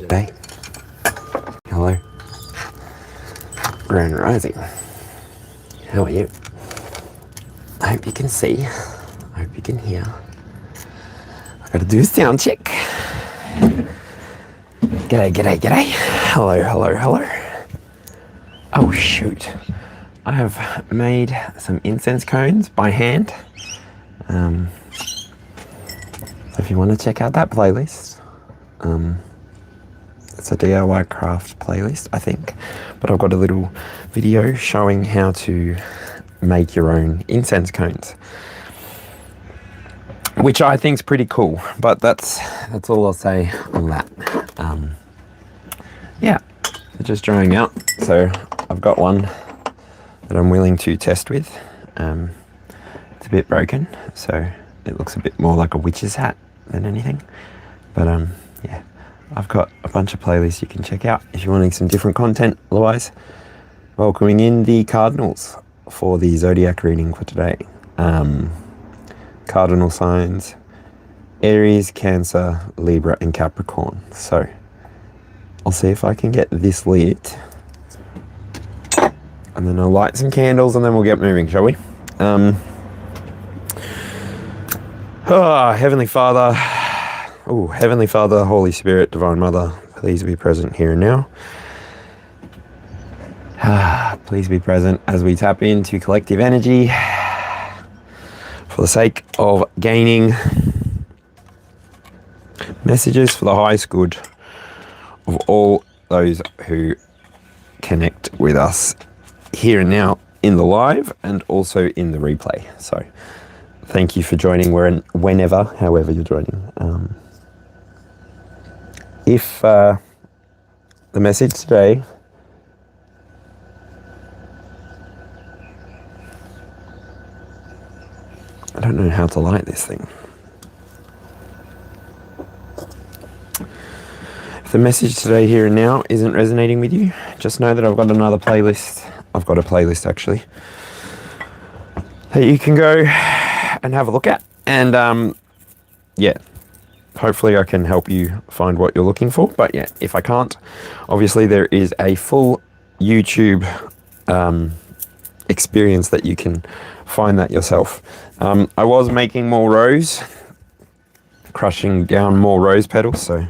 G'day. Hello. Grand Rising. How are you? I hope you can see. I hope you can hear. I gotta do a sound check. G'day, g'day, g'day. Hello, hello, hello. Oh shoot. I have made some incense cones by hand. So if you want to check out that playlist, it's a DIY craft playlist, I think. But I've got a little video showing how to make your own incense cones, which I think is pretty cool. But that's all I'll say on that. Yeah, they're just drying out. So I've got one that I'm willing to test with. It's a bit broken, so it looks a bit more like a witch's hat than anything. But yeah, I've got a bunch of playlists you can check out if you're wanting some different content. Otherwise, welcoming in the Cardinals for the Zodiac reading for today. Cardinal signs: Aries, Cancer, Libra and Capricorn. So I'll see if I can get this lit, and then I'll light some candles and then we'll get moving, shall we? Heavenly Father, Heavenly Father, Holy Spirit, Divine Mother, please be present here and now. Please be present as we tap into collective energy for the sake of gaining messages for the highest good of all those who connect with us here and now in the live and also in the replay. So thank you for joining whenever, however you're joining. If the message today I don't know how to light this thing. If the message today here and now isn't resonating with you, just know that I've got another playlist. I've got a playlist actually that you can go and have a look at, and yeah, hopefully I can help you find what you're looking for. But yeah, if I can't, obviously there is a full YouTube experience that you can find that yourself. I was making more rose, crushing down more rose petals, so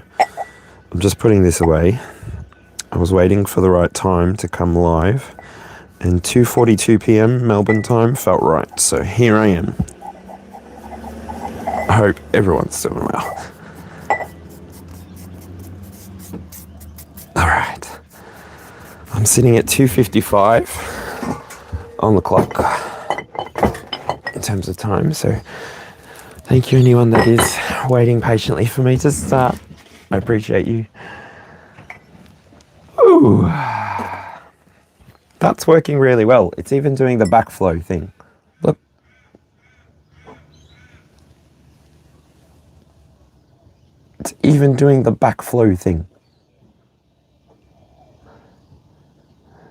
I'm just putting this away. I was waiting for the right time to come live, and 2:42 p.m. Melbourne time felt right, so here I am. I hope everyone's doing well. Alright. I'm sitting at 2:55 on the clock in terms of time, so thank you anyone that is waiting patiently for me to start. I appreciate you. Ooh. That's working really well. It's even doing the backflow thing. Look. It's even doing the backflow thing.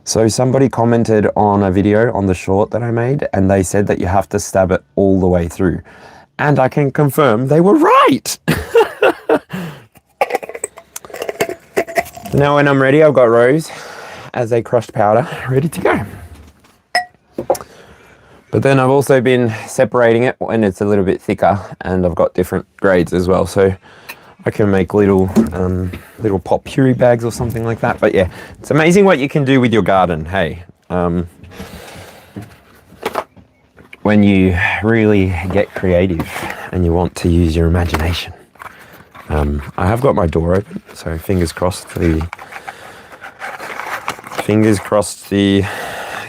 So somebody commented on a video on the short that I made, and they said that you have to stab it all the way through. And I can confirm they were right. Now when I'm ready, I've got rose as a crushed powder ready to go. But then I've also been separating it when it's a little bit thicker, and I've got different grades as well, so I can make little pot puree bags or something like that. But yeah, it's amazing what you can do with your garden, hey. When you really get creative and you want to use your imagination. I have got my door open, so fingers crossed the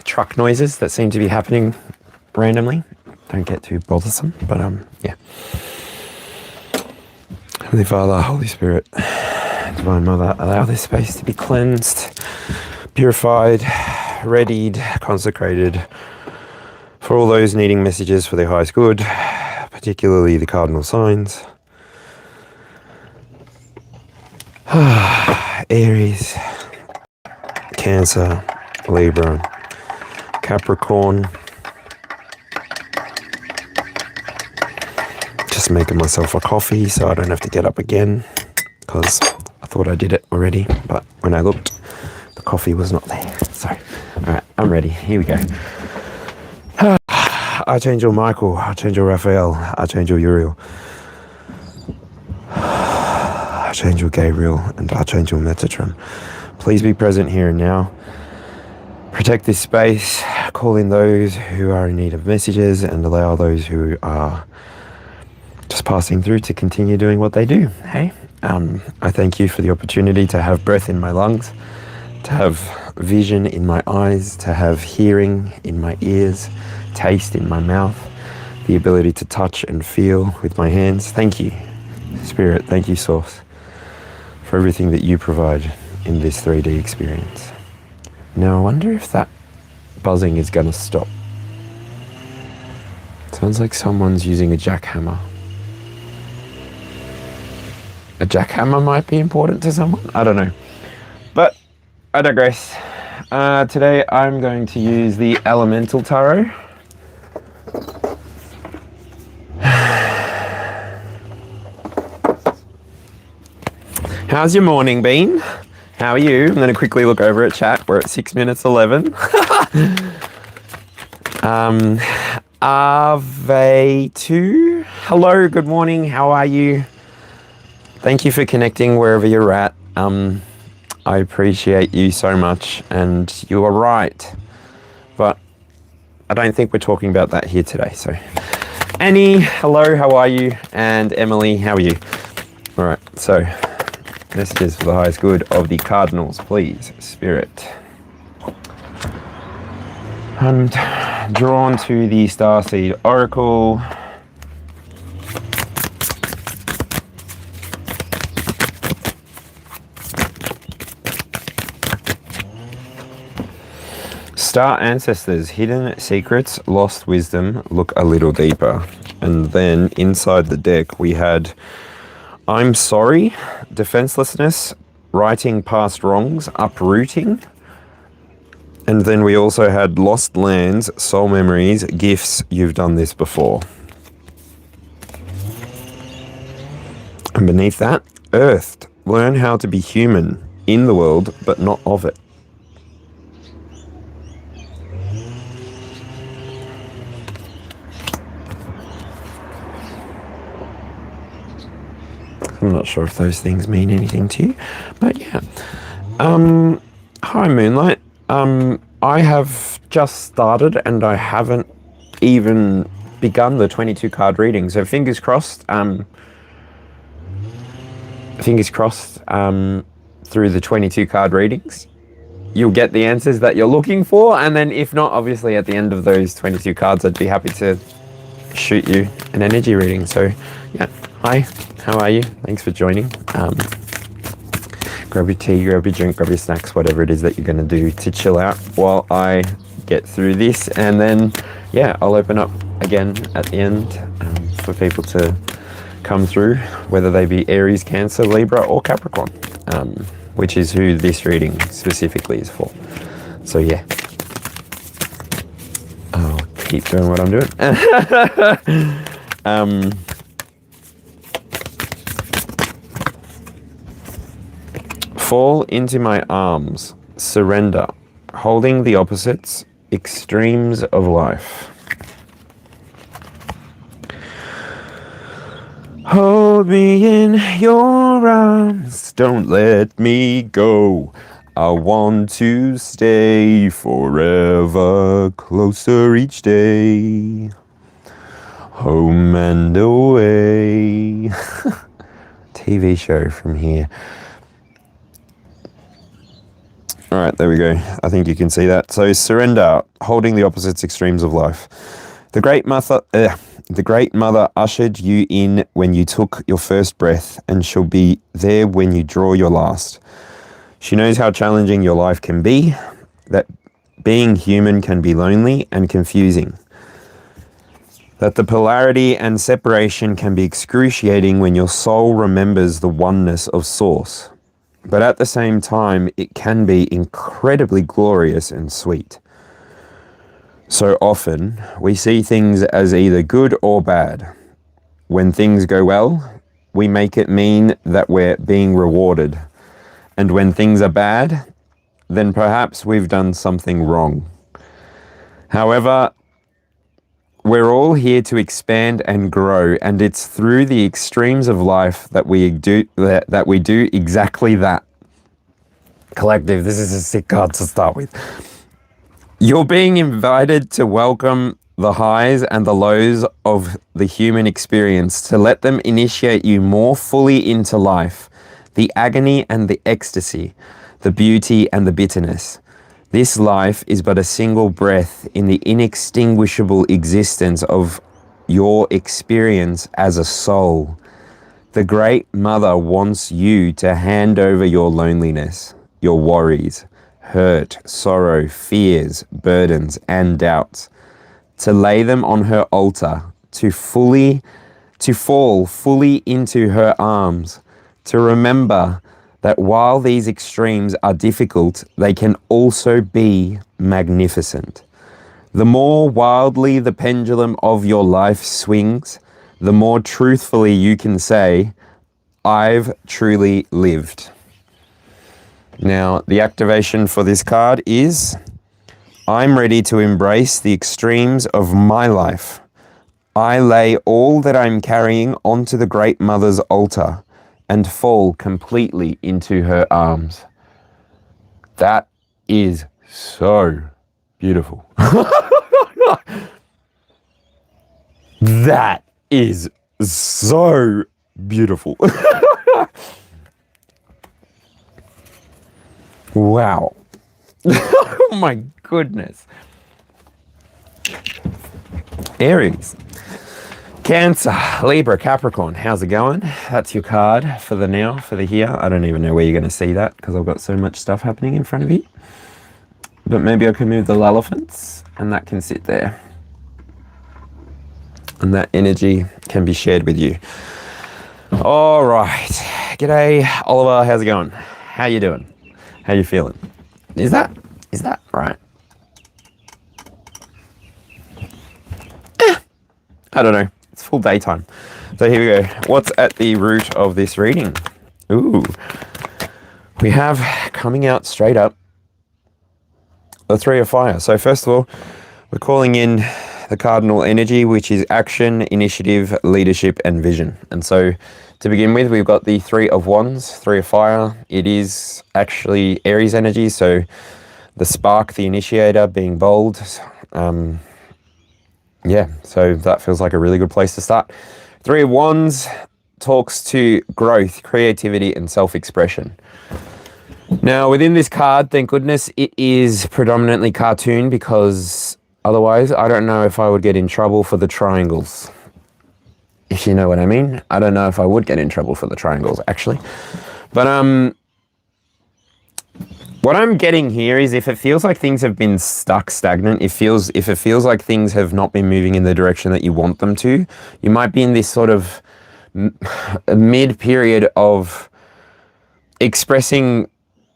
truck noises that seem to be happening randomly don't get too bothersome. But yeah. Heavenly Father, Holy Spirit, Divine Mother, allow this space to be cleansed, purified, readied, consecrated for all those needing messages for their highest good, particularly the cardinal signs. Aries, Cancer, Libra, Capricorn. Just making myself a coffee so I don't have to get up again, because I thought I did it already, but when I looked, the coffee was not there. So, alright, I'm ready. Here we go. Archangel Michael, Archangel Raphael, Archangel Uriel, Archangel Gabriel, and Archangel Metatron. Please be present here and now. Protect this space, call in those who are in need of messages, and allow those who are just passing through to continue doing what they do. Hey, I thank you for the opportunity to have breath in my lungs, to have vision in my eyes, to have hearing in my ears, taste in my mouth, the ability to touch and feel with my hands. Thank you, Spirit. Thank you, Source, for everything that you provide in this 3D experience. Now, I wonder if that buzzing is going to stop. Sounds like someone's using a jackhammer. A jackhammer might be important to someone. I don't know. But I digress. Today I'm going to use the Elemental Tarot. How's your morning been? How are you? I'm going to quickly look over at chat. We're at 6 minutes 11. Ave2. Hello, good morning. How are you? Thank you for connecting wherever you're at. I appreciate you so much, and you are right. But I don't think we're talking about that here today. So, Annie, hello, how are you? And Emily, how are you? All right, so messages for the highest good of the Cardinals, please, Spirit. And drawn to the Starseed Oracle. Star Ancestors, hidden secrets, lost wisdom, look a little deeper. And then inside the deck we had I'm sorry, defenselessness, righting past wrongs, uprooting. And then we also had lost lands, soul memories, gifts, you've done this before. And beneath that, earthed, learn how to be human in the world, but not of it. I'm not sure if those things mean anything to you, but yeah. Hi, Moonlight. I have just started and I haven't even begun the 22 card reading, so fingers crossed. Through the 22 card readings, you'll get the answers that you're looking for, and then if not, obviously at the end of those 22 cards, I'd be happy to shoot you an energy reading. So yeah, hi. How are you? Thanks for joining. Grab your tea, grab your drink, grab your snacks, whatever it is that you're going to do to chill out while I get through this. And then, yeah, I'll open up again at the end for people to come through, whether they be Aries, Cancer, Libra, or Capricorn, which is who this reading specifically is for. So, yeah. I'll keep doing what I'm doing. Fall into my arms, surrender, holding the opposites, extremes of life. Hold me in your arms, don't let me go. I want to stay forever, closer each day. Home and away. TV show from here. All right, there we go. I think you can see that. So surrender, holding the opposites, extremes of life. The great mother ushered you in when you took your first breath, and she'll be there when you draw your last. She knows how challenging your life can be, that being human can be lonely and confusing, that the polarity and separation can be excruciating when your soul remembers the oneness of Source. But at the same time, it can be incredibly glorious and sweet. So often, we see things as either good or bad. When things go well, we make it mean that we're being rewarded. And when things are bad, then perhaps we've done something wrong. However, we're all here to expand and grow, and it's through the extremes of life that we do exactly that. Collective, this is a sick card to start with. You're being invited to welcome the highs and the lows of the human experience, to let them initiate you more fully into life, the agony and the ecstasy, the beauty and the bitterness. This life is but a single breath in the inextinguishable existence of your experience as a soul. The Great Mother wants you to hand over your loneliness, your worries, hurt, sorrow, fears, burdens, and doubts, to lay them on her altar, to fall fully into her arms, to remember that while these extremes are difficult, they can also be magnificent. The more wildly the pendulum of your life swings, the more truthfully you can say, I've truly lived. Now, the activation for this card is, I'm ready to embrace the extremes of my life. I lay all that I'm carrying onto the Great Mother's altar and fall completely into her arms. That is so beautiful. That is so beautiful. Wow. Oh my goodness. Aries, Cancer, Libra, Capricorn, how's it going? That's your card for the now, for the here. I don't even know where you're going to see that because I've got so much stuff happening in front of you. But maybe I can move the elephants and that can sit there. And that energy can be shared with you. All right. G'day, Oliver. How's it going? How you doing? How you feeling? Is that right? I don't know. It's full daytime. So here we go. What's at the root of this reading? Ooh. We have coming out straight up the Three of Fire. So first of all, we're calling in the cardinal energy, which is action, initiative, leadership, and vision. And so to begin with, we've got the Three of Wands, Three of Fire. It is actually Aries energy. So the spark, the initiator, being bold. Yeah, so that feels like a really good place to start. Three of Wands talks to growth, creativity, and self-expression. Now, within this card, thank goodness, it is predominantly cartoon because otherwise, I don't know if I would get in trouble for the triangles. If you know what I mean. I don't know if I would get in trouble for the triangles, actually. But, what I'm getting here is if it feels like things have been stuck stagnant, if it feels like things have not been moving in the direction that you want them to, you might be in this sort of mid-period of expressing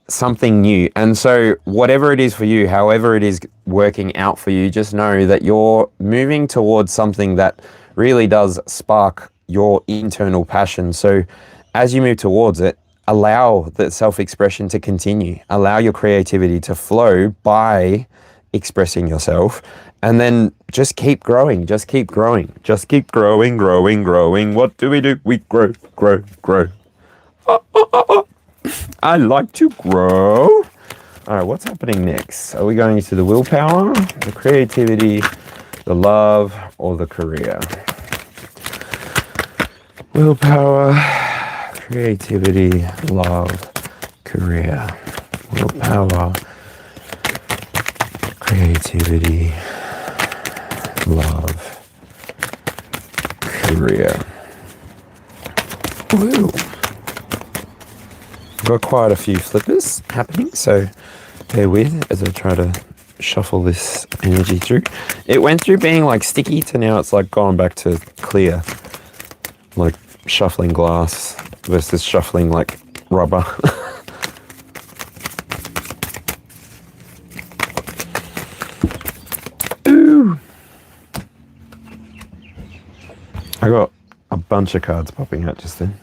something new. And so whatever it is for you, however it is working out for you, just know that you're moving towards something that really does spark your internal passion. So as you move towards it, allow the self-expression to continue. Allow your creativity to flow by expressing yourself. And then just keep growing. Just keep growing. Just keep growing, growing, growing. What do? We grow, grow, grow. I like to grow. All right, what's happening next? Are we going into the willpower, the creativity, the love, or the career? Willpower, creativity, love, career. Willpower, creativity, love, career. Woo. Got quite a few flippers happening, so bear with as I try to shuffle this energy through. It went through being like sticky to now it's like gone back to clear, like shuffling glass versus shuffling like rubber. Ooh. I got a bunch of cards popping out just then.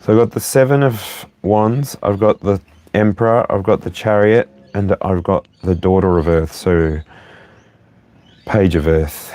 So I've got the Seven of Wands, I've got the Emperor, I've got the Chariot, and I've got the Daughter of Earth, so Page of Earth.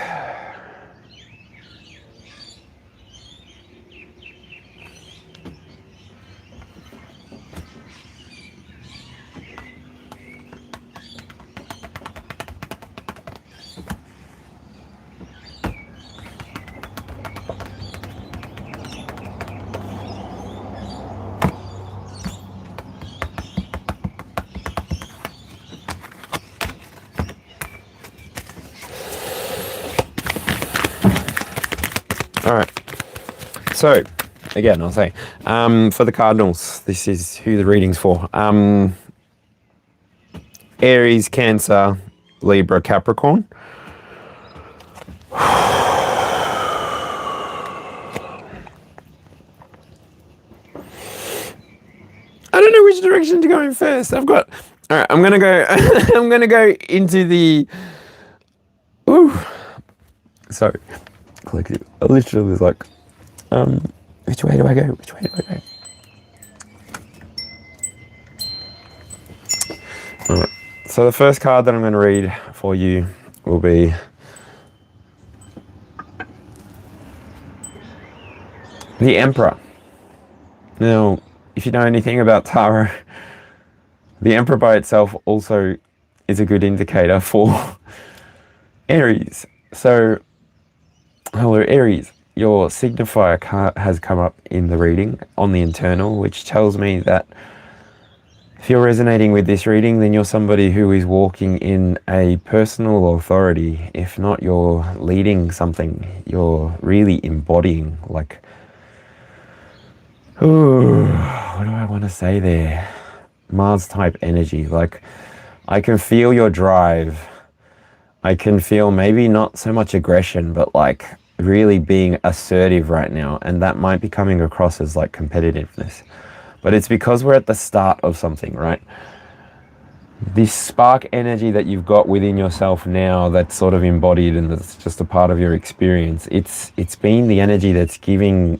All right. So, again, I'll say, for the Cardinals, this is who the reading's for. Aries, Cancer, Libra, Capricorn. I don't know which direction to go in first. All right, I'm gonna go, I'm gonna go into the, sorry, collective. I literally was like, which way do I go? Which way do I go? All right, so the first card that I'm gonna read for you will be the Emperor. Now, if you know anything about tarot, the Emperor by itself also is a good indicator for Aries. So, hello Aries, your signifier card has come up in the reading on the internal, which tells me that if you're resonating with this reading, then you're somebody who is walking in a personal authority. If not, you're leading something. You're really embodying, like, ooh, what do I want to say there? Mars type energy. Like, I can feel your drive. I can feel maybe not so much aggression, but like really being assertive right now. And that might be coming across as like competitiveness. But it's because we're at the start of something, right? This spark energy that you've got within yourself now that's sort of embodied and that's just a part of your experience. It's been the energy that's giving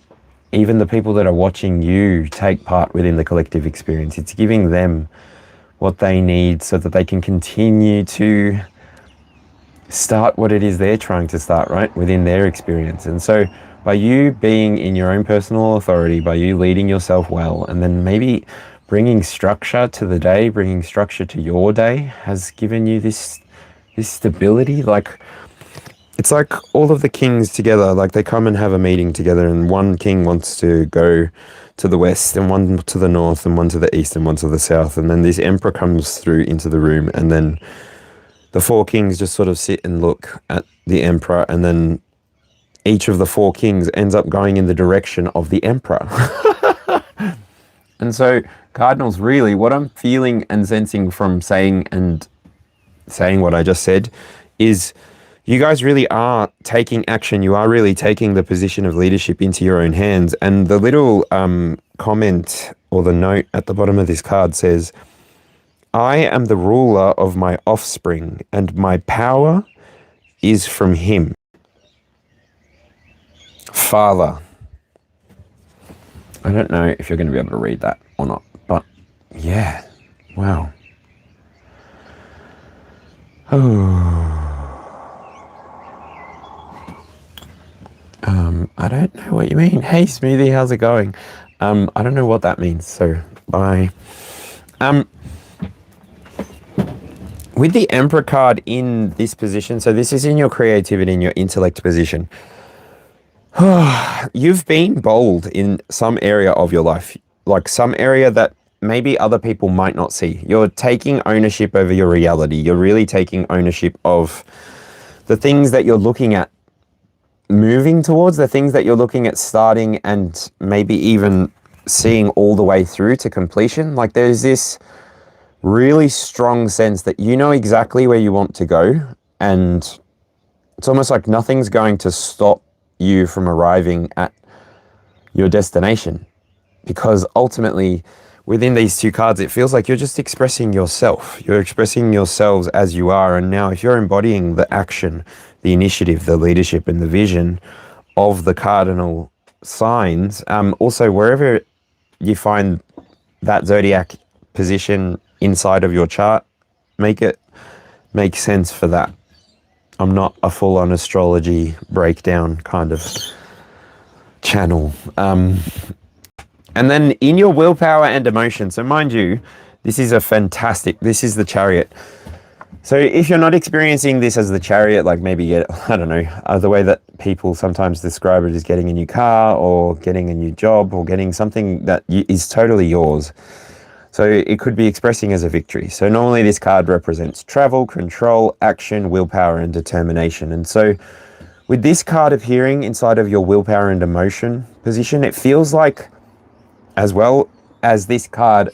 even the people that are watching you take part within the collective experience. It's giving them what they need so that they can continue to start what it is they're trying to start, right, within their experience. And so by you being in your own personal authority, by you leading yourself well, and then maybe bringing structure to the day, bringing structure to your day, has given you this stability. Like, it's like all of the kings together, like they come and have a meeting together, and one king wants to go to the west, and one to the north, and one to the east, and one to the south. And then this emperor comes through into the room, and then the four kings just sort of sit and look at the emperor, and then each of the four kings ends up going in the direction of the emperor. And so, Cardinals, really, what I'm feeling and sensing from saying what I just said is you guys really are taking action. You are really taking the position of leadership into your own hands. And the little comment or the note at the bottom of this card says, I am the ruler of my offspring, and my power is from him. Father. I don't know if you're going to be able to read that or not, but yeah, wow. Oh. I don't know what you mean. Hey, Smoothie, how's it going? I don't know what that means, so bye. With the Emperor card in this position, so this is in your creativity, in your intellect position. You've been bold in some area of your life, like some area that maybe other people might not see. You're taking ownership over your reality. You're really taking ownership of the things that you're looking at moving towards, the things that you're looking at starting and maybe even seeing all the way through to completion. Like, there's this really strong sense that you know exactly where you want to go, and it's almost like nothing's going to stop you from arriving at your destination, because ultimately within these two cards it feels like you're just expressing yourself. You're expressing yourselves as you are, and now if you're embodying the action, the initiative, the leadership and the vision of the cardinal signs, also wherever you find that zodiac position inside of your chart, make it make sense for that. I'm not a full-on astrology breakdown kind of channel. And then in your willpower and emotion, so mind you, this is the Chariot. So if you're not experiencing this as the Chariot, like maybe I don't know, the way that people sometimes describe it is getting a new car or getting a new job or getting something that is totally yours. So it could be expressing as a victory. So normally this card represents travel, control, action, willpower, and determination. And so with this card appearing inside of your willpower and emotion position, it feels like, as well as this card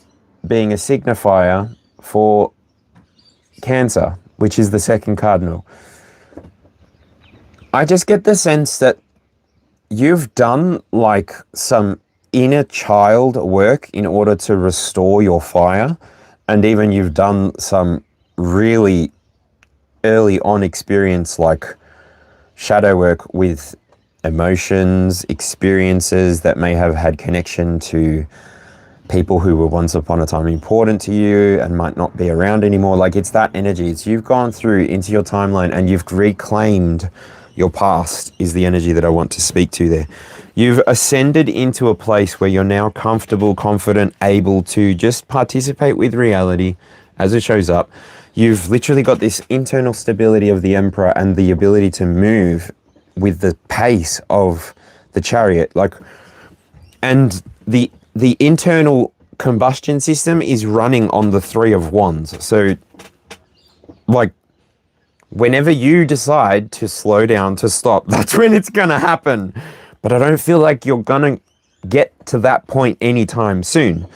being a signifier for Cancer, which is the second cardinal, I just get the sense that you've done like some inner child work in order to restore your fire, and even you've done some really early on experience like shadow work with emotions, experiences that may have had connection to people who were once upon a time important to you and might not be around anymore. Like, it's that energy. It's you've gone through into your timeline and you've reclaimed your past, is the energy that I want to speak to there. You've ascended into a place where you're now comfortable, confident, able to just participate with reality as it shows up. You've literally got this internal stability of the Emperor and the ability to move with the pace of the Chariot. Like, and the internal combustion system is running on the Three of Wands. So, like, whenever you decide to slow down, to stop, that's when it's going to happen. But I don't feel like you're going to get to that point anytime soon.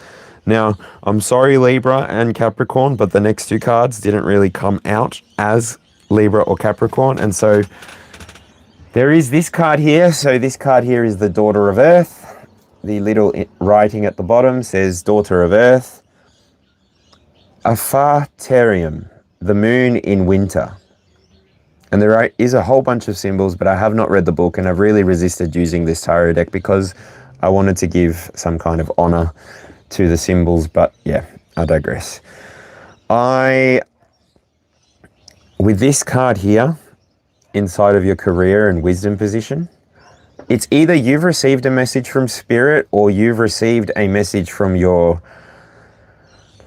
Now, I'm sorry, Libra and Capricorn, but the next two cards didn't really come out as Libra or Capricorn. And so there is this card here. So this card here is the Daughter of Earth. The little writing at the bottom says Daughter of Earth. Aphaterium, the moon in winter. And there is a whole bunch of symbols, but I have not read the book, and I've really resisted using this tarot deck because I wanted to give some kind of honor to the symbols. But yeah, I digress. With this card here, inside of your career and wisdom position, it's either you've received a message from Spirit or you've received a message from your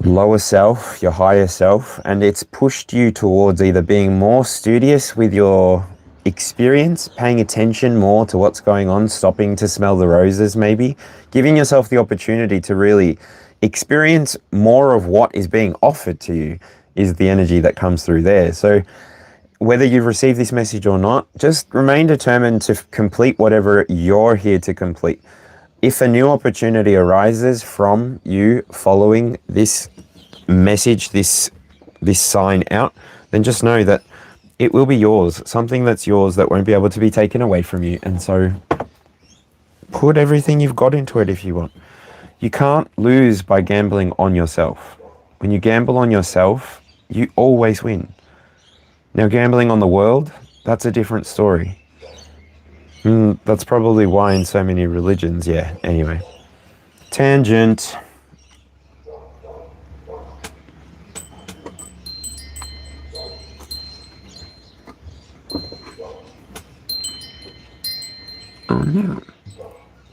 lower self, your higher self, and it's pushed you towards either being more studious with your experience, paying attention more to what's going on, stopping to smell the roses maybe, giving yourself the opportunity to really experience more of what is being offered to you is the energy that comes through there. So whether you've received this message or not, just remain determined to complete whatever you're here to complete. If a new opportunity arises from you following this message, this sign out, then just know that it will be yours, something that's yours that won't be able to be taken away from you. And so put everything you've got into it if you want. You can't lose by gambling on yourself. When you gamble on yourself, you always win. Now, gambling on the world, that's a different story. That's probably why in so many religions, yeah, anyway. Tangent. Oh no.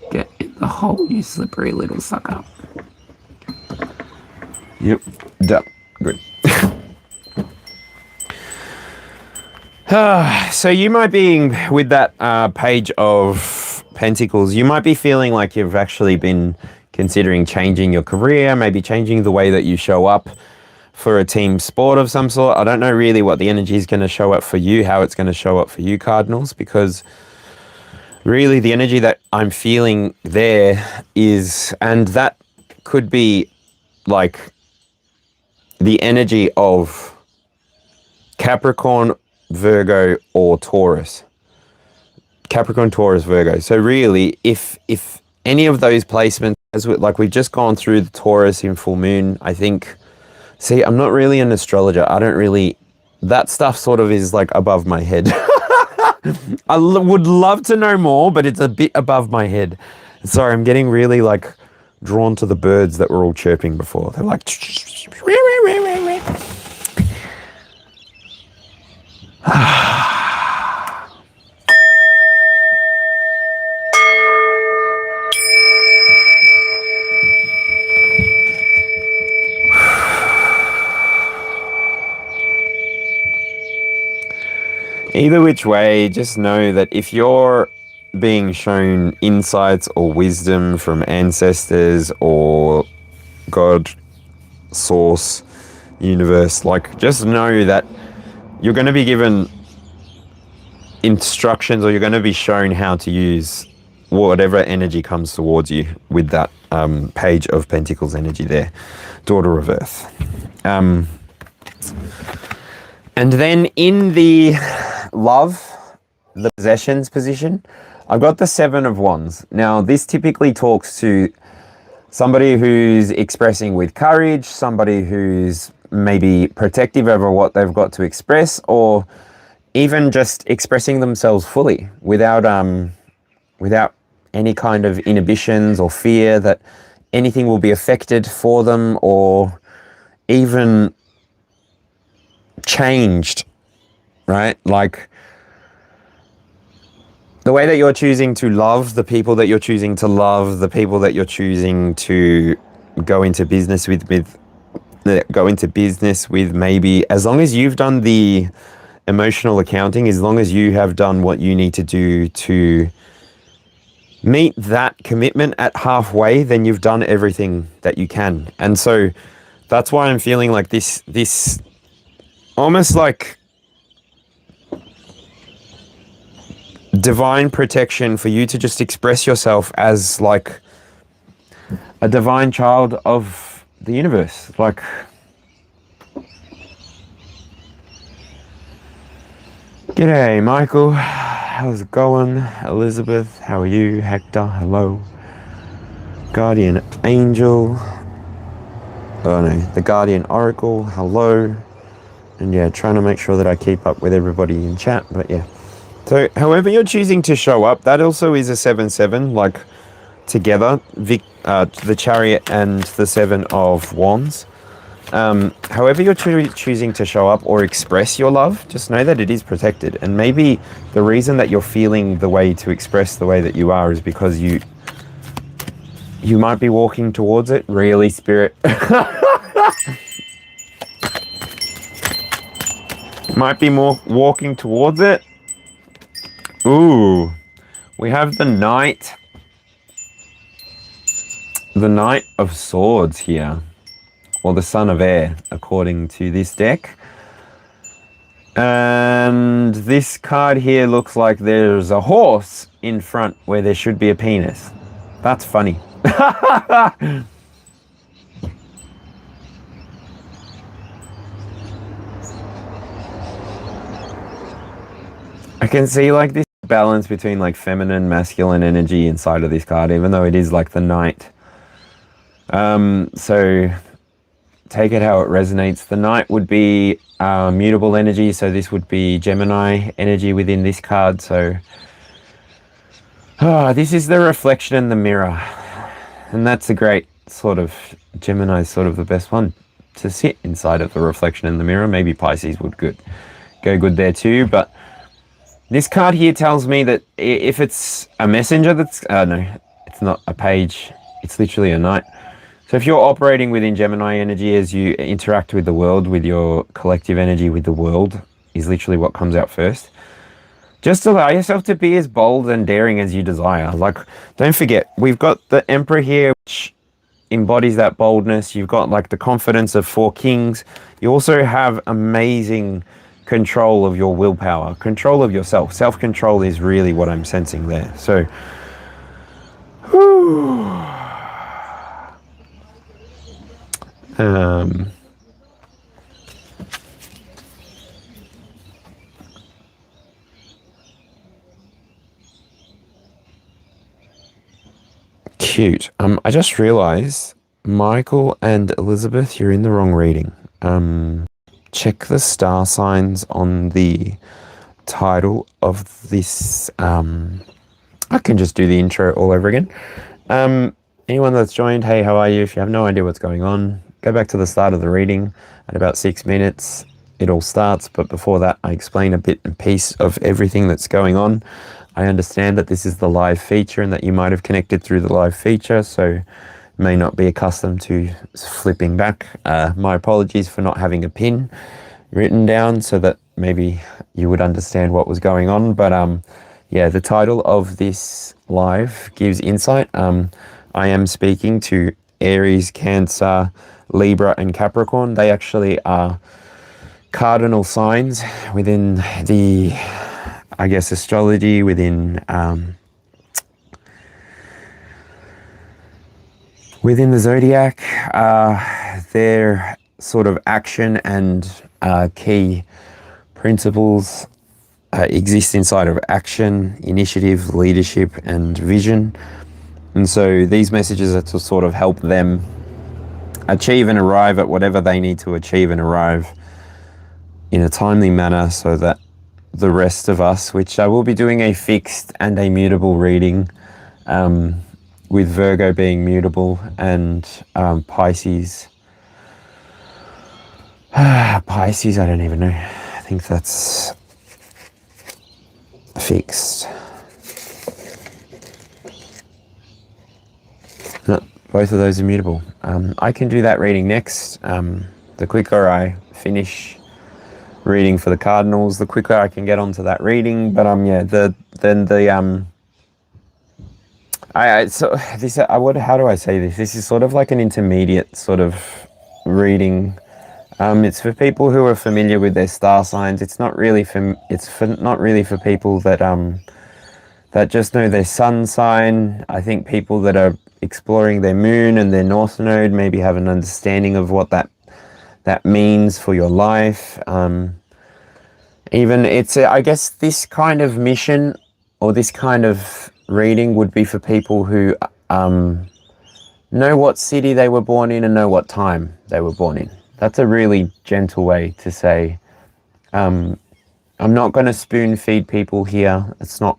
Get in the hole, you slippery little sucker. Yep, done. Good. So you might be, with that Page of Pentacles, you might be feeling like you've actually been considering changing your career, maybe changing the way that you show up for a team sport of some sort. I don't know really what the energy is going to show up for you, how it's going to show up for you, Cardinals, because really the energy that I'm feeling there is, and that could be like the energy of Capricorn, Virgo, or Taurus. Capricorn, Taurus, Virgo. So really, if any of those placements, like we've just gone through the Taurus in full moon, I think, see, I'm not really an astrologer. I don't really, that stuff sort of is like above my head. I would love to know more, but it's a bit above my head. Sorry, I'm getting really like drawn to the birds that were all chirping before. They're like... Either which way, just know that if you're being shown insights or wisdom from ancestors or God, source, universe, like, just know that you're going to be given instructions, or you're going to be shown how to use whatever energy comes towards you with that Page of Pentacles energy there, Daughter of Earth. And then in the love, the possessions position, I've got the Seven of Wands. Now, this typically talks to somebody who's expressing with courage, somebody who's maybe protective over what they've got to express, or even just expressing themselves fully without any kind of inhibitions or fear that anything will be affected for them or even changed, right? Like, the way that you're choosing to love, the people that you're choosing to love, the people that you're choosing to go into business with maybe, as long as you've done the emotional accounting, as long as you have done what you need to do to meet that commitment at halfway, then you've done everything that you can. And so that's why I'm feeling like this almost like divine protection for you to just express yourself as like a divine child of the universe. Like, g'day, Michael. How's it going? Elizabeth, how are you? Hector, hello. Guardian Angel. Oh no, the Guardian Oracle, hello. And yeah, trying to make sure that I keep up with everybody in chat, but yeah. So however you're choosing to show up, that also is a 7-7, like together, the Chariot and the Seven of Wands. However you're choosing to show up or express your love, just know that it is protected. And maybe the reason that you're feeling the way to express the way that you are is because you might be walking towards it. Really, Spirit? Might be more walking towards it. Ooh, we have the Knight of Swords here, or the Son of Air, according to this deck. And this card here looks like there's a horse in front where there should be a penis. That's funny. I can see like this balance between like feminine, masculine energy inside of this card, even though it is like the Knight. So take it how it resonates. The Knight would be mutable energy, so this would be Gemini energy within this card. So this is the reflection in the mirror, and that's a great sort of, Gemini's sort of the best one to sit inside of the reflection in the mirror. Maybe Pisces would go good there too, but this card here tells me that if it's a messenger that's... no, it's not a page. It's literally a knight. So if you're operating within Gemini energy as you interact with the world, with your collective energy with the world, is literally what comes out first. Just allow yourself to be as bold and daring as you desire. Like, don't forget, we've got the Emperor here, which embodies that boldness. You've got like the confidence of 4 kings. You also have amazing control of your willpower, control of yourself. Self-control is really what I'm sensing there. So, whew. Cute. I just realized, Michael and Elizabeth, you're in the wrong reading. Check the star signs on the title of this. I can just do the intro all over again. anyone that's joined, hey, how are you? If you have no idea what's going on, go back to the start of the reading at about 6 minutes. It all starts, but before that, I explain a bit and piece of everything that's going on. I understand that this is the live feature and that you might have connected through the live feature, so may not be accustomed to flipping back. My apologies for not having a pin written down so that maybe you would understand what was going on. But yeah, the title of this live gives insight. I am speaking to Aries, Cancer, Libra, and Capricorn. They actually are cardinal signs within the, I guess, astrology, within the Zodiac. Their sort of action and key principles exist inside of action, initiative, leadership, and vision. And so these messages are to sort of help them achieve and arrive at whatever they need to achieve and arrive in a timely manner, so that the rest of us, which I will be doing a fixed and a mutable reading, with Virgo being mutable and Pisces. Pisces, I don't even know. I think that's fixed. No, both of those are mutable. I can do that reading next. The quicker I finish reading for the Cardinals, the quicker I can get onto that reading. But yeah, how do I say this? This is sort of like an intermediate sort of reading. It's for people who are familiar with their star signs. It's not really not really for people that that just know their sun sign. I think people that are exploring their moon and their north node maybe have an understanding of what that means for your life. Even I guess this kind of mission or this kind of reading would be for people who know what city they were born in and know what time they were born in. That's a really gentle way to say, I'm not going to spoon feed people here. It's not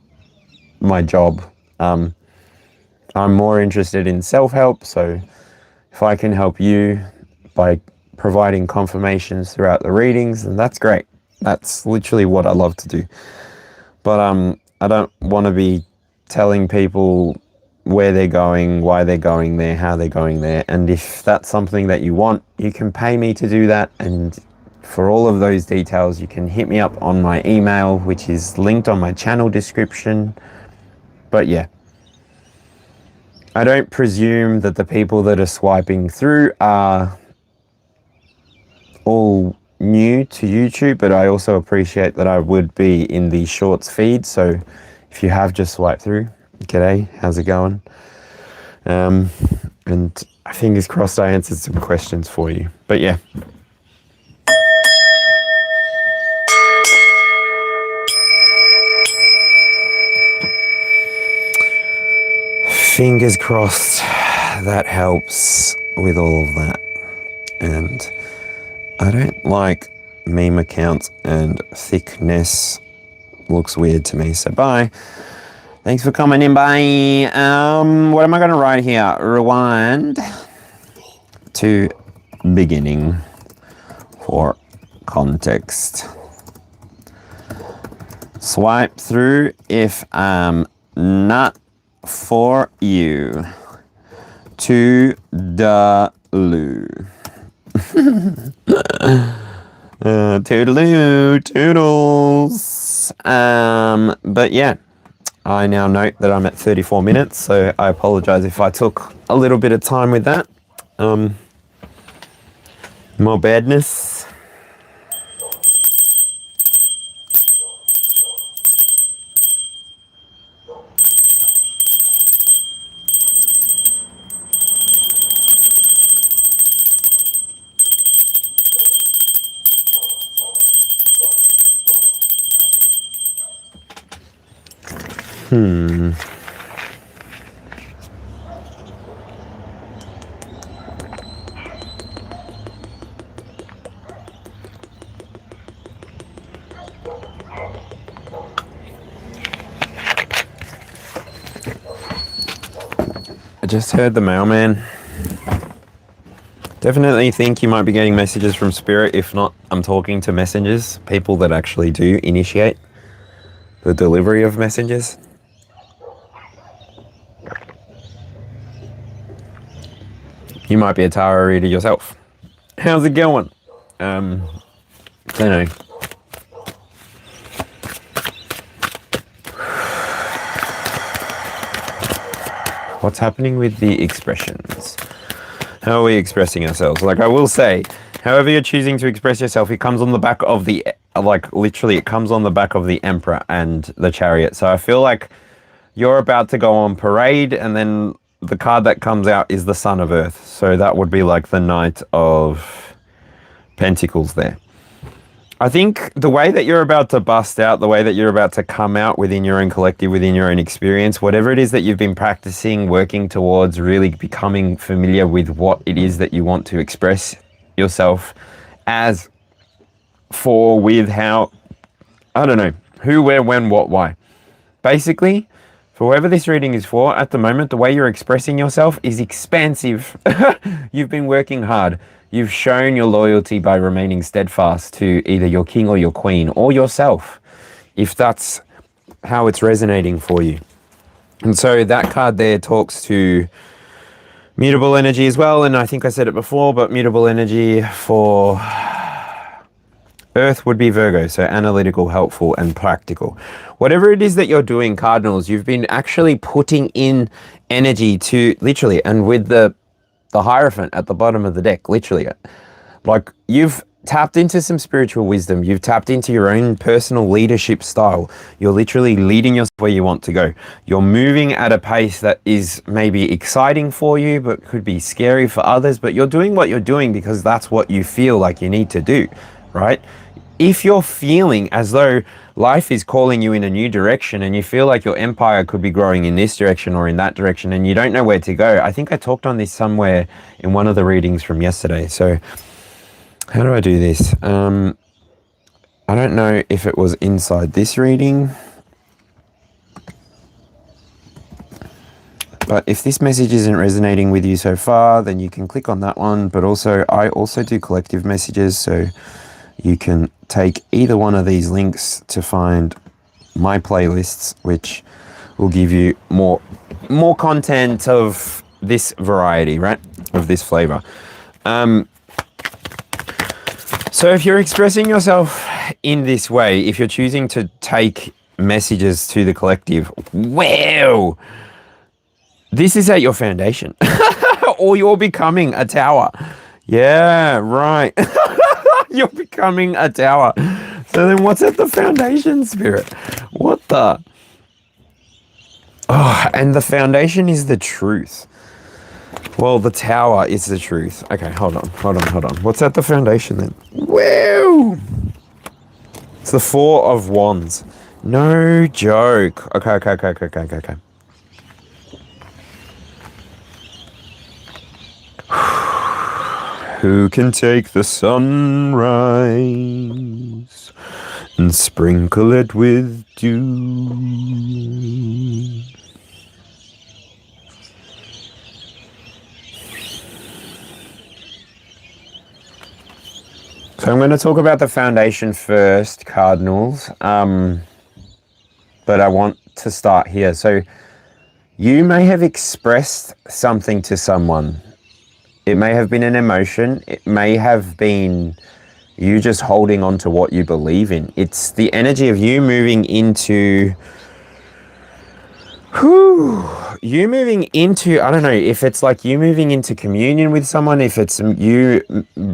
my job. I'm more interested in self-help, so if I can help you by providing confirmations throughout the readings, then that's great. That's literally what I love to do. But I don't want to be telling people where they're going, why they're going there, how they're going there. And if that's something that you want, you can pay me to do that. And for all of those details, you can hit me up on my email, which is linked on my channel description. But yeah, I don't presume that the people that are swiping through are all new to YouTube, but I also appreciate that I would be in the shorts feed. So if you have just swiped through, g'day, how's it going? And fingers crossed I answered some questions for you. But yeah. Fingers crossed that helps with all of that. And I don't like meme accounts, and thickness looks weird to me, so bye. Thanks for coming in, bye. What am I going to write here? Rewind to beginning for context. Swipe through if I'm not for you. To the loo. Toodaloo, toodles. But yeah, I now note that I'm at 34 minutes, so I apologize if I took a little bit of time with that. More badness. I just heard the mailman. Definitely think you might be getting messages from Spirit. If not, I'm talking to messengers, people that actually do initiate the delivery of messages. You might be a tarot reader yourself. How's it going? Don't know. What's happening with the expressions? How are we expressing ourselves? Like I will say, however you're choosing to express yourself, it comes on the back of the, like literally it comes on the back of the Emperor and the Chariot. So I feel like you're about to go on parade, and then the card that comes out is the Son of Earth. So that would be like the Knight of Pentacles there. I think the way that you're about to bust out, the way that you're about to come out within your own collective, within your own experience, whatever it is that you've been practicing, working towards, really becoming familiar with what it is that you want to express yourself as, for, with, how, I don't know, who, where, when, what, why. Basically, for whoever this reading is for, at the moment, the way you're expressing yourself is expansive. You've been working hard. You've shown your loyalty by remaining steadfast to either your king or your queen or yourself, if that's how it's resonating for you. And so that card there talks to mutable energy as well. And I think I said it before, but mutable energy for Earth would be Virgo, so analytical, helpful, and practical. Whatever it is that you're doing, Cardinals, you've been actually putting in energy to, literally, and with the Hierophant at the bottom of the deck, literally, like you've tapped into some spiritual wisdom, you've tapped into your own personal leadership style, you're literally leading yourself where you want to go, you're moving at a pace that is maybe exciting for you but could be scary for others, but you're doing what you're doing because that's what you feel like you need to do, right? If you're feeling as though life is calling you in a new direction and you feel like your empire could be growing in this direction or in that direction and you don't know where to go, I think I talked on this somewhere in one of the readings from yesterday. So how do I do this? I don't know if it was inside this reading, but if this message isn't resonating with you so far, then you can click on that one. But also, I also do collective messages, so you can take either one of these links to find my playlists, which will give you more content of this variety, right? Of this flavor. So if you're expressing yourself in this way, if you're choosing to take messages to the collective, wow, this is at your foundation. Or you're becoming a tower. Yeah, right. You're becoming a tower. So then what's at the foundation, Spirit? What the? Oh, and the foundation is the truth. Well, the tower is the truth. Okay, hold on. What's at the foundation then? Wow! It's the Four of Wands. No joke. Okay. Who can take the sunrise and sprinkle it with dew? So I'm going to talk about the foundation first, Cardinals, but I want to start here. So you may have expressed something to someone. It may have been an emotion. It may have been you just holding on to what you believe in. It's the energy of you moving into, I don't know, if it's like you moving into communion with someone, if it's you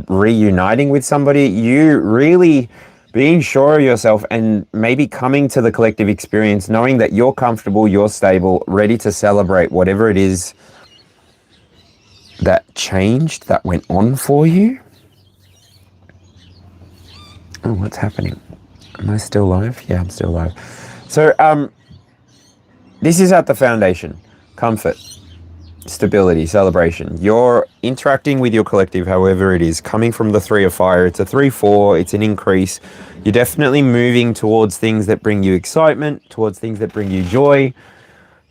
reuniting with somebody, you really being sure of yourself and maybe coming to the collective experience, knowing that you're comfortable, you're stable, ready to celebrate whatever it is that changed, that went on for you. Oh, what's happening? Am I still live? Yeah, I'm still live. So, this is at the foundation. Comfort, stability, celebration. You're interacting with your collective, however it is, coming from the Three of Fire. It's a 3-4, it's an increase. You're definitely moving towards things that bring you excitement, towards things that bring you joy.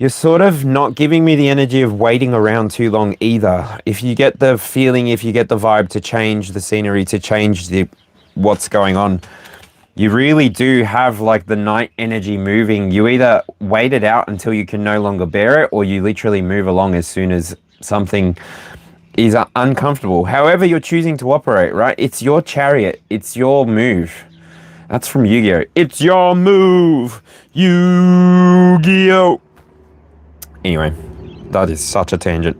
you're sort of not giving me the energy of waiting around too long either. If you get the feeling, if you get the vibe to change the scenery, to change the what's going on, you really do have like the night energy moving. You either wait it out until you can no longer bear it, or you literally move along as soon as something is uncomfortable. However you're choosing to operate, right? It's your chariot. It's your move. That's from Yu-Gi-Oh! It's your move, Yu-Gi-Oh! Anyway, that is such a tangent.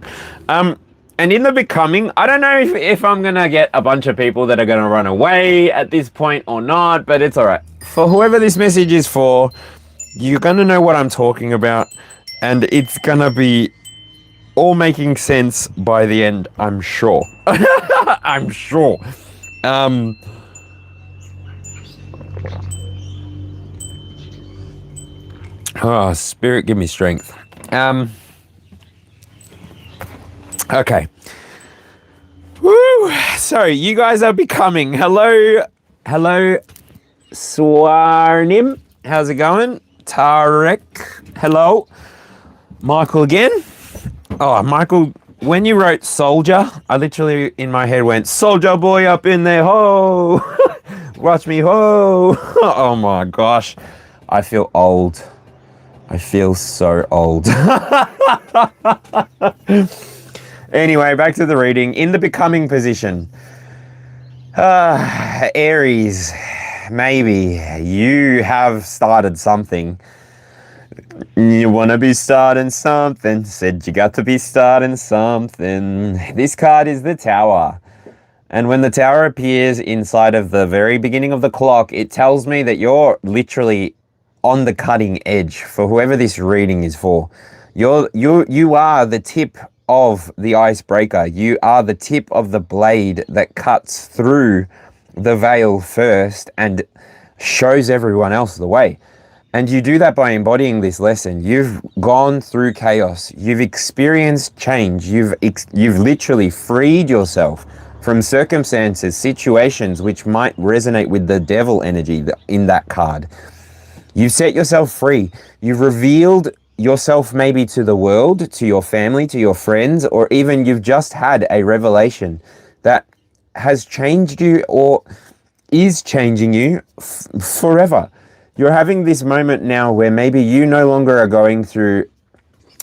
And in the becoming, I don't know if I'm going to get a bunch of people that are going to run away at this point or not, but it's all right. For whoever this message is for, you're going to know what I'm talking about, and it's going to be all making sense by the end, I'm sure. I'm sure. Oh, spirit, give me strength. Okay. Woo! So, you guys are becoming. Hello, Swarnim. How's it going? Tarek. Hello. Michael again. Oh, Michael, when you wrote soldier, I literally in my head went, soldier boy up in there, ho! Watch me, ho! Oh my gosh. I feel old. I feel so old. Anyway, back to the reading. In the becoming position. Aries, maybe you have started something. You want to be starting something. Said you got to be starting something. This card is the Tower. And when the Tower appears inside of the very beginning of the clock, it tells me that you're literally on the cutting edge for whoever this reading is for. You are the tip of the icebreaker. You are the tip of the blade that cuts through the veil first and shows everyone else the way. And you do that by embodying this lesson. You've gone through chaos. You've experienced change. You've literally freed yourself from circumstances, situations which might resonate with the devil energy in that card. You've set yourself free. You've revealed yourself maybe to the world, to your family, to your friends, or even you've just had a revelation that has changed you or is changing you forever. You're having this moment now where maybe you no longer are going through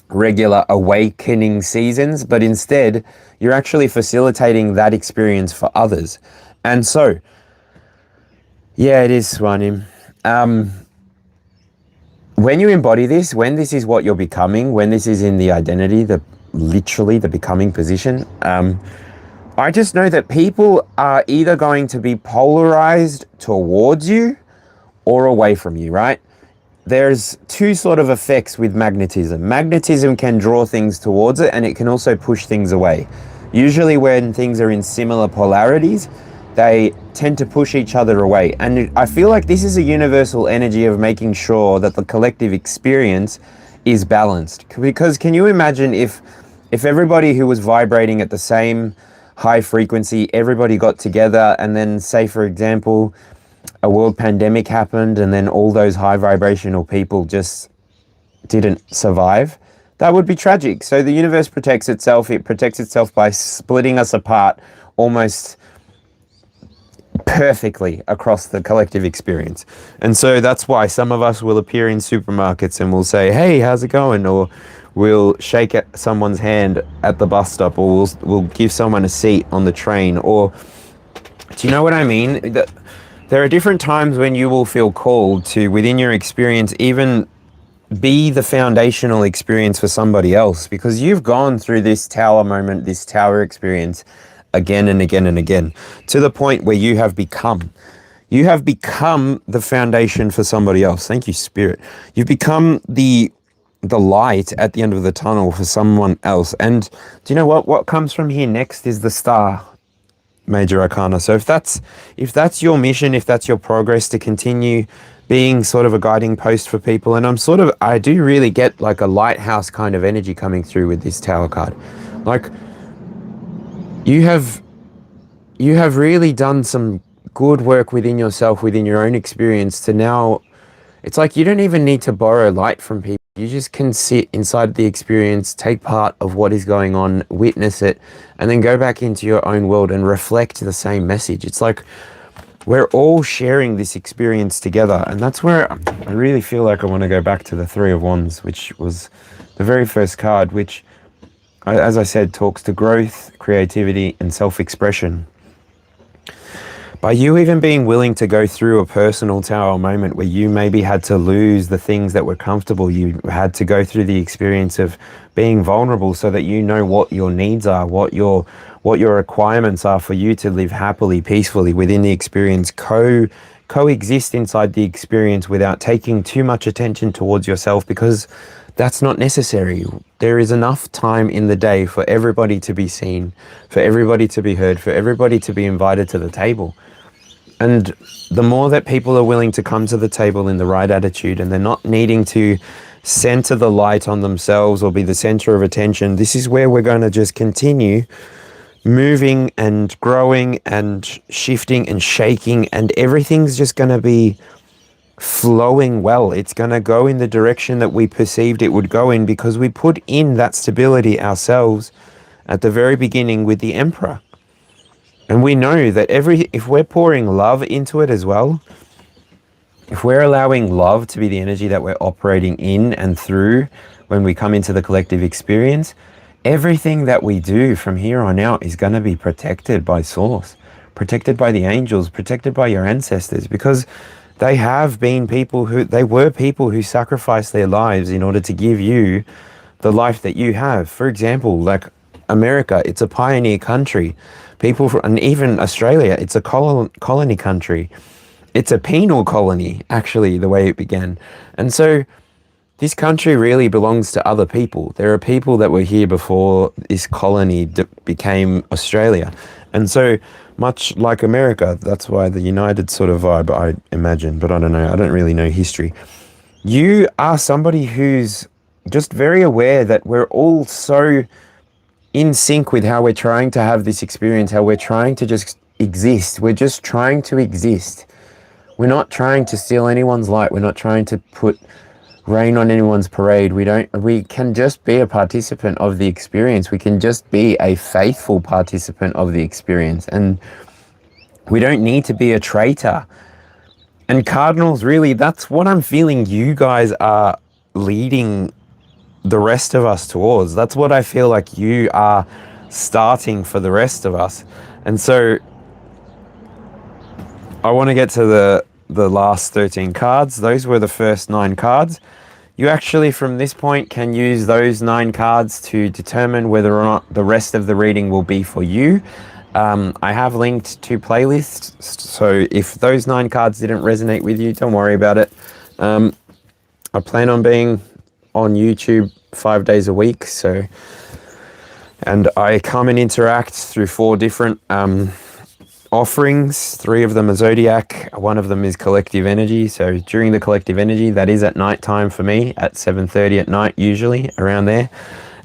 regular awakening seasons, but instead you're actually facilitating that experience for others. And so, yeah, it is Swanim. When you embody this, when this is what you're becoming, when this is in the identity, literally the becoming position, I just know that people are either going to be polarized towards you or away from you, right? There's two sort of effects with magnetism. Magnetism can draw things towards it, and it can also push things away. Usually when things are in similar polarities, they tend to push each other away. And I feel like this is a universal energy of making sure that the collective experience is balanced. Because can you imagine if everybody who was vibrating at the same high frequency, everybody got together, and then say, for example, a world pandemic happened and then all those high vibrational people just didn't survive? That would be tragic. So the universe protects itself. It protects itself by splitting us apart almost perfectly across the collective experience. And so that's why some of us will appear in supermarkets and we'll say, hey, how's it going? Or we'll shake someone's hand at the bus stop, or we'll give someone a seat on the train. Or, do you know what I mean? There are different times when you will feel called to, within your experience, even be the foundational experience for somebody else, because you've gone through this tower moment, this tower experience again and again and again, to the point where you have become the foundation for somebody else. Thank you, Spirit. You've become the light at the end of the tunnel for someone else. And do you know what comes from here next is the star, Major Arcana. So if that's your mission, if that's your progress, to continue being sort of a guiding post for people, and I do really get like a lighthouse kind of energy coming through with this Tower card. Like, you have really done some good work within yourself, within your own experience, to now, it's like you don't even need to borrow light from people. You just can sit inside the experience, take part of what is going on, witness it, and then go back into your own world and reflect the same message. It's like we're all sharing this experience together. And that's where I really feel like I want to go back to the Three of Wands, which was the very first card, which, as I said, talks to growth, creativity, and self-expression. By you even being willing to go through a personal tower moment where you maybe had to lose the things that were comfortable, you had to go through the experience of being vulnerable so that you know what your needs are, what your requirements are for you to live happily, peacefully within the experience, coexist inside the experience without taking too much attention towards yourself, because that's not necessary. There is enough time in the day for everybody to be seen, for everybody to be heard, for everybody to be invited to the table. And the more that people are willing to come to the table in the right attitude, and they're not needing to center the light on themselves or be the center of attention, this is where we're going to just continue moving and growing and shifting and shaking, and everything's just going to be flowing well. It's going to go in the direction that we perceived it would go in, because we put in that stability ourselves at the very beginning with the Emperor. And we know that if we're pouring love into it as well, if we're allowing love to be the energy that we're operating in and through when we come into the collective experience, everything that we do from here on out is going to be protected by Source, protected by the angels, protected by your ancestors, because they were people who sacrificed their lives in order to give you the life that you have. For example, like America, it's a pioneer country. And even Australia, it's a colony country. It's a penal colony, actually, the way it began. And so this country really belongs to other people. There are people that were here before this colony became Australia. And so much like America, that's why the united sort of vibe, I imagine, but I don't know. I don't really know history. You are somebody who's just very aware that we're all so in sync with how we're trying to have this experience, how we're trying to just exist. We're just trying to exist. We're not trying to steal anyone's light. We're not trying to put rain on anyone's parade. We can just be a participant of the experience. We can just be a faithful participant of the experience. And we don't need to be a traitor. And Cardinals, really, that's what I'm feeling you guys are leading the rest of us towards. That's what I feel like you are starting for the rest of us. And so I want to get to the last 13 cards. Those were the first 9 cards. You actually, from this point, can use those 9 cards to determine whether or not the rest of the reading will be for you. I have linked 2 playlists, so if those 9 cards didn't resonate with you, don't worry about it. I plan on being on YouTube 5 days a week, and I come and interact through 4 different offerings. 3 of them are Zodiac, 1 of them is collective energy. So during the collective energy, that is at night time for me, at 7:30 at night, usually around there.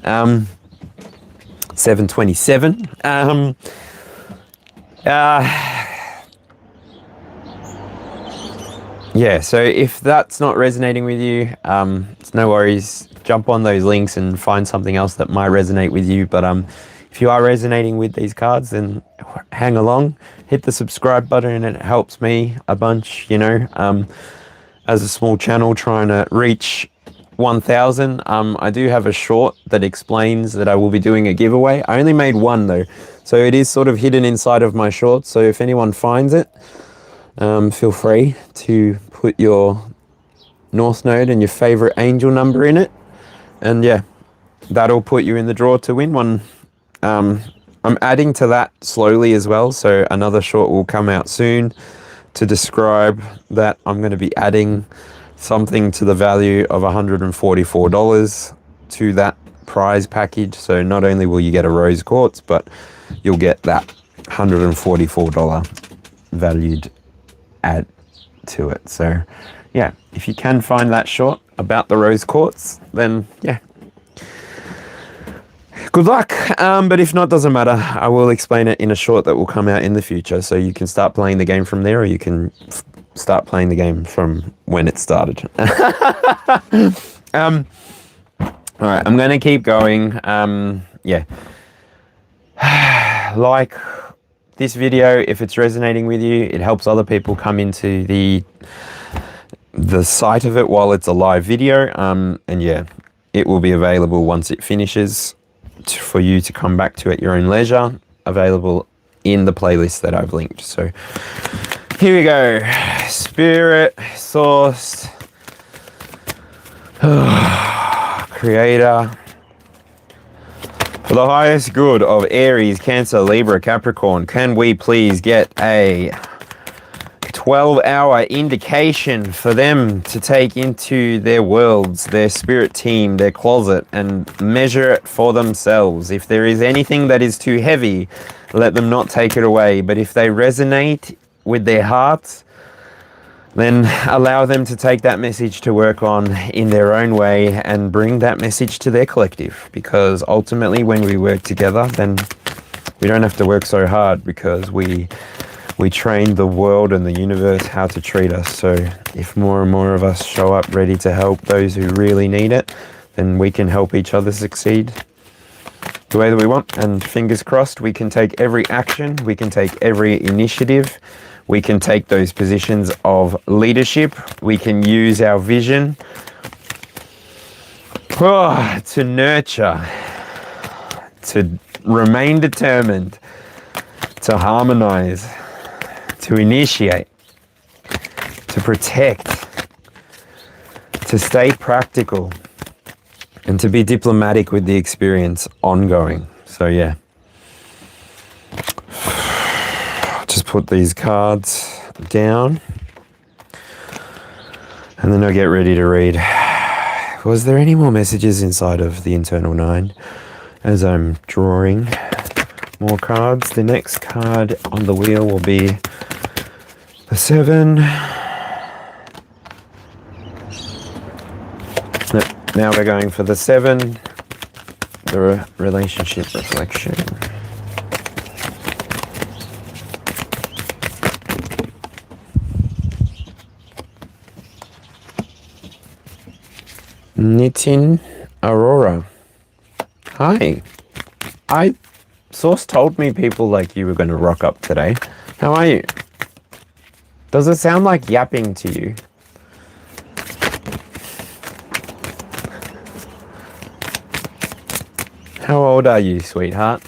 7:27. Yeah, so if that's not resonating with you, it's no worries. Jump on those links and find something else that might resonate with you. But if you are resonating with these cards, then hang along, hit the subscribe button, and it helps me a bunch, as a small channel trying to reach 1,000. I do have a short that explains that I will be doing a giveaway. I only made 1 though, so it is sort of hidden inside of my shorts. So if anyone finds it, feel free to put your North Node and your favorite angel number in it, and yeah, that'll put you in the draw to win one. I'm adding to that slowly as well, so another short will come out soon to describe that. I'm going to be adding something to the value of $144 to that prize package. So not only will you get a rose quartz, but you'll get that $144 valued add to it. So yeah, if you can find that short about the rose quartz, then yeah, good luck. But if not, doesn't matter. I will explain it in a short that will come out in the future, so you can start playing the game from there, or you can start playing the game from when it started. All right, I'm going to keep going. Yeah. Like this video, if it's resonating with you, it helps other people come into the sight of it while it's a live video. And yeah, it will be available once it finishes for you to come back to at your own leisure, available in the playlist that I've linked. So here we go. Spirit, source, creator. For the highest good of Aries, Cancer, Libra, Capricorn, can we please get a 12-hour indication for them to take into their worlds, their spirit team, their closet, and measure it for themselves? If there is anything that is too heavy, let them not take it away. But if they resonate with their hearts, then allow them to take that message to work on in their own way and bring that message to their collective. Because ultimately, when we work together, then we don't have to work so hard, because we train the world and the universe how to treat us. So if more and more of us show up ready to help those who really need it, then we can help each other succeed the way that we want. And fingers crossed, we can take every action, we can take every initiative, we can take those positions of leadership, we can use our vision to nurture, to remain determined, to harmonize, to initiate, to protect, to stay practical, and to be diplomatic with the experience ongoing. So yeah, just put these cards down and then I'll get ready to read. Was there any more messages inside of the internal 9 as I'm drawing more cards? The next card on the wheel will be the 7. Now we're going for the 7, the relationship reflection. Nitin Aurora. Hi. Source told me people like you were going to rock up today. How are you? Does it sound like yapping to you? How old are you, sweetheart?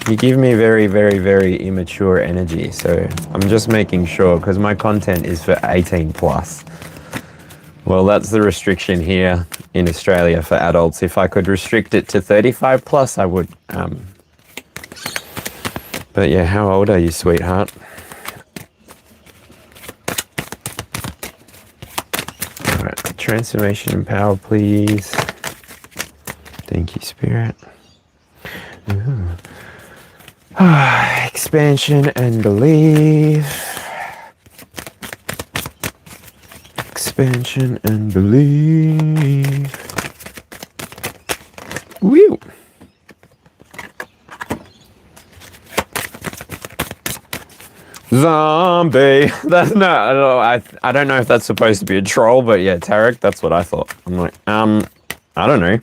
You give me very, very, very immature energy, so I'm just making sure, because my content is for 18 plus. Well, that's the restriction here in Australia for adults. If I could restrict it to 35 plus, I would. But yeah, how old are you, sweetheart? All right, transformation and power, please. Thank you, Spirit. Ooh. Expansion and belief. Expansion and belief. Woo! Zombie. That's not. I don't know if that's supposed to be a troll, but yeah, Tarek. That's what I thought. I'm like, I don't know.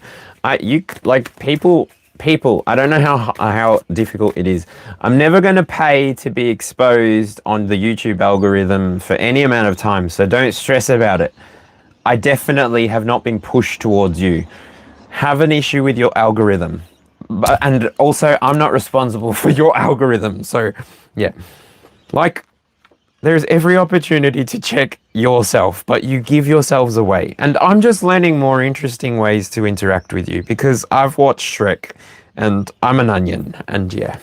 People, I don't know how difficult it is. I'm never going to pay to be exposed on the YouTube algorithm for any amount of time, so don't stress about it. I definitely have not been pushed towards you. Have an issue with your algorithm. And also, I'm not responsible for your algorithm, so yeah. Like, there's every opportunity to check yourself, but you give yourselves away. And I'm just learning more interesting ways to interact with you, because I've watched Shrek and I'm an onion, and yeah.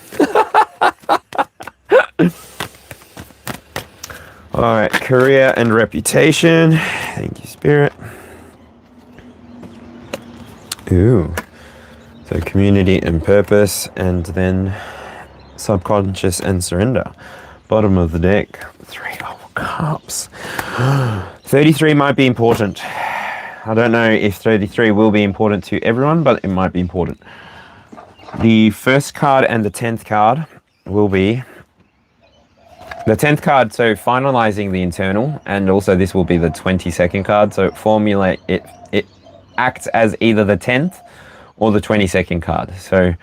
All right, career and reputation. Thank you, Spirit. Ooh. So community and purpose, and then subconscious and surrender. Bottom of the deck, 3 of Cups. 33 might be important. I don't know if 33 will be important to everyone, but it might be important. The first card and the 10th card will be The 10th card, so finalizing the internal, and also this will be the 22nd card, so it acts as either the 10th or the 22nd card. So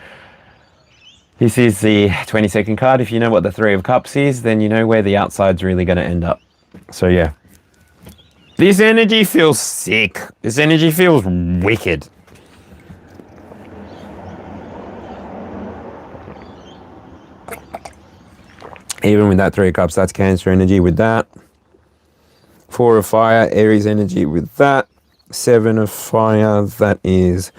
this is the 22nd card. If you know what the Three of Cups is, then you know where the outside's really going to end up. So yeah. This energy feels sick. This energy feels wicked. Even with that Three of Cups, that's Cancer energy with that. Four of Fire, Aries energy with that. Seven of Fire, that is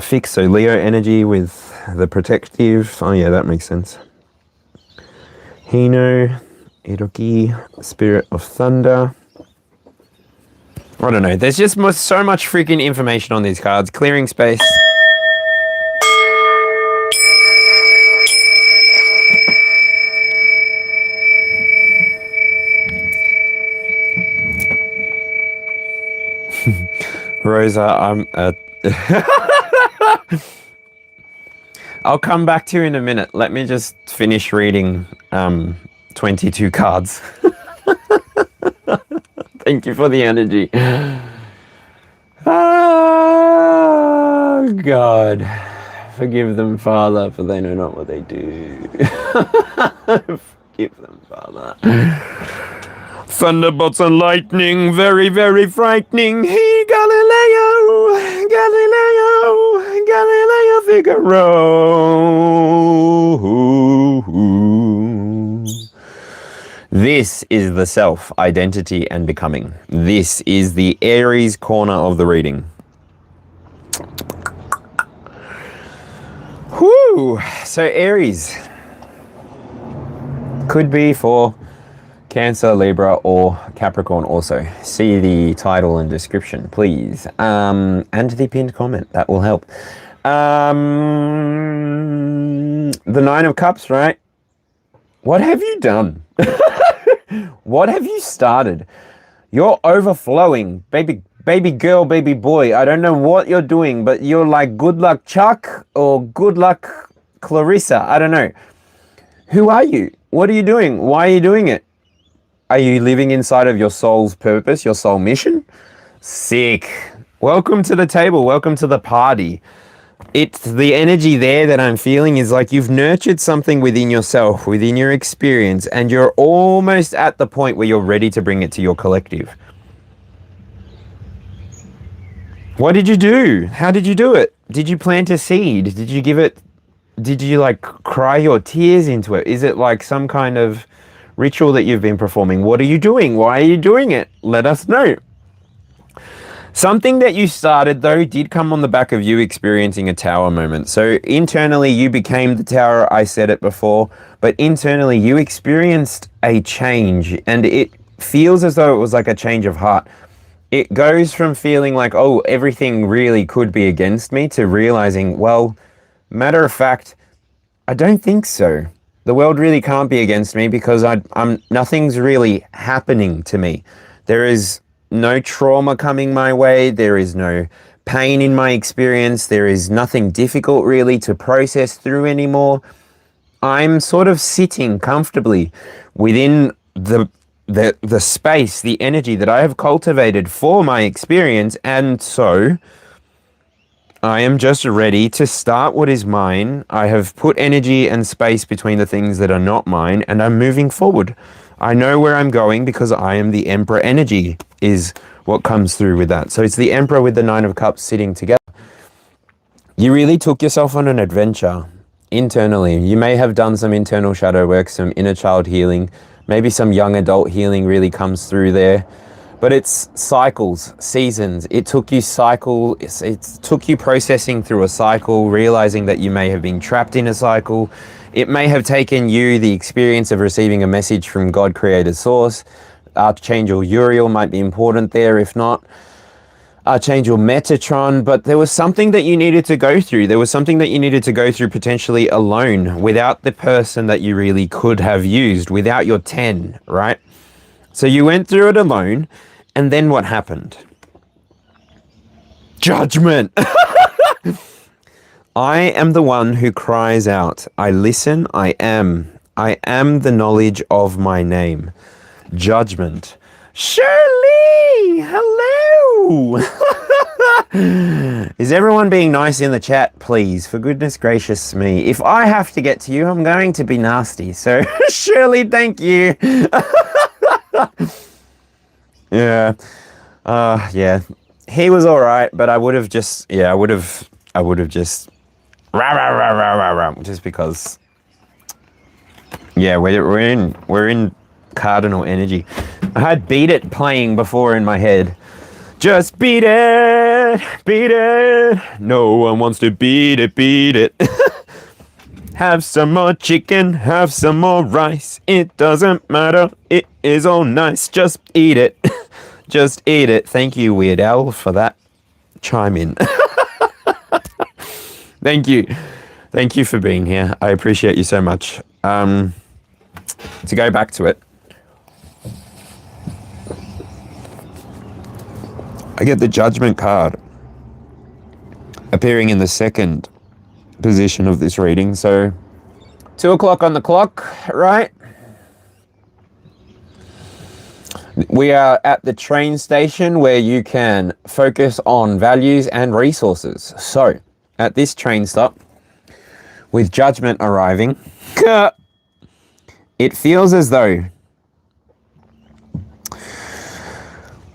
fixed, so Leo energy with the protective. Oh yeah, that makes sense. Hino, Iroki, Spirit of Thunder. I don't know, there's just so much freaking information on these cards. Clearing space. Rosa, I'll come back to you in a minute. Let me just finish reading 22 cards. Thank you for the energy. Oh, God. Forgive them, Father, for they know not what they do. Forgive them, Father. Thunderbolts and lightning, very, very frightening. Hey, Galileo, Galileo, Galileo Figaro. This is the self, identity, and becoming. This is the Aries corner of the reading. Whew. So Aries could be for Cancer, Libra, or Capricorn also. See the title and description, please. And the pinned comment. That will help. The Nine of Cups, right? What have you done? What have you started? You're overflowing. Baby girl, baby boy. I don't know what you're doing, but you're like good luck Chuck or good luck Clarissa. I don't know. Who are you? What are you doing? Why are you doing it? Are you living inside of your soul's purpose, your soul mission? Sick. Welcome to the table. Welcome to the party. It's the energy there that I'm feeling is like you've nurtured something within yourself, within your experience, and you're almost at the point where you're ready to bring it to your collective. What did you do? How did you do it? Did you plant a seed? Did you like cry your tears into it? Is it like some kind of ritual that you've been performing? What are you doing? Why are you doing it? Let us know. Something that you started, though, did come on the back of you experiencing a tower moment. So internally, you became the tower. I said it before. But internally, you experienced a change. And it feels as though it was like a change of heart. It goes from feeling like, oh, everything really could be against me, to realizing, well, matter of fact, I don't think so. The world really can't be against me because nothing's really happening to me. There is no trauma coming my way. There is no pain in my experience. There is nothing difficult really to process through anymore. I'm sort of sitting comfortably within the space, the energy that I have cultivated for my experience, and so I am just ready to start what is mine. I have put energy and space between the things that are not mine, and I'm moving forward. I know where I'm going because I am the Emperor energy is what comes through with that. So it's the Emperor with the Nine of Cups sitting together. You really took yourself on an adventure internally. You may have done some internal shadow work, some inner child healing, maybe some young adult healing really comes through there. But it's cycles, seasons. It took you processing through a cycle, realizing that you may have been trapped in a cycle. It may have taken you the experience of receiving a message from God, Creator, Source. Archangel Uriel might be important there, if not. Archangel Metatron, but there was something that you needed to go through. There was something that you needed to go through potentially alone, without the person that you really could have used, without your 10, right? So you went through it alone, and then what happened? Judgment! I am the one who cries out. I listen. I am. I am the knowledge of my name. Judgment. Shirley! Hello! Is everyone being nice in the chat, please? For goodness gracious me. If I have to get to you, I'm going to be nasty. So, Shirley, thank you. Yeah. Yeah. He was all right, but I would have just, I would have just, rah, rah, rah, rah, rah, rah, just because, yeah, we're in Cardinal energy. I had Beat It playing before in my head. Just beat it, beat it. No one wants to beat it, beat it. Have some more chicken, have some more rice. It doesn't matter, it is all nice. Just eat it, just eat it. Thank you, Weird Al, for that chime in. Thank you. Thank you for being here. I appreciate you so much. To go back to it, I get the Judgment card appearing in the second position of this reading. So 2 o'clock on the clock, right? We are at the train station where you can focus on values and resources. So at this train stop, with Judgment arriving, it feels as though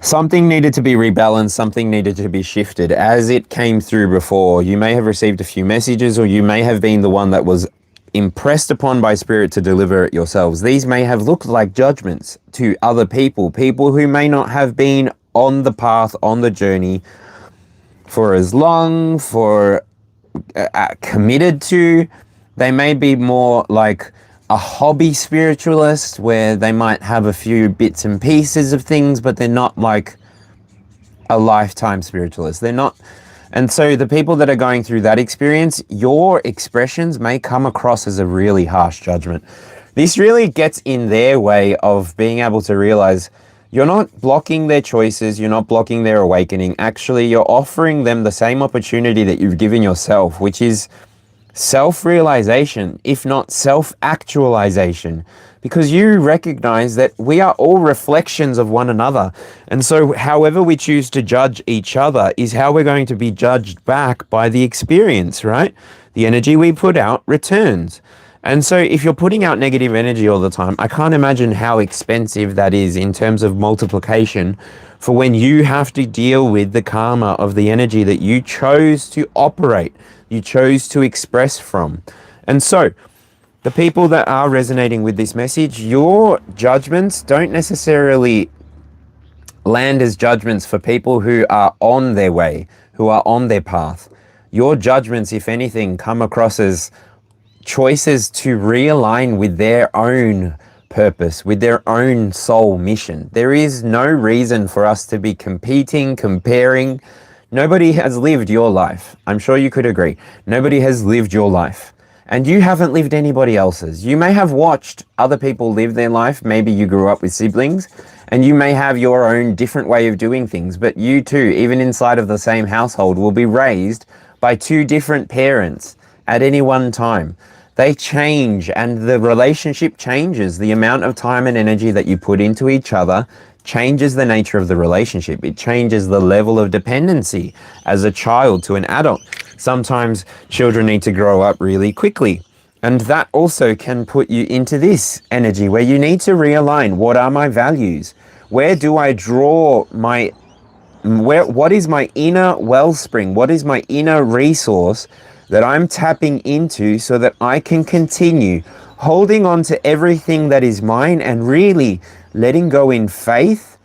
something needed to be rebalanced, something needed to be shifted. As it came through before, you may have received a few messages, or you may have been the one that was impressed upon by Spirit to deliver it yourselves. These may have looked like judgments to other people, people who may not have been on the path, on the journey for as long, committed to. They may be more like a hobby spiritualist, where they might have a few bits and pieces of things, but they're not like a lifetime spiritualist. They're not. And so the people that are going through that experience, your expressions may come across as a really harsh judgment. This really gets in their way of being able to realize you're not blocking their choices, you're not blocking their awakening. Actually, you're offering them the same opportunity that you've given yourself, which is self-realization, if not self-actualization, because you recognize that we are all reflections of one another. And so however we choose to judge each other is how we're going to be judged back by the experience, right? The energy we put out returns. And so if you're putting out negative energy all the time, I can't imagine how expensive that is in terms of multiplication for when you have to deal with the karma of the energy that you chose to operate, you chose to express from. And so the people that are resonating with this message, your judgments don't necessarily land as judgments for people who are on their way, who are on their path. Your judgments, if anything, come across as choices to realign with their own purpose, with their own soul mission. There is no reason for us to be competing, comparing. Nobody has lived your life. I'm sure you could agree. Nobody has lived your life. And you haven't lived anybody else's. You may have watched other people live their life. Maybe you grew up with siblings, and you may have your own different way of doing things. But you too, even inside of the same household, will be raised by two different parents at any one time. They change, and the relationship changes. The amount of time and energy that you put into each other changes the nature of the relationship. It changes the level of dependency as a child to an adult. Sometimes children need to grow up really quickly. And that also can put you into this energy where you need to realign. What are my values? Where do I draw what is my inner wellspring? What is my inner resource that I'm tapping into so that I can continue holding on to everything that is mine and really letting go in faith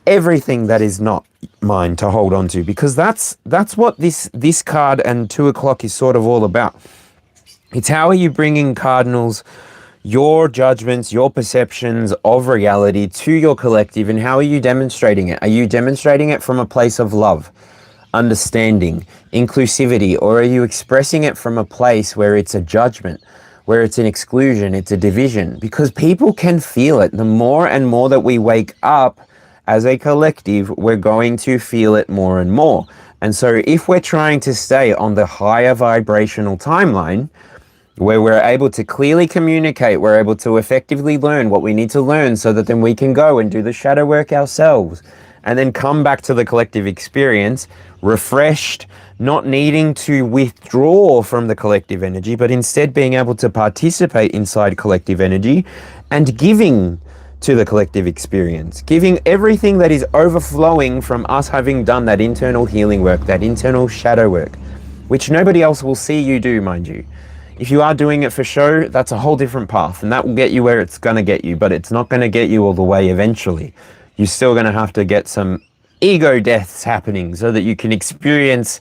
everything that is not mine to hold on to, because that's what this card and 2 o'clock is sort of all about. It's how are you bringing, Cardinals, your judgments, your perceptions of reality to your collective, and how are you demonstrating it? Are you demonstrating it from a place of love, understanding, inclusivity, or are you expressing it from a place where it's a judgment, where it's an exclusion, it's a division? Because people can feel it. The more and more that we wake up as a collective, we're going to feel it more and more. And so if we're trying to stay on the higher vibrational timeline, where we're able to clearly communicate, we're able to effectively learn what we need to learn so that then we can go and do the shadow work ourselves and then come back to the collective experience refreshed, not needing to withdraw from the collective energy, but instead being able to participate inside collective energy and giving to the collective experience, giving everything that is overflowing from us having done that internal healing work, that internal shadow work, which nobody else will see you do, mind you. If you are doing it for show, that's a whole different path, and that will get you where it's going to get you, but it's not going to get you all the way eventually. You're still going to have to get some ego deaths happening so that you can experience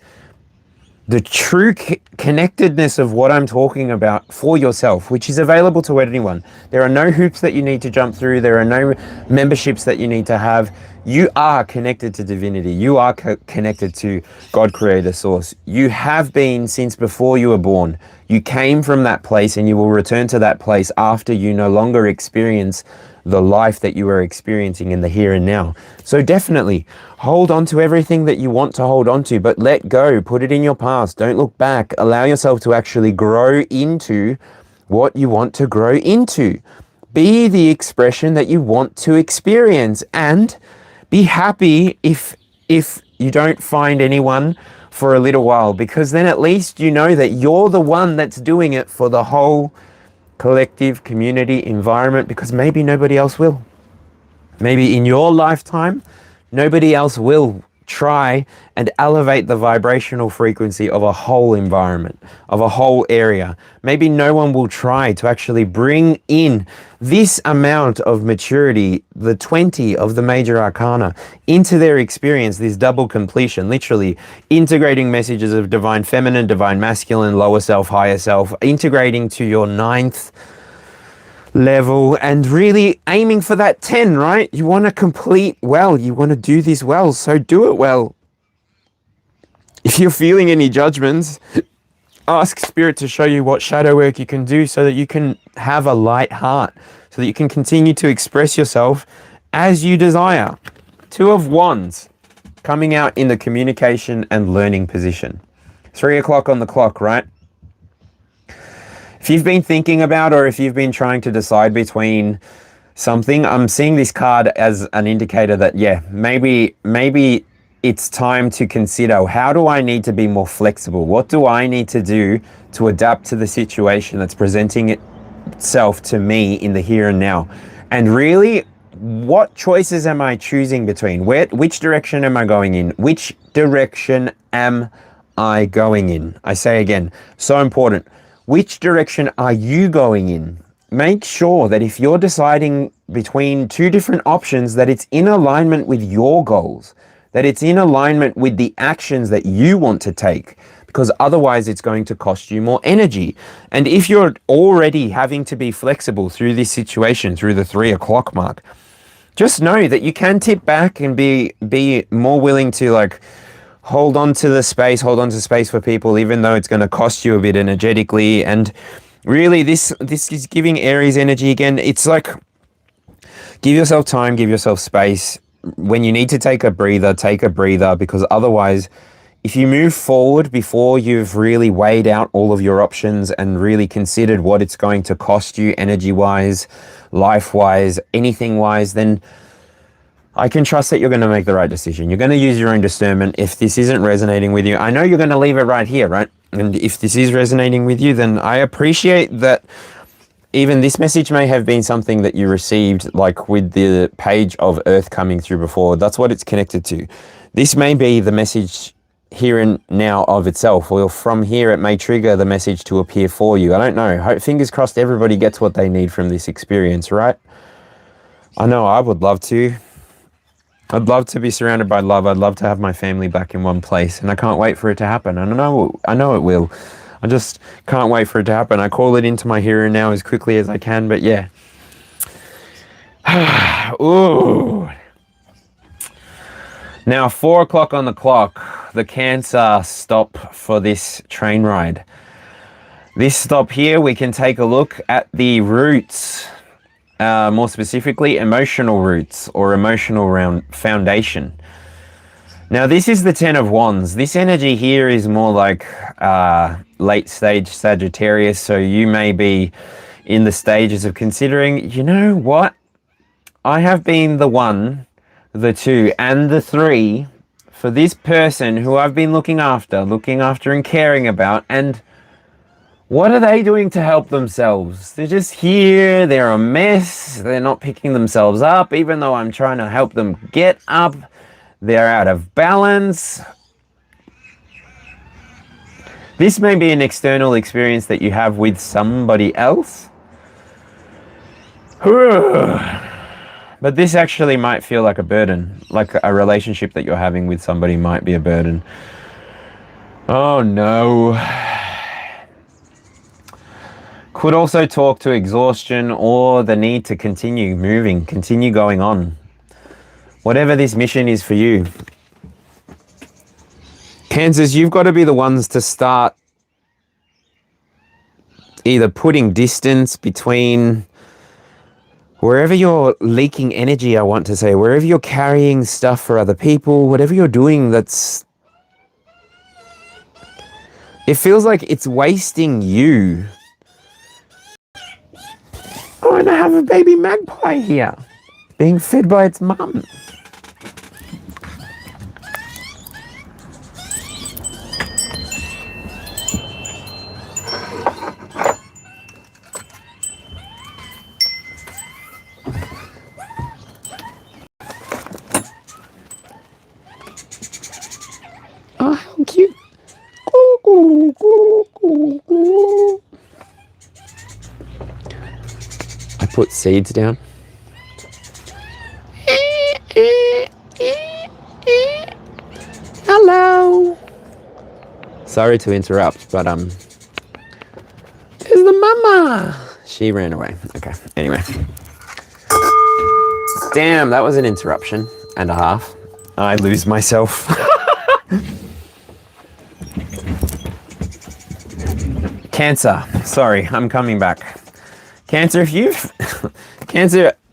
the true connectedness of what I'm talking about for yourself, which is available to anyone. There are no hoops that you need to jump through. There are no memberships that you need to have. You are connected to divinity. You are connected to God, Creator, Source. You have been since before you were born. You came from that place and you will return to that place after you no longer experience the life that you are experiencing in the here and now. So definitely hold on to everything that you want to hold on to, but let go, put it in your past. Don't look back. Allow yourself to actually grow into what you want to grow into. Be the expression that you want to experience, and be happy if you don't find anyone for a little while, because then at least you know that you're the one that's doing it for the whole collective community environment, because maybe nobody else will. Maybe in your lifetime, nobody else will try and elevate the vibrational frequency of a whole environment, of a whole area. Maybe no one will try to actually bring in this amount of maturity, the 20 of the major arcana, into their experience, this double completion, literally integrating messages of divine feminine, divine masculine, lower self, higher self, integrating to your 9th level and really aiming for that 10, right? You want to complete well. You want to do this well, so do it well. If you're feeling any judgments, ask Spirit to show you what shadow work you can do so that you can have a light heart, so that you can continue to express yourself as you desire. 2 of Wands coming out in the communication and learning position. 3 o'clock on the clock, right? If you've been thinking about, or if you've been trying to decide between something, I'm seeing this card as an indicator that, yeah, maybe it's time to consider, how do I need to be more flexible? What do I need to do to adapt to the situation that's presenting itself to me in the here and now? And really, what choices am I choosing between? Which direction am I going in? Which direction am I going in? I say again, so important. Which direction are you going in? Make sure that if you're deciding between 2 different options, that it's in alignment with your goals, that it's in alignment with the actions that you want to take, because otherwise it's going to cost you more energy. And if you're already having to be flexible through this situation, through the 3 o'clock mark, just know that you can tip back and be more willing to, like, hold on to space for people, even though it's going to cost you a bit energetically. And really, this is giving Aries energy again. It's like, give yourself time, give yourself space. When you need to take a breather, because otherwise, if you move forward before you've really weighed out all of your options and really considered what it's going to cost you energy-wise, life-wise, anything-wise, then I can trust that you're going to make the right decision. You're going to use your own discernment. If this isn't resonating with you, I know you're going to leave it right here, right? And if this is resonating with you, then I appreciate that even this message may have been something that you received, like with the page of Earth coming through before. That's what it's connected to. This may be the message here and now of itself, or from here it may trigger the message to appear for you. I don't know. Fingers crossed everybody gets what they need from this experience, right? I know I would love to. I'd love to be surrounded by love. I'd love to have my family back in one place, and I can't wait for it to happen. I know it will. I just can't wait for it to happen. I call it into my here and now as quickly as I can, but yeah. Ooh. Now, 4 o'clock on the clock, the Cancer stop for this train ride. This stop here, we can take a look at the roots. More specifically, emotional roots or emotional foundation. Now, this is the Ten of Wands. This energy here is more like late stage Sagittarius. So you may be in the stages of considering, you know what? I have been the 1, the 2, and the 3 for this person who I've been looking after and caring about. And what are they doing to help themselves? They're just here. They're a mess. They're not picking themselves up, even though I'm trying to help them get up. They're out of balance. This may be an external experience that you have with somebody else. But this actually might feel like a burden. Like a relationship that you're having with somebody might be a burden. Oh no. Could also talk to exhaustion or the need to continue moving, continue going on. Whatever this mission is for you. Cancers, you've got to be the ones to start either putting distance between wherever you're leaking energy, I want to say, wherever you're carrying stuff for other people, whatever you're doing that's... It feels like it's wasting you. Oh, and I have a baby magpie here, being fed by its mum. Oh, how cute. I put seeds down. Hello. Sorry to interrupt, but there's the mama. She ran away. Okay, anyway. Damn, that was an interruption and a half. I lose myself. Cancer. Sorry, I'm coming back. Cancer, if you've...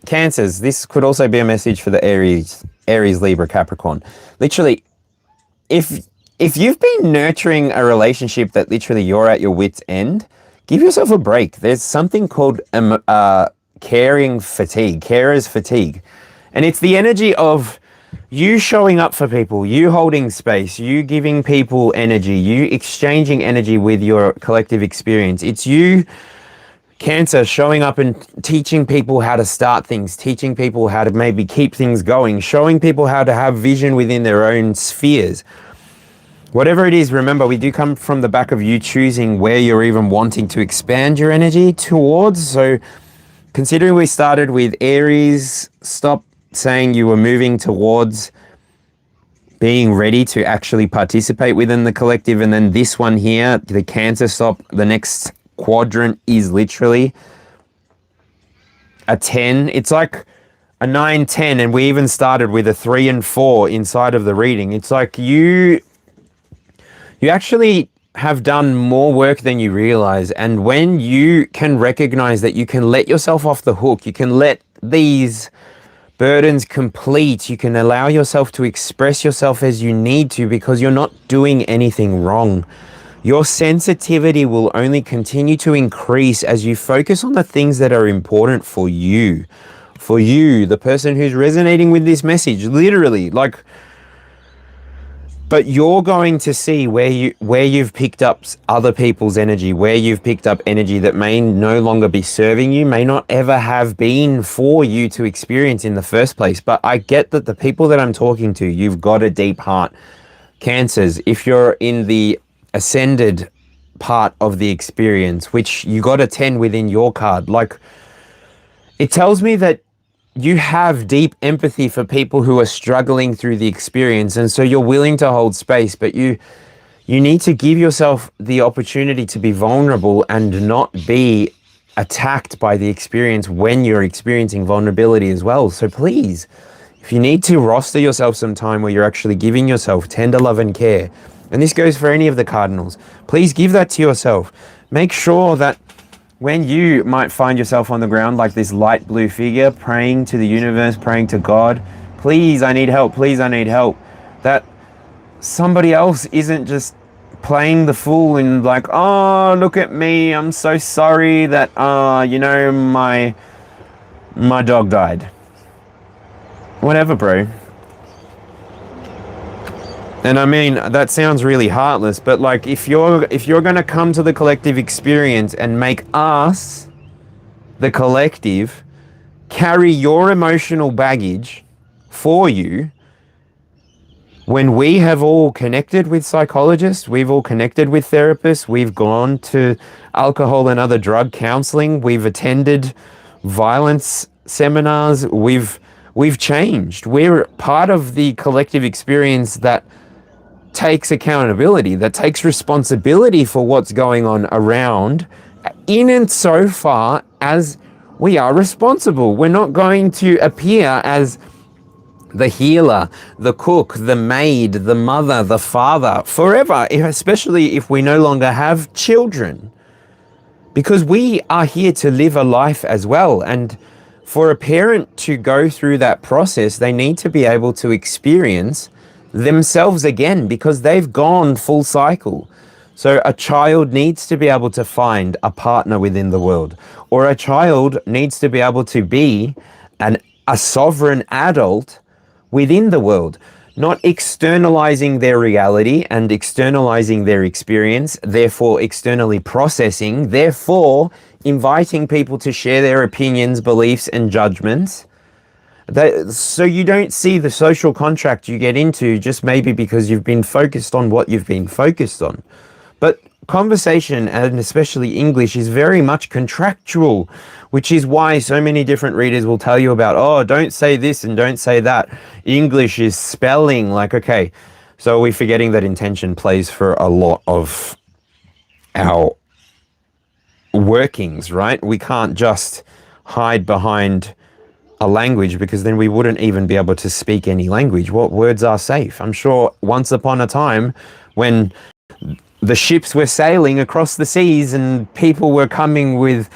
Cancers, this could also be a message for the Aries, Libra, Capricorn. Literally, if you've been nurturing a relationship that literally you're at your wit's end, give yourself a break. There's something called caring fatigue, carer's fatigue. And it's the energy of you showing up for people, you holding space, you giving people energy, you exchanging energy with your collective experience. It's you, Cancer, showing up and teaching people how to start things, teaching people how to maybe keep things going, showing people how to have vision within their own spheres. Whatever it is, remember, we do come from the back of you choosing where you're even wanting to expand your energy towards. So considering we started with Aries, stop saying you were moving towards being ready to actually participate within the collective. And then this one here, the Cancer, stop. The next quadrant is literally a 10. It's like a 9, 10. And we even started with a 3 and 4 inside of the reading. It's like you actually have done more work than you realize. And when you can recognize that you can let yourself off the hook, you can let these burdens complete, you can allow yourself to express yourself as you need to, because you're not doing anything wrong. Your sensitivity will only continue to increase as you focus on the things that are important for you. For you, the person who's resonating with this message, literally, like... But you're going to see where you've picked up other people's energy, where you've picked up energy that may no longer be serving you, may not ever have been for you to experience in the first place. But I get that the people that I'm talking to, you've got a deep heart. Cancers, if you're in the ascended part of the experience, which you got a 10 within your card, like, it tells me that you have deep empathy for people who are struggling through the experience, and so you're willing to hold space, but you need to give yourself the opportunity to be vulnerable and not be attacked by the experience when you're experiencing vulnerability as well. So please, if you need to, roster yourself some time where you're actually giving yourself tender love and care, and this goes for any of the Cardinals, please give that to yourself. Make sure that when you might find yourself on the ground like this light blue figure, praying to the universe, praying to God, please, I need help, please, I need help, that somebody else isn't just playing the fool and like, oh, look at me, I'm so sorry that my dog died. Whatever, bro. And I mean, that sounds really heartless, but like if you're going to come to the collective experience and make us, the collective, carry your emotional baggage for you, when we have all connected with psychologists, we've all connected with therapists, we've gone to alcohol and other drug counseling, we've attended violence seminars, we've changed. We're part of the collective experience that takes accountability, that takes responsibility for what's going on around, in and so far as we are responsible. We're not going to appear as the healer, the cook, the maid, the mother, the father, forever, especially if we no longer have children. Because we are here to live a life as well. And for a parent to go through that process, they need to be able to experience themselves again, because they've gone full cycle. So a child needs to be able to find a partner within the world, or a child needs to be able to be a sovereign adult within the world, not externalizing their reality and externalizing their experience, therefore externally processing, therefore inviting people to share their opinions, beliefs, and judgments. So you don't see the social contract you get into just maybe because you've been focused on what you've been focused on. But conversation, and especially English, is very much contractual, which is why so many different readers will tell you about, oh, don't say this and don't say that. English is spelling. Like, okay, so are we forgetting that intention plays for a lot of our workings, right? We can't just hide behind a language, because then we wouldn't even be able to speak any language. What words are safe? I'm sure once upon a time when the ships were sailing across the seas and people were coming with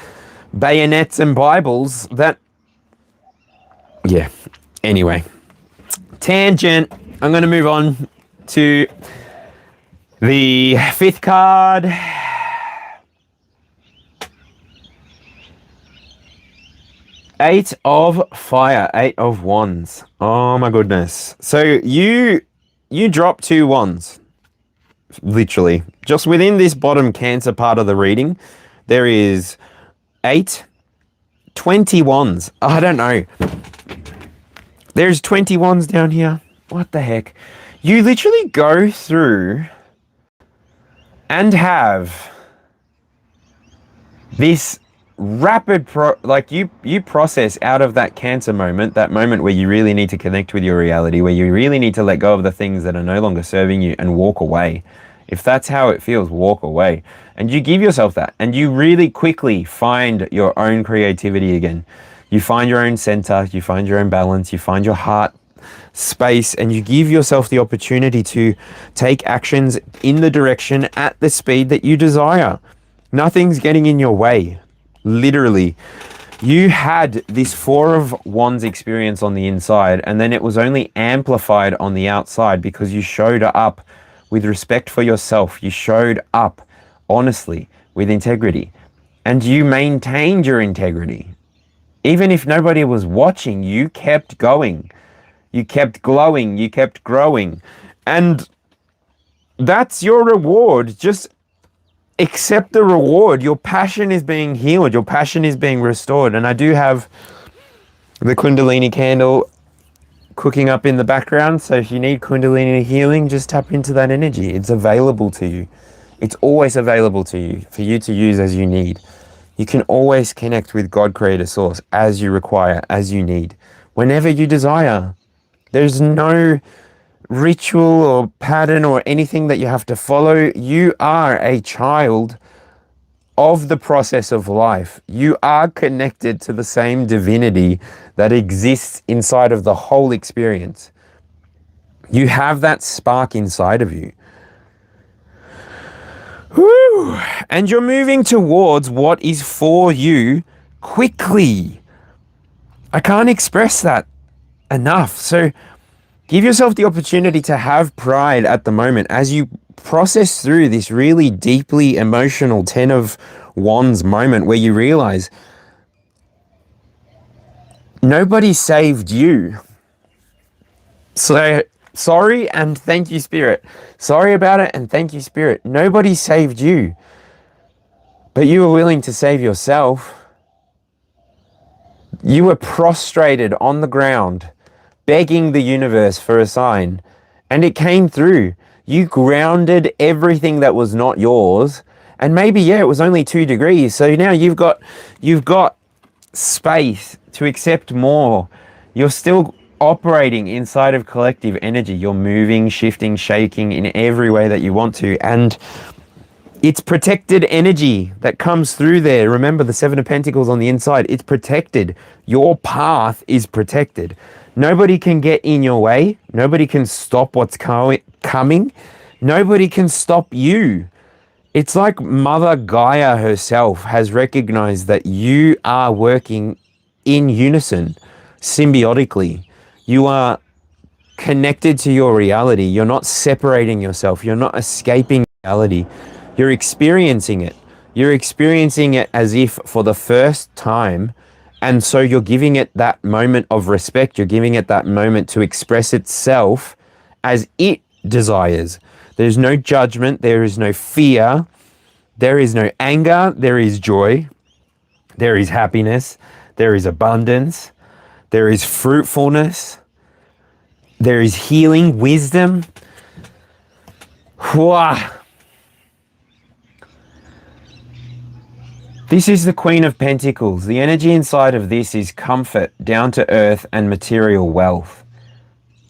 bayonets and Bibles, that, yeah. Anyway, tangent. I'm going to move on to the fifth card. Eight of Fire, Eight of Wands. Oh my goodness. So you drop two wands. Literally. Just within this bottom Cancer part of the reading, there is 20 wands. I don't know. There's 20 wands down here. What the heck? You literally go through and have this rapid you process out of that Cancer moment, that moment where you really need to connect with your reality, where you really need to let go of the things that are no longer serving you and walk away. If that's how it feels, walk away. And you give yourself that, and you really quickly find your own creativity again. You find your own center, you find your own balance, you find your heart space, and you give yourself the opportunity to take actions in the direction at the speed that you desire. Nothing's getting in your way. Literally, you had this Four of Wands experience on the inside, and then it was only amplified on the outside because you showed up with respect for yourself. You showed up honestly with integrity, and you maintained your integrity. Even if nobody was watching, you kept going. You kept glowing. You kept growing. And that's your reward. Just accept the reward. Your passion is being healed. Your passion is being restored. And I do have the Kundalini candle cooking up in the background. So if you need Kundalini healing, just tap into that energy. It's available to you. It's always available to you for you to use as you need. You can always connect with God, Creator, Source as you require, as you need, whenever you desire. There's no ritual or pattern or anything that you have to follow. You are a child of the process of life. You are connected to the same divinity that exists inside of the whole experience. You have that spark inside of you. Woo! And you're moving towards what is for you quickly. I can't express that enough. So Give yourself the opportunity to have pride at the moment as you process through this really deeply emotional 10 of Wands moment where you realize nobody saved you. So sorry and thank you, Spirit. Sorry about it and thank you, Spirit. Nobody saved you, but you were willing to save yourself. You were prostrated on the ground, begging the universe for a sign, and it came through. You grounded everything that was not yours, and maybe, yeah, it was only 2 degrees. So now you've got space to accept more. You're still operating inside of collective energy. You're moving, shifting, shaking in every way that you want to, and it's protected energy that comes through there. Remember the 7 of Pentacles on the inside. It's protected. Your path is protected. Nobody can get in your way. Nobody can stop what's coming. Nobody can stop you. It's like Mother Gaia herself has recognized that you are working in unison, symbiotically. You are connected to your reality. You're not separating yourself. You're not escaping reality. You're experiencing it. You're experiencing it as if for the first time. And so you're giving it that moment of respect. You're giving it that moment to express itself as it desires. There's no judgment. There is no fear. There is no anger. There is joy. There is happiness. There is abundance. There is fruitfulness. There is healing, wisdom. Wow. This is the Queen of Pentacles. The energy inside of this is comfort, down to earth, and material wealth.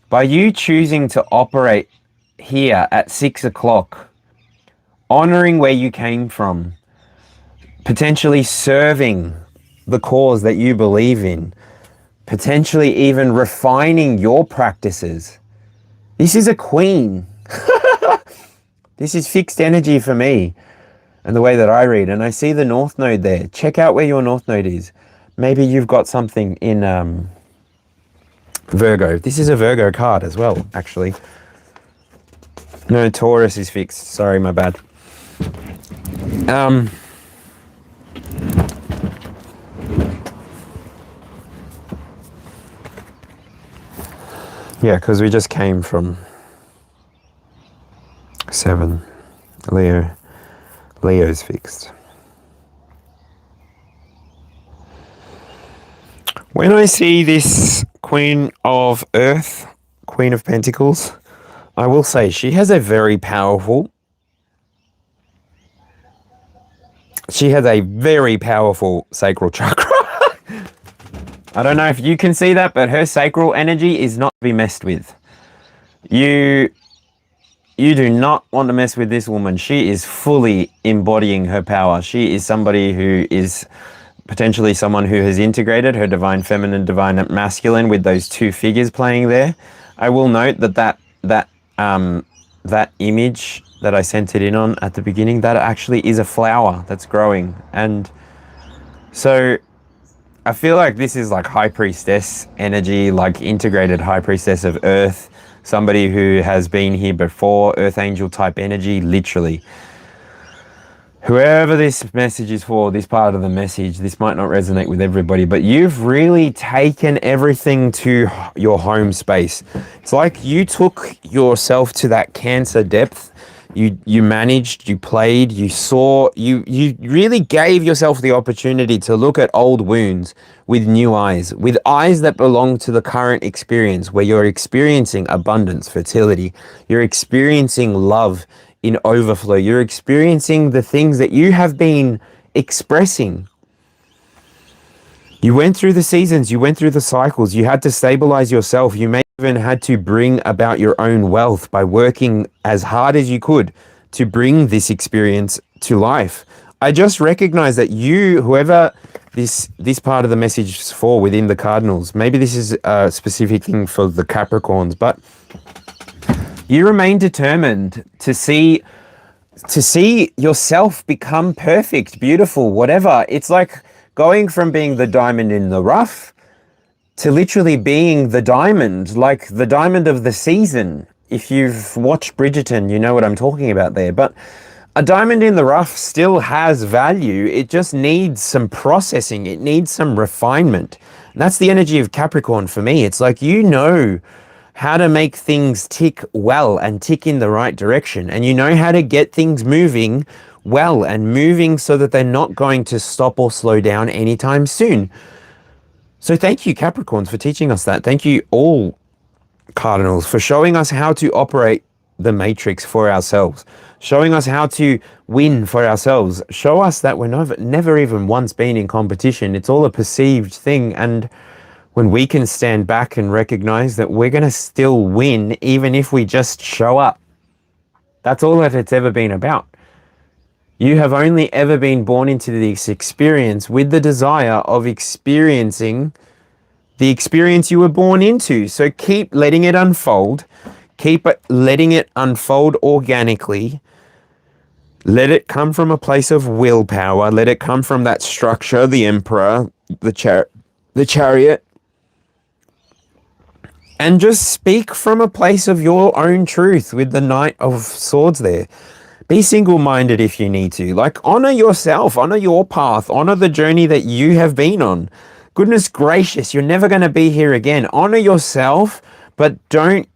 By you choosing to operate here at 6 o'clock, honoring where you came from, potentially serving the cause that you believe in, potentially even refining your practices. This is a queen. This is fixed energy for me. And the way that I read, and I see the North Node there. Check out where your North Node is. Maybe you've got something in Virgo. This is a Virgo card as well, actually. No, Taurus is fixed. Sorry, my bad. Yeah, because we just came from 7. Leo's fixed. When I see this Queen of Earth, Queen of Pentacles, I will say she has a very powerful sacral chakra. I don't know if you can see that, but her sacral energy is not to be messed with. You do not want to mess with this woman. She is fully embodying her power. She is somebody who is potentially someone who has integrated her divine feminine, divine masculine with those 2 figures playing there. I will note that image that I sent it in on at the beginning, that actually is a flower that's growing. And so I feel like this is like High Priestess energy, like integrated High Priestess of Earth. Somebody who has been here before, Earth Angel type energy, literally. Whoever this message is for, this part of the message, this might not resonate with everybody, but you've really taken everything to your home space. It's like you took yourself to that Cancer depth. You managed, you played, you saw, you really gave yourself the opportunity to look at old wounds with new eyes, with eyes that belong to the current experience, where you're experiencing abundance, fertility, you're experiencing love in overflow, you're experiencing the things that you have been expressing. You went through the seasons, you went through the cycles, you had to stabilize yourself, you may even had to bring about your own wealth by working as hard as you could to bring this experience to life. I just recognize that you, whoever this part of the message is for within the Cardinals, maybe this is a specific thing for the Capricorns, but you remain determined to see yourself become perfect, beautiful, whatever. It's like going from being the diamond in the rough to literally being the diamond, like the diamond of the season. If you've watched Bridgerton, you know what I'm talking about there. But a diamond in the rough still has value. It just needs some processing. It needs some refinement. And that's the energy of Capricorn for me. It's like, you know how to make things tick well and tick in the right direction. And you know how to get things moving well and moving so that they're not going to stop or slow down anytime soon. So thank you, Capricorns, for teaching us that. Thank you all, Cardinals, for showing us how to operate the matrix for ourselves, showing us how to win for ourselves. Show us that we're never even once been in competition. It's all a perceived thing. And when we can stand back and recognize that we're going to still win, even if we just show up, that's all that it's ever been about. You have only ever been born into this experience with the desire of experiencing the experience you were born into. So keep letting it unfold. Keep letting it unfold organically. Let it come from a place of willpower. Let it come from that structure, the Emperor, the Chariot. And just speak from a place of your own truth with the Knight of Swords there. Be single-minded if you need to. Like, honor yourself, honor your path, honor the journey that you have been on. Goodness gracious, you're never going to be here again. Honor yourself, but don't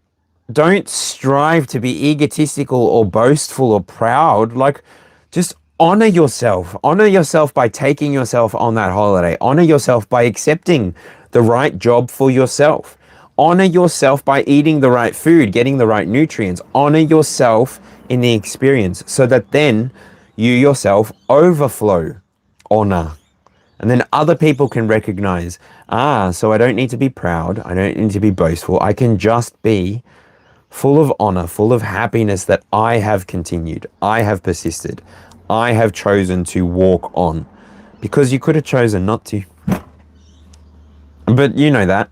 strive to be egotistical or boastful or proud. Like, just honor yourself. Honor yourself by taking yourself on that holiday. Honor yourself by accepting the right job for yourself. Honor yourself by eating the right food, getting the right nutrients. Honor yourself in the experience so that then you yourself overflow honor. And then other people can recognize, so I don't need to be proud. I don't need to be boastful. I can just be full of honor, full of happiness that I have continued. I have persisted. I have chosen to walk on, because you could have chosen not to. But you know that.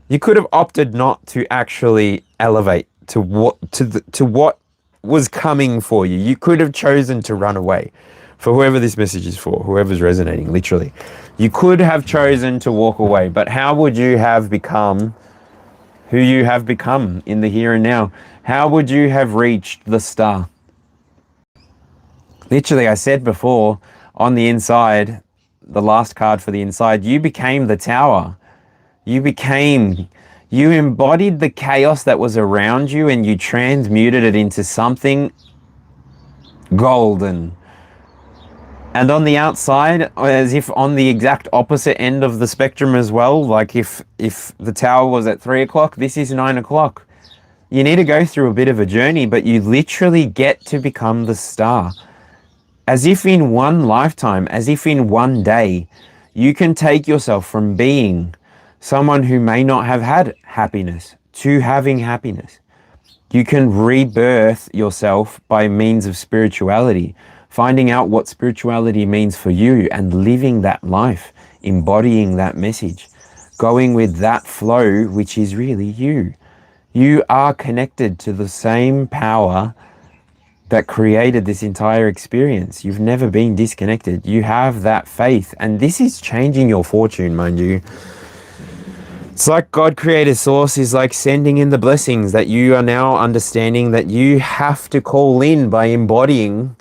You could have opted not to actually elevate to what was coming for you. You could have chosen to run away. For whoever this message is for, whoever's resonating, literally. You could have chosen to walk away, but how would you have become who you have become in the here and now? How would you have reached the star? Literally, I said before, on the inside, the last card for the inside, you became the tower. You embodied the chaos that was around you and you transmuted it into something golden. And on the outside, as if on the exact opposite end of the spectrum as well, like if the tower was at 3 o'clock, this is 9 o'clock. You need to go through a bit of a journey, but you literally get to become the star. As if in one lifetime, as if in one day, you can take yourself from being someone who may not have had happiness to having happiness. You can rebirth yourself by means of spirituality, finding out what spirituality means for you and living that life, embodying that message, going with that flow, which is really you. You are connected to the same power that created this entire experience. You've never been disconnected. You have that faith, and this is changing your fortune, mind you. It's like God creator source is like sending in the blessings that you are now understanding that you have to call in by embodying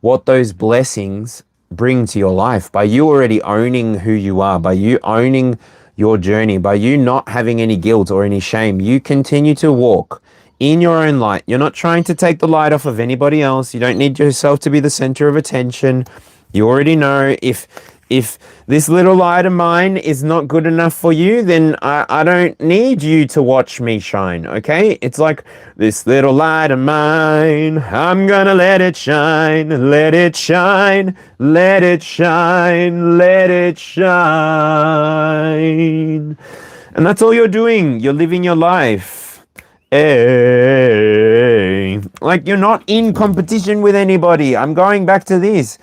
what those blessings bring to your life, by you already owning who you are, by you owning your journey, by you not having any guilt or any shame. You continue to walk in your own light. You're not trying to take the light off of anybody else. You don't need yourself to be the center of attention. You already know if this little light of mine is not good enough for you, then I don't need you to watch me shine, okay? It's like, this little light of mine, I'm gonna let it shine, let it shine, let it shine, let it shine. And that's all you're doing. You're living your life. Hey. Like, you're not in competition with anybody. I'm going back to this.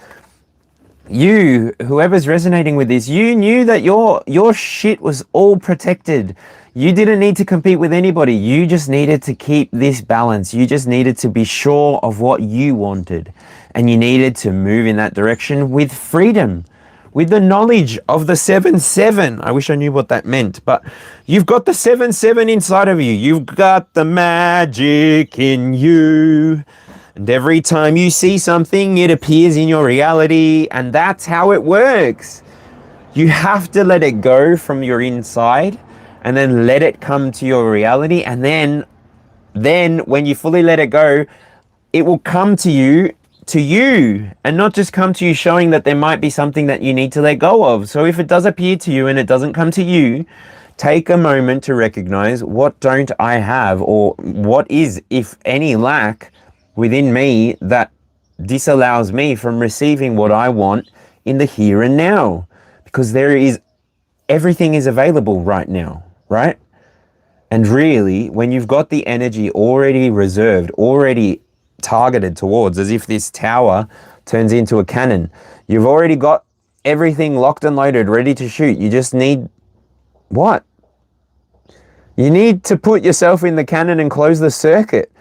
You, whoever's resonating with this, you knew that your shit was all protected. You didn't need to compete with anybody. You just needed to keep this balance. You just needed to be sure of what you wanted. And you needed to move in that direction with freedom with the knowledge of the 7-7. I wish I knew what that meant, but you've got the 7-7 inside of you. You've got the magic in you. And every time you see something, it appears in your reality, and that's how it works. You have to let it go from your inside and then let it come to your reality, and then when you fully let it go, it will come to you, and not just come to you showing that there might be something that you need to let go of. So if it does appear to you and it doesn't come to you, take a moment to recognize, what don't I have, or what is, if any, lack within me that disallows me from receiving what I want in the here and now. Because everything is available right now, right? And really, when you've got the energy already reserved, already targeted towards, as if this tower turns into a cannon, you've already got everything locked and loaded, ready to shoot. You just need what? You need to put yourself in the cannon and close the circuit.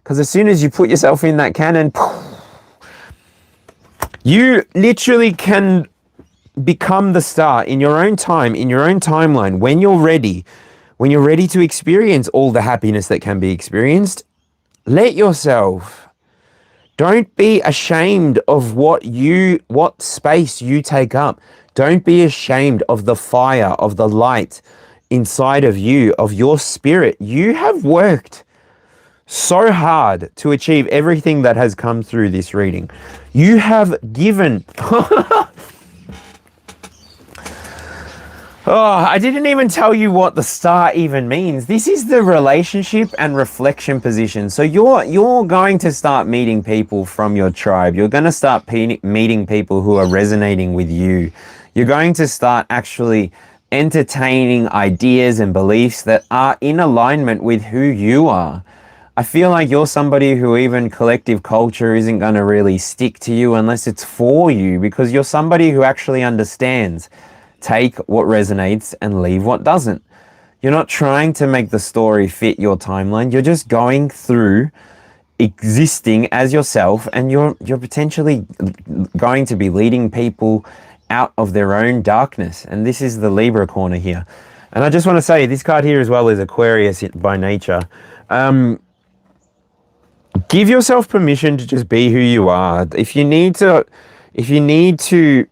Because as soon as you put yourself in that cannon, you literally can become the star in your own time, in your own timeline, when you're ready to experience all the happiness that can be experienced. Let yourself. Don't be ashamed of what space you take up. Don't be ashamed of the fire, of the light inside of you, of your spirit. You have worked so hard to achieve everything that has come through this reading. You have given... Oh, I didn't even tell you what the star even means. This is the relationship and reflection position. So you're going to start meeting people from your tribe. You're going to start meeting people who are resonating with you. You're going to start actually entertaining ideas and beliefs that are in alignment with who you are. I feel like you're somebody who even collective culture isn't going to really stick to you unless it's for you, because you're somebody who actually understands. Take what resonates and leave what doesn't. You're not trying to make the story fit your timeline. You're just going through existing as yourself, and you're potentially going to be leading people out of their own darkness. And this is the Libra corner here. And I just want to say, this card here as well is Aquarius by nature. Give yourself permission to just be who you are. If you need to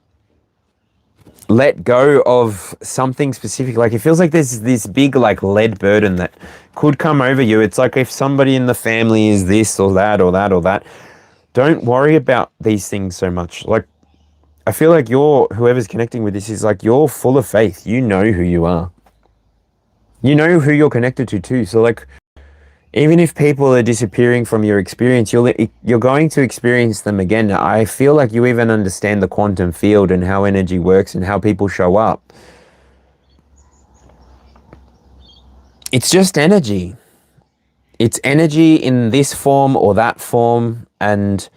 let go of something specific, like it feels like there's this big like lead burden that could come over you. It's like if somebody in the family is this or that or that or that, don't worry about these things so much. Like, I feel like whoever's connecting with this is like, you're full of faith. You know who you are. You know who you're connected to too. So like, even if people are disappearing from your experience, you're going to experience them again. I feel like you even understand the quantum field and how energy works and how people show up. It's just energy. It's energy in this form or that form, and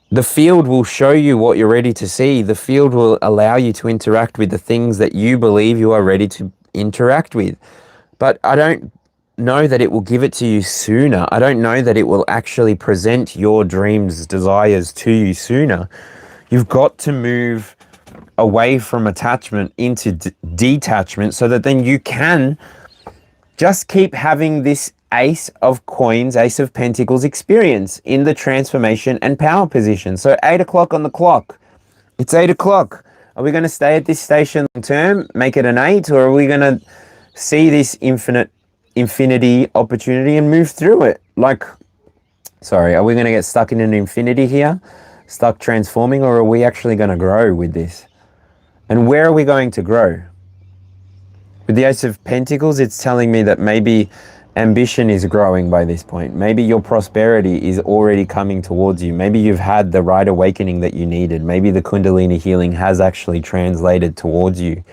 the field will show you what you're ready to see. The field will allow you to interact with the things that you believe you are ready to interact with. But I don't know that it will give it to you sooner. I don't know that it will actually present your dreams, desires to you sooner. You've got to move away from attachment into detachment, so that then you can just keep having this Ace of Coins, Ace of Pentacles experience in the transformation and power position. So 8 o'clock on the clock. It's 8 o'clock. Are we going to stay at this station long term, make it an 8, or are we going to see this infinity opportunity and move through it? Like, sorry, are we going to get stuck in an infinity here, stuck transforming, or are we actually going to grow with this? And where are we going to grow? With the Ace of Pentacles, it's telling me that maybe ambition is growing by this point. Maybe your prosperity is already coming towards you. Maybe you've had the right awakening that you needed. Maybe the Kundalini healing has actually translated towards you.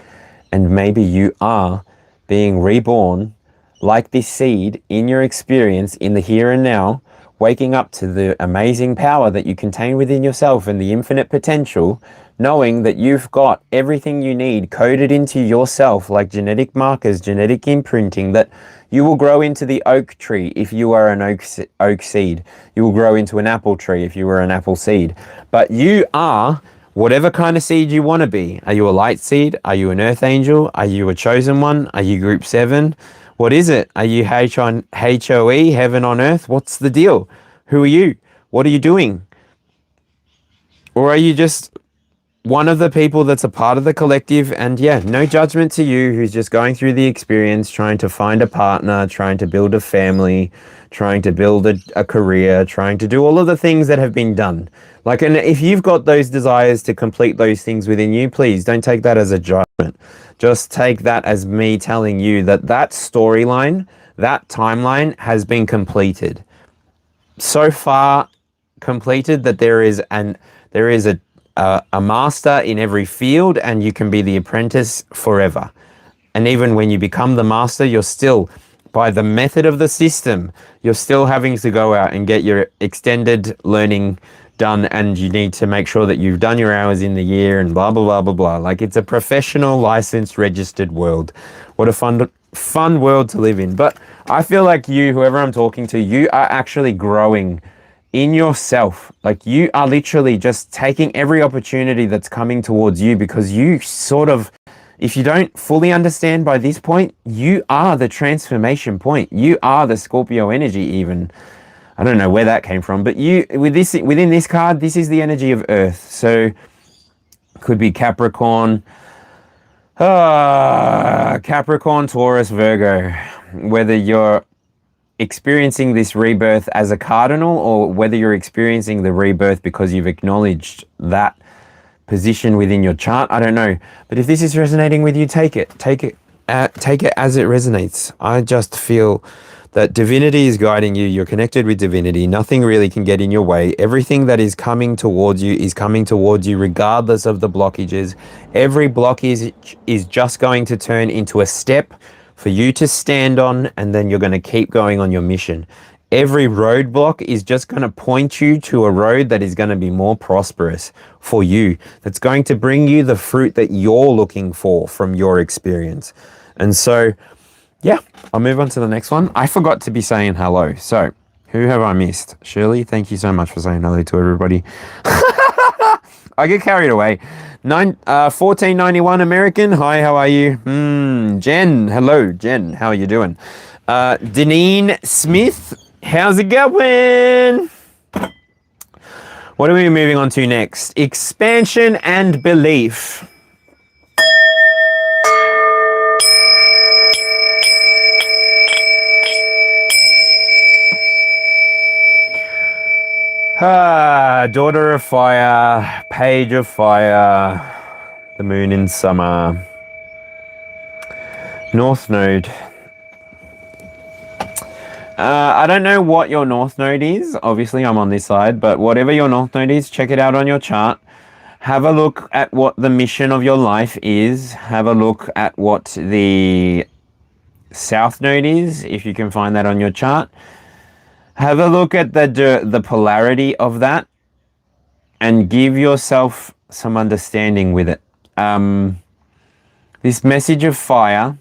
And maybe you are being reborn like this seed in your experience in the here and now, waking up to the amazing power that you contain within yourself and the infinite potential, knowing that you've got everything you need coded into yourself like genetic markers, genetic imprinting, that you will grow into the oak tree if you are an oak seed. You will grow into an apple tree if you were an apple seed. But you are whatever kind of seed you want to be. Are you a light seed? Are you an earth angel? Are you a chosen one? Are you group 7? What is it? Are you HOE, heaven on earth? What's the deal? Who are you? What are you doing? Or are you just one of the people that's a part of the collective? And yeah, no judgment to you who's just going through the experience, trying to find a partner, trying to build a family, trying to build a career, trying to do all of the things that have been done. Like, and if you've got those desires to complete those things within you, please don't take that as a judgment. Just take that as me telling you that that storyline, that timeline has been completed. So far completed that there is a master in every field, and you can be the apprentice forever. And even when you become the master, you're still, by the method of the system, you're still having to go out and get your extended learning done, and you need to make sure that you've done your hours in the year and blah, blah, blah, blah, blah. Like, it's a professional, licensed, registered world. What a fun world to live in. But I feel like you, whoever I'm talking to, you are actually growing in yourself. Like, you are literally just taking every opportunity that's coming towards you, because you sort of, if you don't fully understand by this point, you are the transformation point. You are the Scorpio energy even. I don't know where that came from, but you, within this card, this is the energy of Earth. So could be Capricorn, Capricorn, Taurus, Virgo. Whether you're experiencing this rebirth as a cardinal, or whether you're experiencing the rebirth because you've acknowledged that position within your chart, I don't know. But if this is resonating with you, take it as it resonates. I just feel that divinity is guiding you. You're connected with divinity. Nothing really can get in your way. Everything that is coming towards you is coming towards you regardless of the blockages. Every blockage is just going to turn into a step for you to stand on, and then you're going to keep going on your mission. Every roadblock is just going to point you to a road that is going to be more prosperous for you. That's going to bring you the fruit that you're looking for from your experience. And so, yeah, I'll move on to the next one. I forgot to be saying hello. So, who have I missed? Shirley, thank you so much for saying hello to everybody. I get carried away. 1491 American. Hi, how are you? Jen. Hello, Jen. How are you doing? Deneen Smith. How's it going? What are we moving on to next? Expansion and belief. Daughter of fire, page of fire, the moon in summer, North Node. I don't know what your North Node is. Obviously, I'm on this side, but whatever your North Node is, check it out on your chart. Have a look at what the mission of your life is. Have a look at what the South Node is, if you can find that on your chart. Have a look at the polarity of that, and give yourself some understanding with it. This message of fire,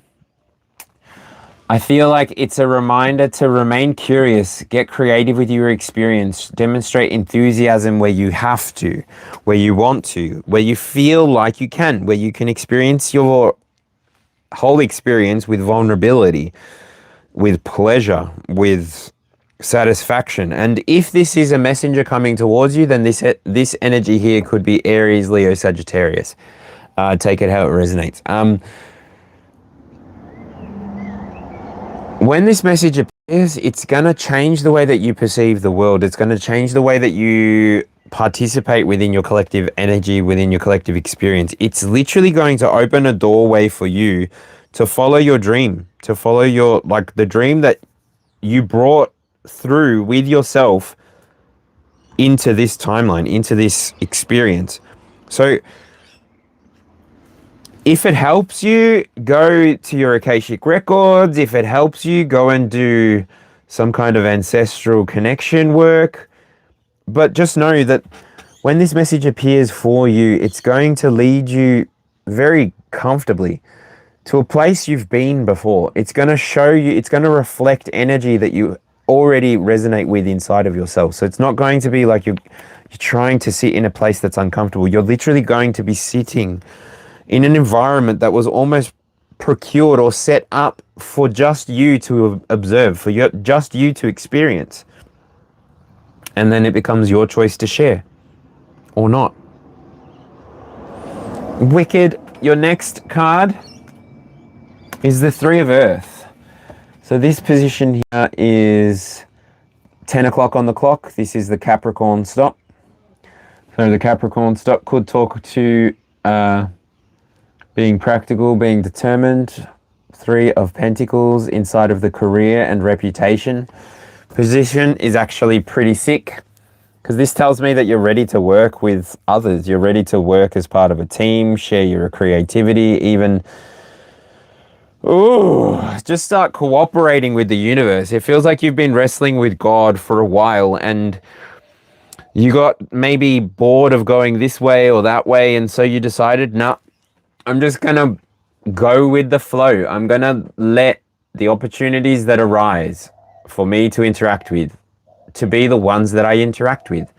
I feel like it's a reminder to remain curious, get creative with your experience, demonstrate enthusiasm where you have to, where you want to, where you feel like you can, where you can experience your whole experience with vulnerability, with pleasure, with satisfaction. And if this is a messenger coming towards you, then this energy here could be Aries, Leo, Sagittarius. Take it how it resonates. When this message appears, it's going to change the way that you perceive the world. It's going to change the way that you participate within your collective energy, within your collective experience. It's literally going to open a doorway for you to follow your dream, to follow your, like, the dream that you brought through with yourself into this timeline, into this experience. So if it helps you, go to your Akashic records. If it helps you, go and do some kind of ancestral connection work. But just know that when this message appears for you, it's going to lead you very comfortably to a place you've been before. It's going to show you, it's going to reflect energy that you already resonate with inside of yourself. So it's not going to be like You're trying to sit in a place that's uncomfortable. You're literally going to be sitting in an environment that was almost procured or set up for just you to observe, for just you to experience. And then it becomes your choice to share or not. Wicked, your next card is the Three of Earth. So this position here is 10 o'clock on the clock. This is the Capricorn stop. So the Capricorn stop could talk to being practical, being determined. Three of Pentacles inside of the career and reputation position is actually pretty sick, because this tells me that you're ready to work with others. You're ready to work as part of a team, share your creativity, even just start cooperating with the universe. It feels like you've been wrestling with God for a while, and you got maybe bored of going this way or that way, and so you decided, nah, I'm just gonna go with the flow. I'm gonna let the opportunities that arise for me to interact with to be the ones that I interact with.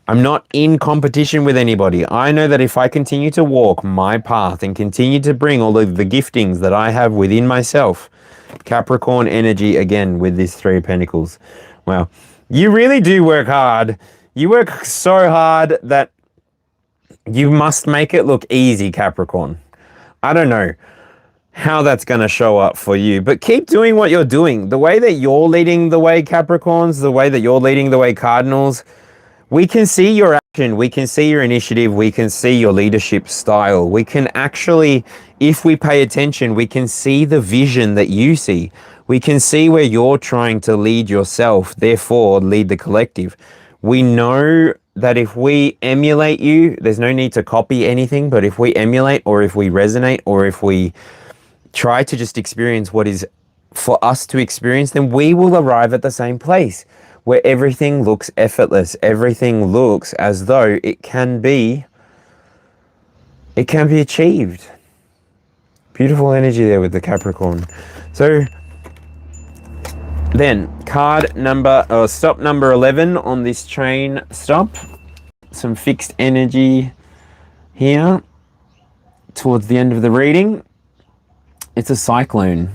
I'm not in competition with anybody. I know that if I continue to walk my path and continue to bring all of the giftings that I have within myself, Capricorn energy again with this Three of Pentacles. Well, you really do work hard. You work so hard that you must make it look easy, Capricorn. I don't know how that's going to show up for you, but keep doing what you're doing. The way that you're leading the way, Capricorns, the way that you're leading the way, Cardinals, we can see your action, we can see your initiative, we can see your leadership style. We can actually, if we pay attention, we can see the vision that you see. We can see where you're trying to lead yourself, therefore lead the collective. We know that if we emulate you, there's no need to copy anything, but if we emulate, or if we resonate, or if we try to just experience what is for us to experience, then we will arrive at the same place where everything looks effortless. Everything looks as though it can be achieved. Beautiful energy there with the Capricorn. So then stop number 11 on this train stop. Some fixed energy here towards the end of the reading. It's a cyclone.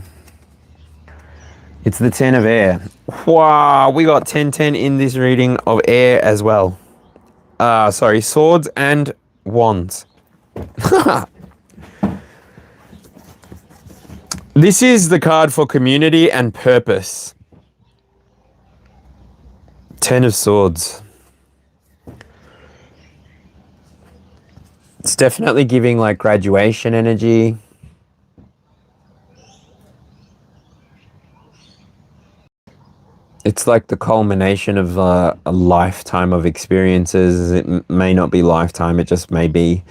It's the 10 of air. Wow, we got 10-10 in this reading of air as well. Sorry, swords and wands. This is the card for community and purpose. 10 of swords. It's definitely giving like graduation energy. It's like the culmination of a lifetime of experiences. It may not be lifetime, it just may be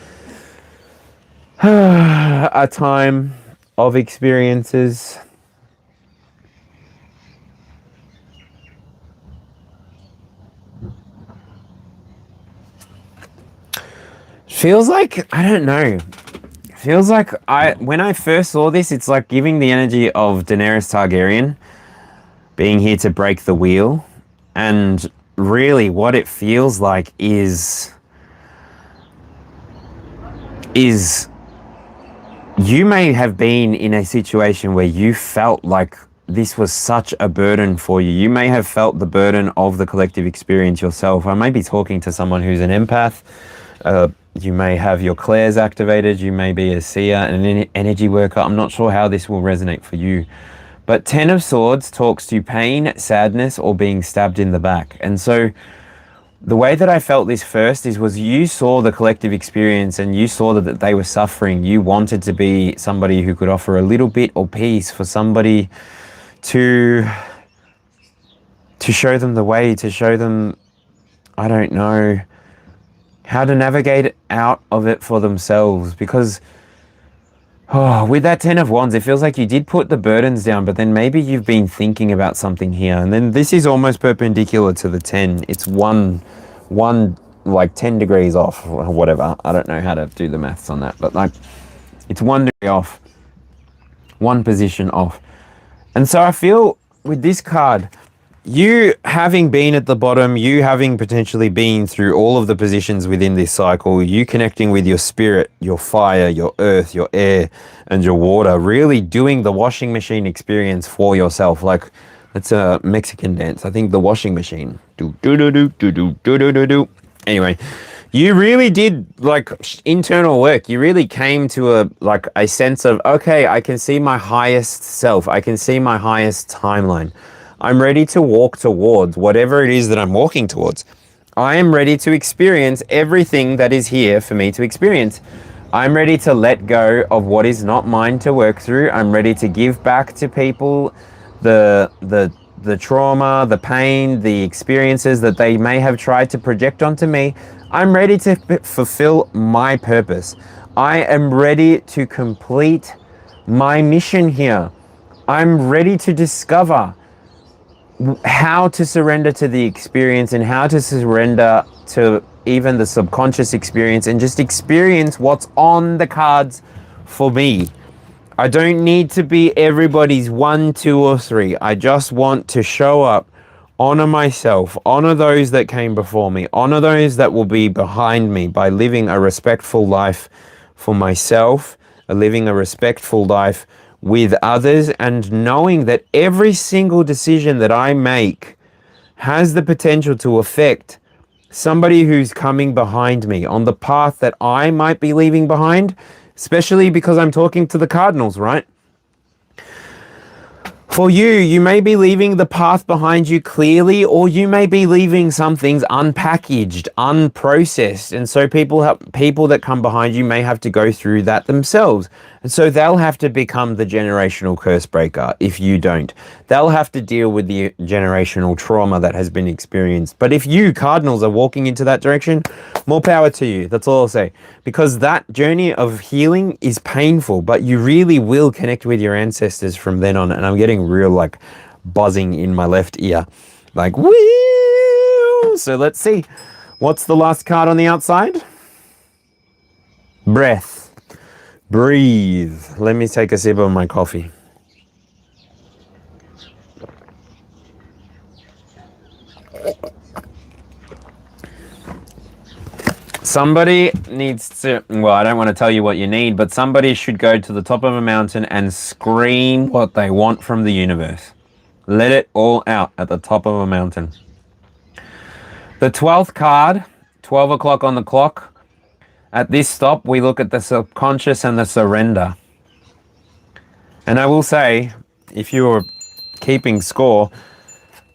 a time of experiences. Feels like, I don't know. Feels like when I first saw this, it's like giving the energy of Daenerys Targaryen being here to break the wheel. And really what it feels like is you may have been in a situation where you felt like this was such a burden for you. You may have felt the burden of the collective experience yourself. I may be talking to someone who's an empath. You may have your clairs activated. You may be a seer and an energy worker. I'm not sure how this will resonate for you. But 10 of Swords talks to pain, sadness, or being stabbed in the back. And so the way that I felt this first was you saw the collective experience and you saw that they were suffering. You wanted to be somebody who could offer a little bit or piece for somebody to show them the way, to show them, I don't know, how to navigate out of it for themselves. Because with that 10 of Wands, it feels like you did put the burdens down, but then maybe you've been thinking about something here. And then this is almost perpendicular to the 10. It's one like 10 degrees off or whatever. I don't know how to do the maths on that, but like it's 1 degree off, one position off. And so I feel with this card, you having been at the bottom, you having potentially been through all of the positions within this cycle, you connecting with your spirit, your fire, your earth, your air, and your water, really doing the washing machine experience for yourself. Like, it's a Mexican dance. I think the washing machine. Do do do do do do do do do do. Anyway, you really did like internal work. You really came to a sense of, okay, I can see my highest self. I can see my highest timeline. I'm ready to walk towards whatever it is that I'm walking towards. I am ready to experience everything that is here for me to experience. I'm ready to let go of what is not mine to work through. I'm ready to give back to people the trauma, the pain, the experiences that they may have tried to project onto me. I'm ready to fulfill my purpose. I am ready to complete my mission here. I'm ready to discover how to surrender to the experience and how to surrender to even the subconscious experience and just experience what's on the cards for me. I don't need to be everybody's 1, 2, or 3. I just want to show up, honor myself, honor those that came before me, honor those that will be behind me by living a respectful life for myself, living a respectful life with others, and knowing that every single decision that I make has the potential to affect somebody who's coming behind me on the path that I might be leaving behind, especially because I'm talking to the Cardinals, right? For you, you may be leaving the path behind you clearly, or you may be leaving some things unpackaged, unprocessed. And so people that come behind you may have to go through that themselves. And so they'll have to become the generational curse breaker if you don't. They'll have to deal with the generational trauma that has been experienced. But if you, Cardinals, are walking into that direction, more power to you. That's all I'll say. Because that journey of healing is painful, but you really will connect with your ancestors from then on. And I'm getting real like buzzing in my left ear. Like, woo! So let's see. What's the last card on the outside? Breath. Breathe. Let me take a sip of my coffee. Somebody needs to, well, I don't want to tell you what you need, but somebody should go to the top of a mountain and scream what they want from the universe. Let it all out at the top of a mountain. The 12th card, 12 o'clock on the clock. At this stop, we look at the subconscious and the surrender. And I will say, if you were keeping score,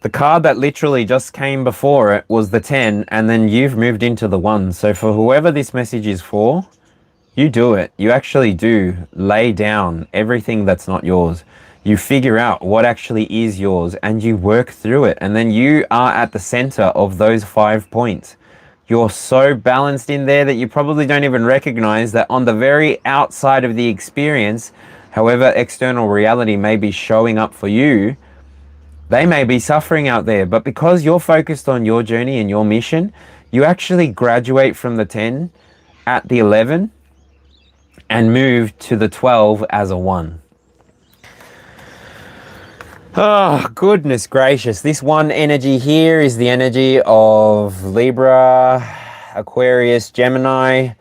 the card that literally just came before it was the 10, and then you've moved into the 1. So for whoever this message is for, you do it. You actually do lay down everything that's not yours. You figure out what actually is yours and you work through it. And then you are at the center of those 5 points. You're so balanced in there that you probably don't even recognize that on the very outside of the experience, however external reality may be showing up for you, they may be suffering out there. But because you're focused on your journey and your mission, you actually graduate from the 10 at the 11 and move to the 12 as a 1. Oh, goodness gracious. This 1 energy here is the energy of Libra, Aquarius, Gemini,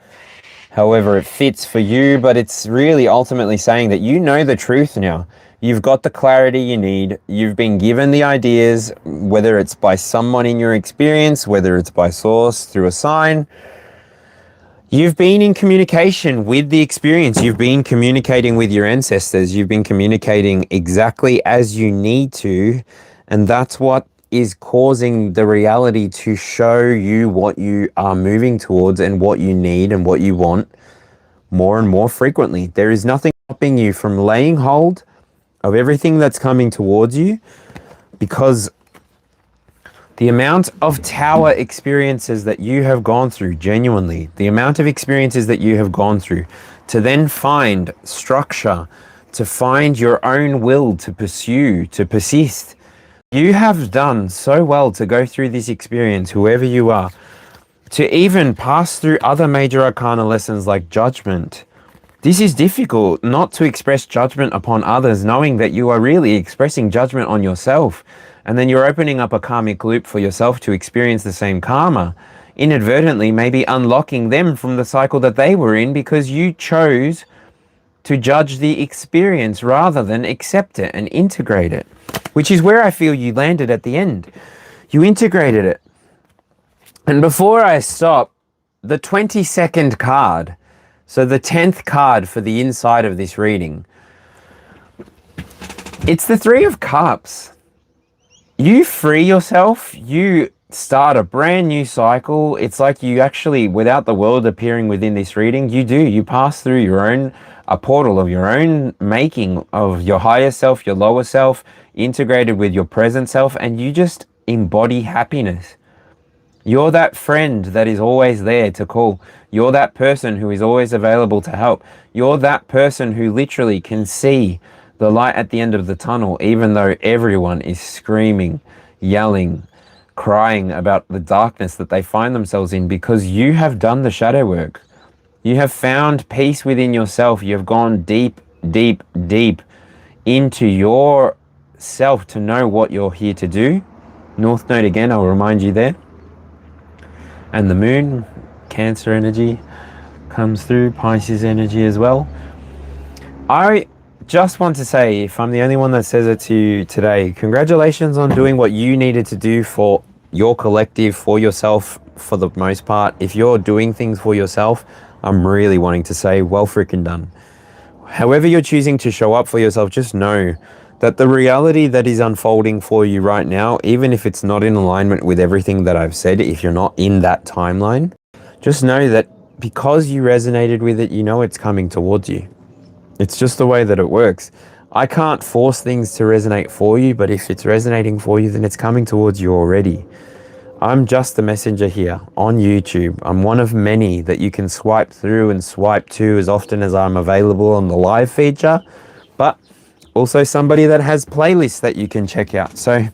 however it fits for you, but it's really ultimately saying that you know the truth now. You've got the clarity you need. You've been given the ideas, whether it's by someone in your experience, whether it's by source, through a sign. You've been in communication with the experience. You've been communicating with your ancestors. You've been communicating exactly as you need to. And that's what is causing the reality to show you what you are moving towards and what you need and what you want more and more frequently. There is nothing stopping you from laying hold of everything that's coming towards you, because the amount of tower experiences that you have gone through, genuinely, the amount of experiences that you have gone through to then find structure, to find your own will to pursue, to persist. You have done so well to go through this experience, whoever you are, to even pass through other major arcana lessons like judgment. This is difficult, not to express judgment upon others, knowing that you are really expressing judgment on yourself. and then you're opening up a karmic loop for yourself to experience the same karma, inadvertently maybe unlocking them from the cycle that they were in because you chose to judge the experience rather than accept it and integrate it, which is where I feel you landed at the end. You integrated it. And before I stop, the 22nd card, so the 10th card for the inside of this reading, it's the Three of Cups. You free yourself, you start a brand new cycle. It's like you actually, without the world appearing within this reading, you pass through your own, a portal of your own making of your higher self, your lower self, integrated with your present self, and you just embody happiness. You're that friend that is always there to call. You're that person who is always available to help. You're that person who literally can see the light at the end of the tunnel, even though everyone is screaming, yelling, crying about the darkness that they find themselves in, because you have done the shadow work. You have found peace within yourself. You have gone deep, deep, deep into yourself to know what you're here to do. North Node again, I'll remind you there. And the moon, Cancer energy comes through, Pisces energy as well. I just want to say, if I'm the only one that says it to you today, congratulations on doing what you needed to do for your collective, for yourself, for the most part. If you're doing things for yourself, I'm really wanting to say, well freaking done. However you're choosing to show up for yourself, just know that the reality that is unfolding for you right now, even if it's not in alignment with everything that I've said, if you're not in that timeline, just know that because you resonated with it, you know it's coming towards you. It's just the way that it works. I can't force things to resonate for you, but if it's resonating for you, then it's coming towards you already. I'm just the messenger here on YouTube. I'm one of many that you can swipe through and swipe to as often as I'm available on the live feature, but also somebody that has playlists that you can check out. So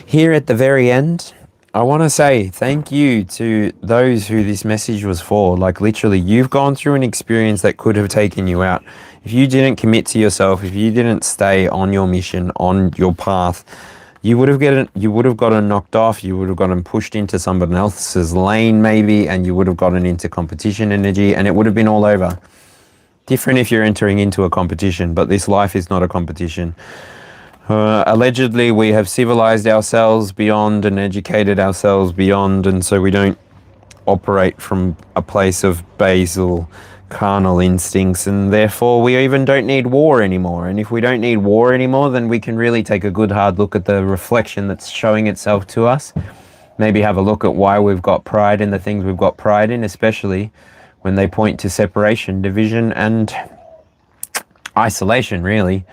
here at the very end, I want to say thank you to those who this message was for. Like literally, you've gone through an experience that could have taken you out. If you didn't commit to yourself, if you didn't stay on your mission, on your path, you would have gotten knocked off, you would have gotten pushed into someone else's lane maybe, and you would have gotten into competition energy, and it would have been all over. Different if you're entering into a competition, but this life is not a competition. Allegedly, we have civilized ourselves beyond and educated ourselves beyond, and so we don't operate from a place of basal carnal instincts, and therefore we even don't need war anymore. And if we don't need war anymore, then we can really take a good hard look at the reflection that's showing itself to us. Maybe have a look at why we've got pride in the things we've got pride in, especially when they point to separation, division, and isolation, really,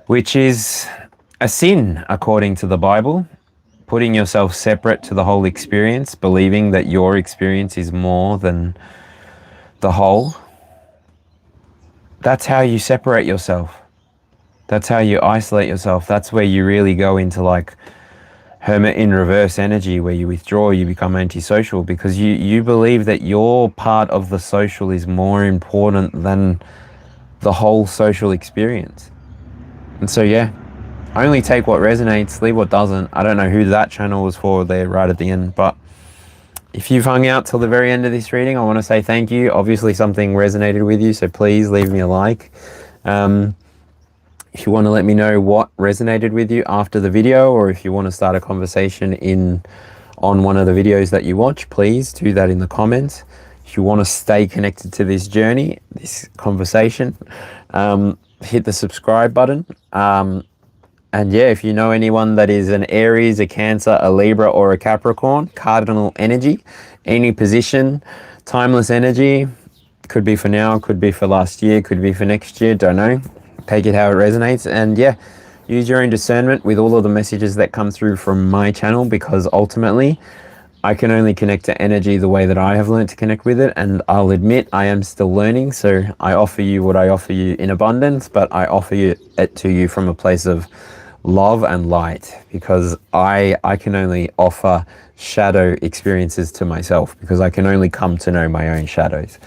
which is a sin according to the Bible. Putting yourself separate to the whole experience, believing that your experience is more than the whole. That's how you separate yourself. That's how you isolate yourself. That's where you really go into like hermit in reverse energy, where you withdraw, you become antisocial, because you believe that your part of the social is more important than the whole social experience. And so yeah, only take what resonates, leave what doesn't. I don't know who that channel was for there right at the end, but if you've hung out till the very end of this reading, I want to say thank you. Obviously something resonated with you, so please leave me a like. If you want to let me know what resonated with you after the video, or if you want to start a conversation on one of the videos that you watch, please do that in the comments. If you want to stay connected to this journey, this conversation, hit the subscribe button. And yeah, if you know anyone that is an Aries, a Cancer, a Libra, or a Capricorn, cardinal energy, any position, timeless energy, could be for now, could be for last year, could be for next year, don't know. Take it how it resonates. And yeah, use your own discernment with all of the messages that come through from my channel, because ultimately I can only connect to energy the way that I have learned to connect with it. And I'll admit I am still learning. So I offer you what I offer you in abundance, but I offer it to you from a place of love and light, because I can only offer shadow experiences to myself, because I can only come to know my own shadows.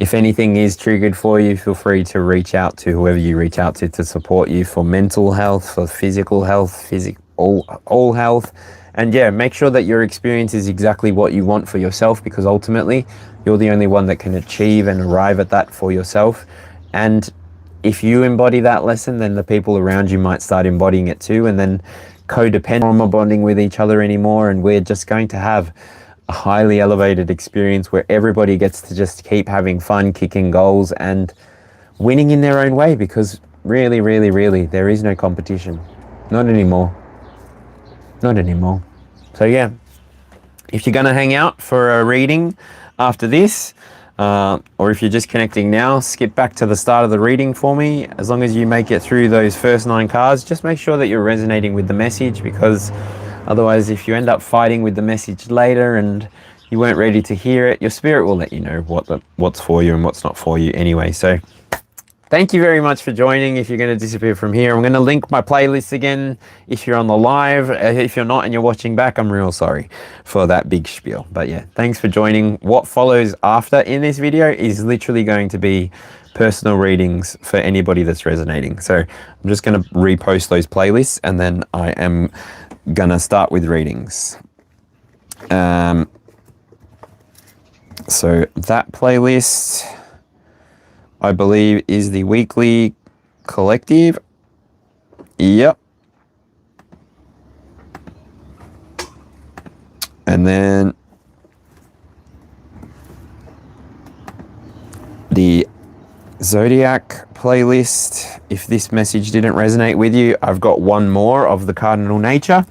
If anything is triggered for you, feel free to reach out to whoever you reach out to support you for mental health, for physical health, all health. And yeah, make sure that your experience is exactly what you want for yourself, because ultimately you're the only one that can achieve and arrive at that for yourself. And if you embody that lesson, then the people around you might start embodying it too, and then codependent bonding with each other anymore, and we're just going to have a highly elevated experience where everybody gets to just keep having fun, kicking goals and winning in their own way, because really, really, really, there is no competition. Not anymore. Not anymore. So yeah, if you're going to hang out for a reading after this, or if you're just connecting now, skip back to the start of the reading for me. As long as you make it through those first 9 cards, just make sure that you're resonating with the message, because otherwise, if you end up fighting with the message later and you weren't ready to hear it, your spirit will let you know what's for you and what's not for you anyway. So thank you very much for joining. If you're going to disappear from here, I'm going to link my playlists again if you're on the live. If you're not and you're watching back, I'm real sorry for that big spiel. But yeah, thanks for joining. What follows after in this video is literally going to be personal readings for anybody that's resonating. So I'm just going to repost those playlists, and then I am going to start with readings. So that playlist, I believe, is the weekly collective. Yep. And then the Zodiac playlist. If this message didn't resonate with you, I've got one more of the Cardinal nature.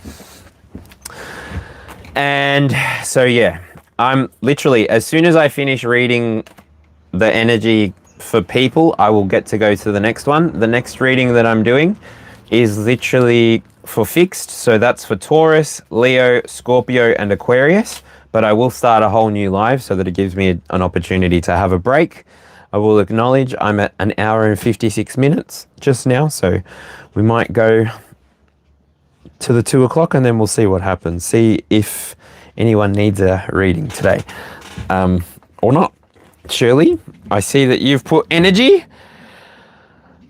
And so yeah, I'm literally, as soon as I finish reading the energy for people, I will get to go to the next one. The next reading that I'm doing is literally for fixed. So that's for Taurus, Leo, Scorpio, and Aquarius. But I will start a whole new live so that it gives me an opportunity to have a break. I will acknowledge I'm at 1 hour and 56 minutes just now. So we might go to the 2 o'clock and then we'll see what happens. See if anyone needs a reading today or not. Shirley, I see that you've put energy.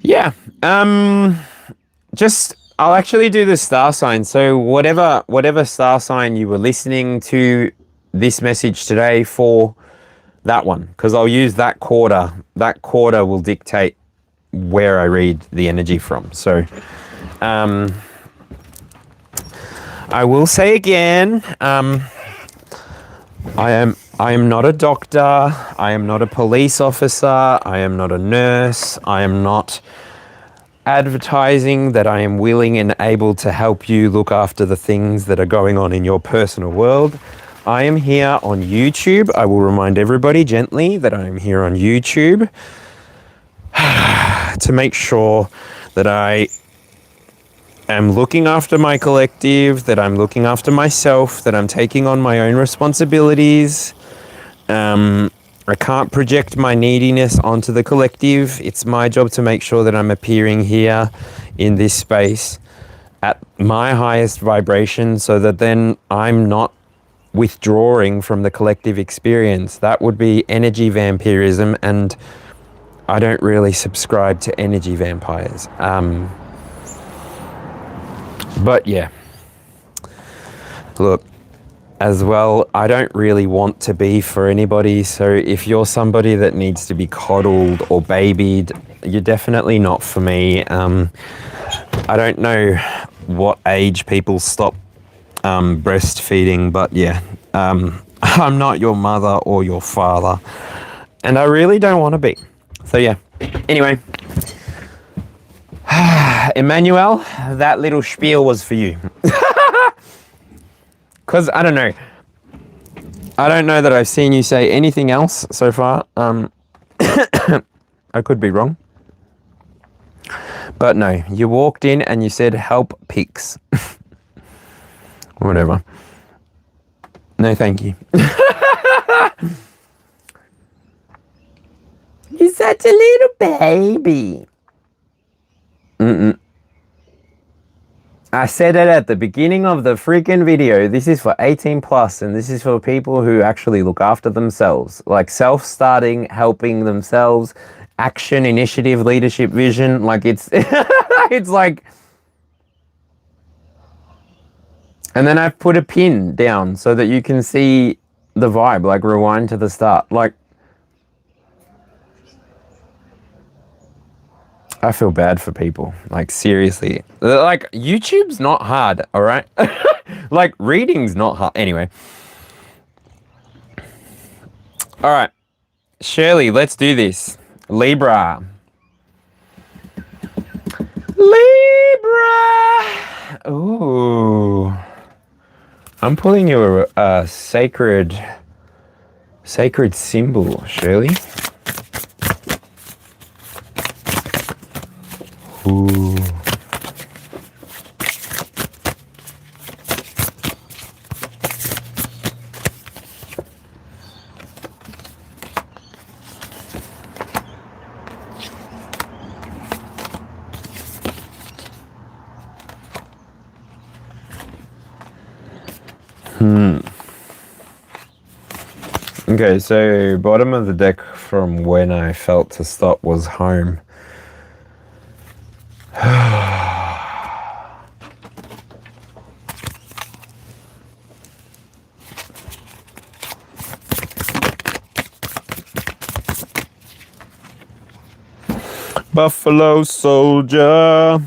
Yeah. I'll actually do the star sign. So whatever star sign you were listening to this message today for, that one, because I'll use that quarter. That quarter will dictate where I read the energy from. So I will say again, I am not a doctor, I am not a police officer, I am not a nurse, I am not advertising that I am willing and able to help you look after the things that are going on in your personal world. I am here on YouTube. I will remind everybody gently that I am here on YouTube to make sure that I am looking after my collective, that I'm looking after myself, that I'm taking on my own responsibilities. I can't project my neediness onto the collective. It's my job to make sure that I'm appearing here in this space at my highest vibration, so that then I'm not withdrawing from the collective experience. That would be energy vampirism, and I don't really subscribe to energy vampires. But yeah, look, as well, I don't really want to be for anybody. So if you're somebody that needs to be coddled or babied, you're definitely not for me. I don't know what age people stop breastfeeding, but yeah, I'm not your mother or your father, and I really don't want to be. So yeah, anyway, Emmanuel, that little spiel was for you. Because I don't know that I've seen you say anything else so far. I could be wrong. But no, you walked in and you said, help pics. Whatever. No, thank you. You're such a little baby. I said it at the beginning of the freaking video. This is for 18 plus, and this is for people who actually look after themselves. Like self-starting, helping themselves, action, initiative, leadership, vision. Like it's, it's like... And then I've put a pin down so that you can see the vibe, like rewind to the start. Like, I feel bad for people, like seriously. Like YouTube's not hard, all right? Like reading's not hard. Anyway. All right, Shirley, let's do this. Libra. Libra. Ooh. I'm pulling you a sacred symbol, Shirley. Ooh. Okay, so bottom of the deck from when I felt to stop was home. Buffalo Soldier.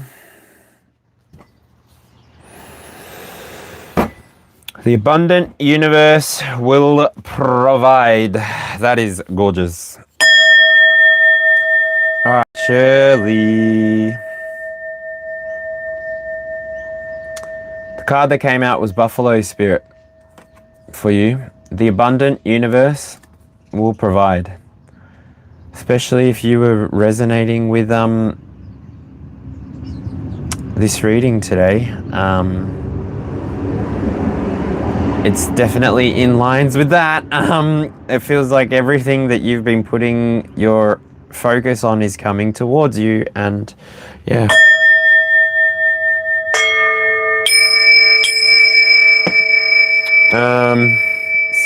The abundant universe will provide. That is gorgeous. All right, Shirley. The card that came out was Buffalo Spirit for you. The abundant universe will provide. Especially if you were resonating with this reading today. It's definitely in lines with that. It feels like everything that you've been putting your focus on is coming towards you, and yeah.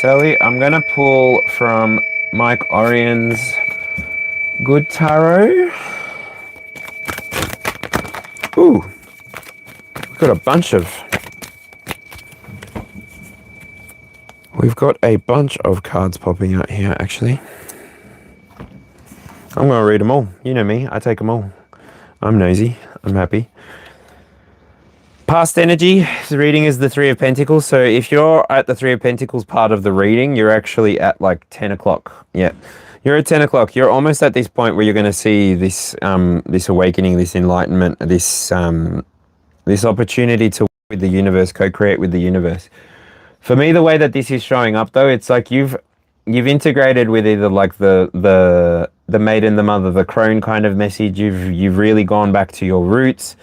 Sally, I'm gonna pull from Mike Orion's Good Tarot. Ooh, we've got a bunch of cards popping out here, actually. I'm going to read them all. You know me, I take them all. I'm nosy, I'm happy. Past energy, the reading is the Three of Pentacles. So if you're at the Three of Pentacles part of the reading, you're actually at like 10 o'clock. Yeah, you're at 10 o'clock. You're almost at this point where you're going to see this this awakening, this enlightenment, this opportunity to work with the universe, co-create with the universe. For me, the way that this is showing up, though, it's like you've integrated with either like the maiden, the mother, the crone kind of message. You've really gone back to your roots.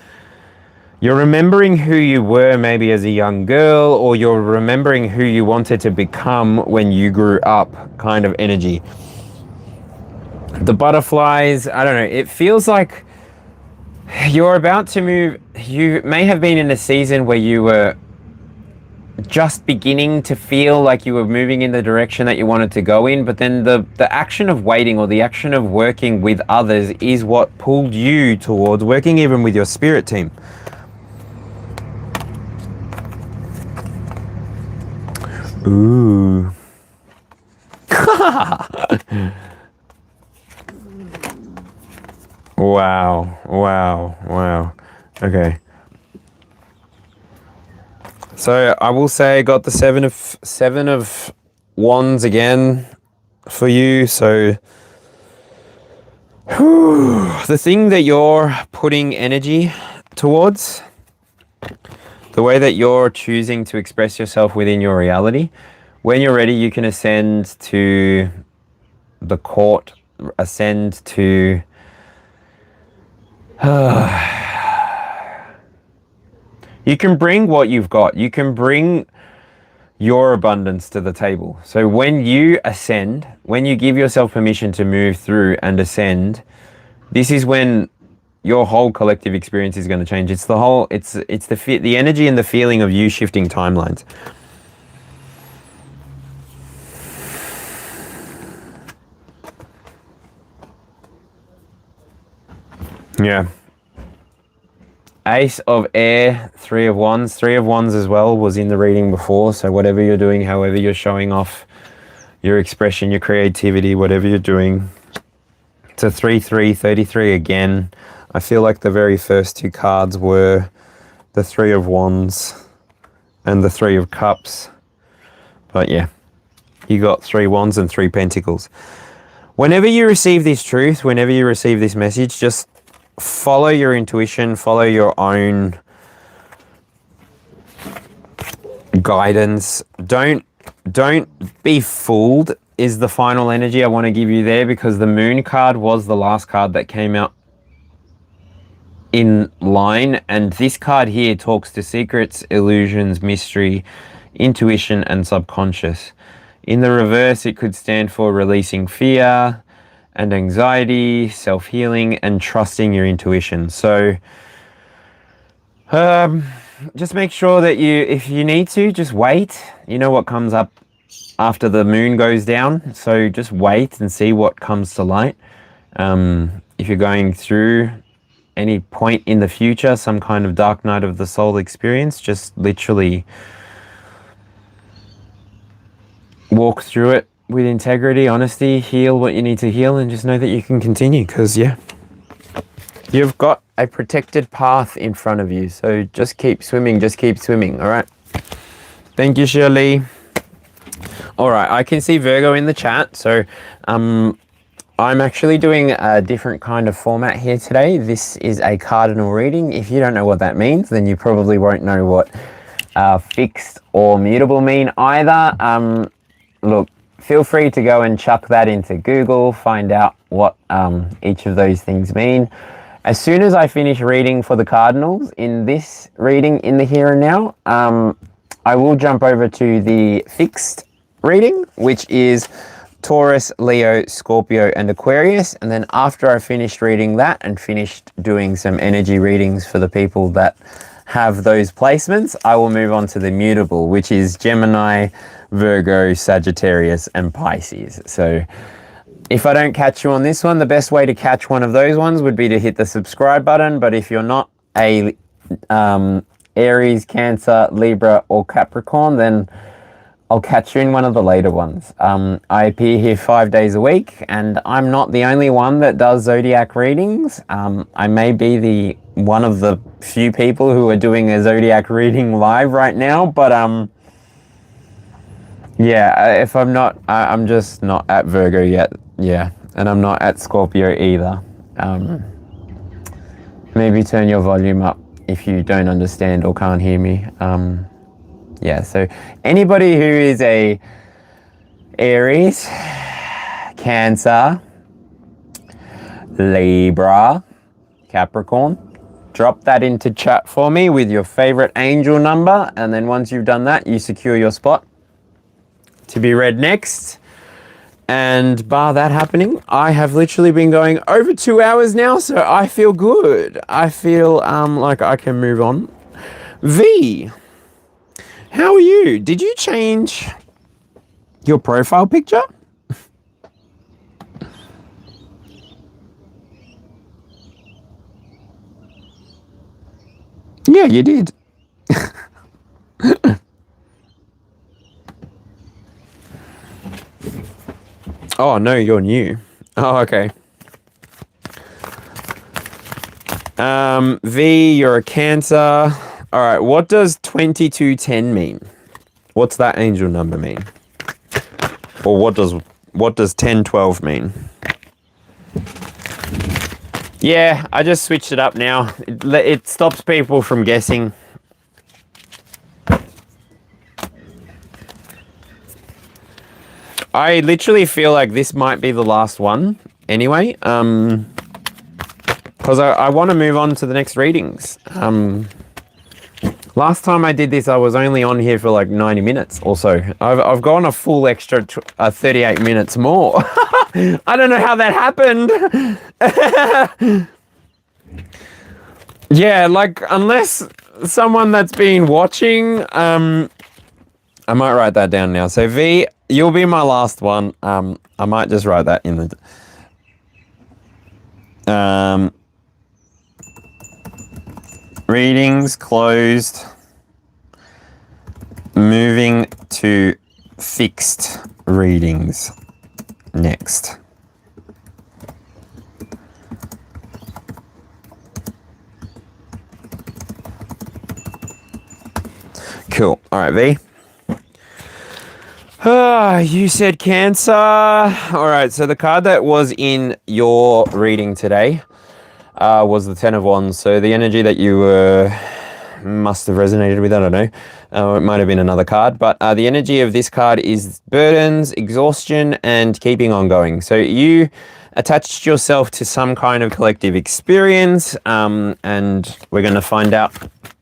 You're remembering who you were maybe as a young girl, or you're remembering who you wanted to become when you grew up, kind of energy. The butterflies, I don't know. It feels like you're about to move. You may have been in a season where you were just beginning to feel like you were moving in the direction that you wanted to go in, but then the action of waiting, or the action of working with others, is what pulled you towards working even with your spirit team. Ooh. Wow. Okay. So I will say I got the seven of wands again for you. So the thing that you're putting energy towards, the way that you're choosing to express yourself within your reality, when you're ready, you can ascend to the court, ascend to you can bring what you've got. You can bring your abundance to the table. So when you ascend, when you give yourself permission to move through and ascend, this is when your whole collective experience is going to change. It's the whole, it's the energy and the feeling of you shifting timelines. Yeah. Ace of Air, Three of Wands. Three of Wands as well was in the reading before. So whatever you're doing, however you're showing off your expression, your creativity, whatever you're doing. It's a 3-3, 33 again. I feel like the very first two cards were the Three of Wands and the Three of Cups. But yeah, you got 3 Wands and 3 Pentacles. Whenever you receive this truth, whenever you receive this message, just follow your intuition, follow your own guidance. Don't be fooled is the final energy I want to give you there, because the Moon card was the last card that came out in line, and this card here talks to secrets, illusions, mystery, intuition, and subconscious. In the reverse, it could stand for releasing fear and anxiety, self-healing, and trusting your intuition. So just make sure that if you need to, just wait. You know what comes up after the moon goes down, so just wait and see what comes to light. If you're going through any point in the future, some kind of dark night of the soul experience, just literally walk through it with integrity, honesty, heal what you need to heal, and just know that you can continue, because yeah, you've got a protected path in front of you. So just keep swimming, all right? Thank you, Shirley. All right, I can see Virgo in the chat. So I'm actually doing a different kind of format here today. This is a cardinal reading. If you don't know what that means, then you probably won't know what fixed or mutable mean either. Look, feel free to go and chuck that into Google, find out what each of those things mean. As soon as I finish reading for the Cardinals in this reading in the here and now, I will jump over to the fixed reading, which is Taurus, Leo, Scorpio, and Aquarius. And then after I finished reading that and finished doing some energy readings for the people that have those placements, I will move on to the mutable, which is Gemini, Virgo, Sagittarius, and Pisces. So if I don't catch you on this one, the best way to catch one of those ones would be to hit the subscribe button. But if you're not a Aries, Cancer, Libra, or Capricorn, then I'll catch you in one of the later ones. I appear here 5 days a week, and I'm not the only one that does Zodiac readings. I may be one of the few people who are doing a Zodiac reading live right now, but yeah, if I'm not, I'm just not at Virgo yet. Yeah, and I'm not at Scorpio either. Maybe turn your volume up if you don't understand or can't hear me. Yeah, so anybody who is a Aries, Cancer, Libra, Capricorn, drop that into chat for me with your favorite angel number, and then once you've done that, you secure your spot to be read next. And bar that happening, I have literally been going over 2 hours now, so I feel good. I feel like I can move on. V, how are you? Did you change your profile picture? Yeah, you did. Oh, no, you're new. Oh, okay. V, you're a Cancer. All right, what does 2210 mean? What's that angel number mean? Or what does 1012 mean? Yeah, I just switched it up now. It stops people from guessing. I literally feel like this might be the last one anyway, because I want to move on to the next readings. Last time I did this, I was only on here for like 90 minutes or so. I've gone a full extra 38 minutes more. I don't know how that happened. Yeah, like, unless someone that's been watching, I might write that down now. So V, you'll be my last one. I might just write that in the readings closed. Moving to fixed readings next. Cool. All right, V. You said Cancer. All right, so the card that was in your reading today was the Ten of Wands. So the energy that you must have resonated with, I don't know. It might have been another card, but the energy of this card is burdens, exhaustion, and keeping on going. So you attached yourself to some kind of collective experience, and we're going to find out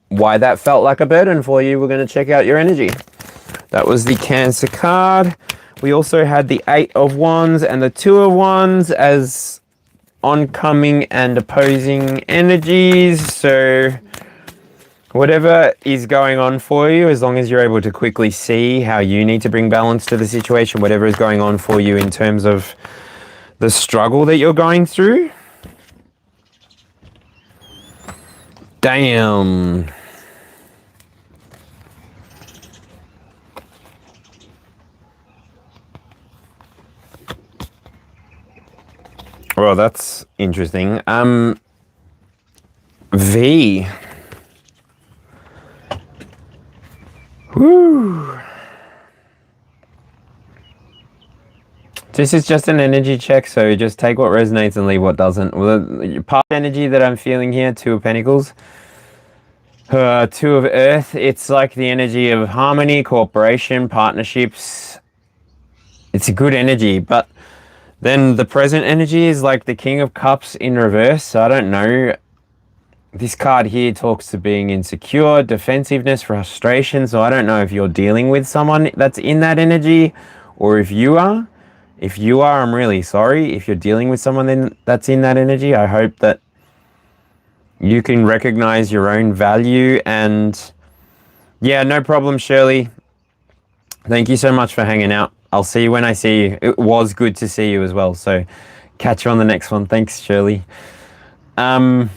why that felt like a burden for you. We're going to check out your energy. That was the Cancer card. We also had the Eight of Wands and the Two of Wands as oncoming and opposing energies. So whatever is going on for you, as long as you're able to quickly see how you need to bring balance to the situation, whatever is going on for you in terms of the struggle that you're going through. Damn. Well, that's interesting. V. Woo. This is just an energy check, so just take what resonates and leave what doesn't. Well, the part energy that I'm feeling here, Two of Pentacles, Two of Earth, it's like the energy of harmony, cooperation, partnerships. It's a good energy, but then the present energy is like the King of Cups in reverse. So I don't know. This card here talks to being insecure, defensiveness, frustration. So I don't know if you're dealing with someone that's in that energy or if you are. If you are, I'm really sorry. If you're dealing with someone that's in that energy, I hope that you can recognize your own value. And yeah, no problem, Shirley. Thank you so much for hanging out. I'll see you when I see you. It was good to see you as well. So catch you on the next one. Thanks, Shirley. So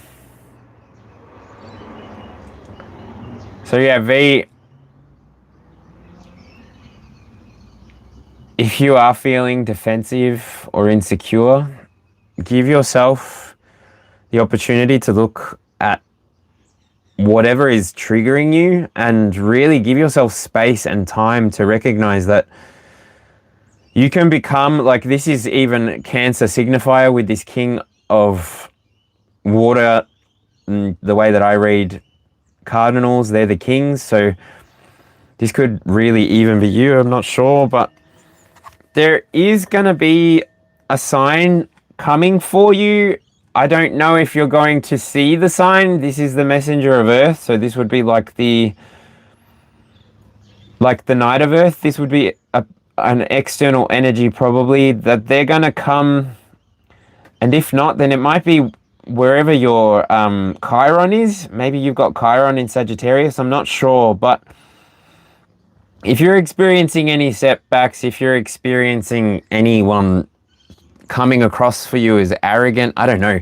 yeah, V, if you are feeling defensive or insecure, give yourself the opportunity to look at whatever is triggering you and really give yourself space and time to recognize that you can become, like, this is even Cancer signifier with this King of Water. The way that I read Cardinals, they're the kings, so this could really even be you, I'm not sure, but there is going to be a sign coming for you. I don't know if you're going to see the sign. This is the messenger of Earth, so this would be like the Knight of Earth. This would be an external energy probably that they're going to come, and if not, then it might be wherever your Chiron is. Maybe you've got Chiron in Sagittarius, I'm not sure, but if you're experiencing any setbacks, if you're experiencing anyone coming across for you as arrogant, I don't know,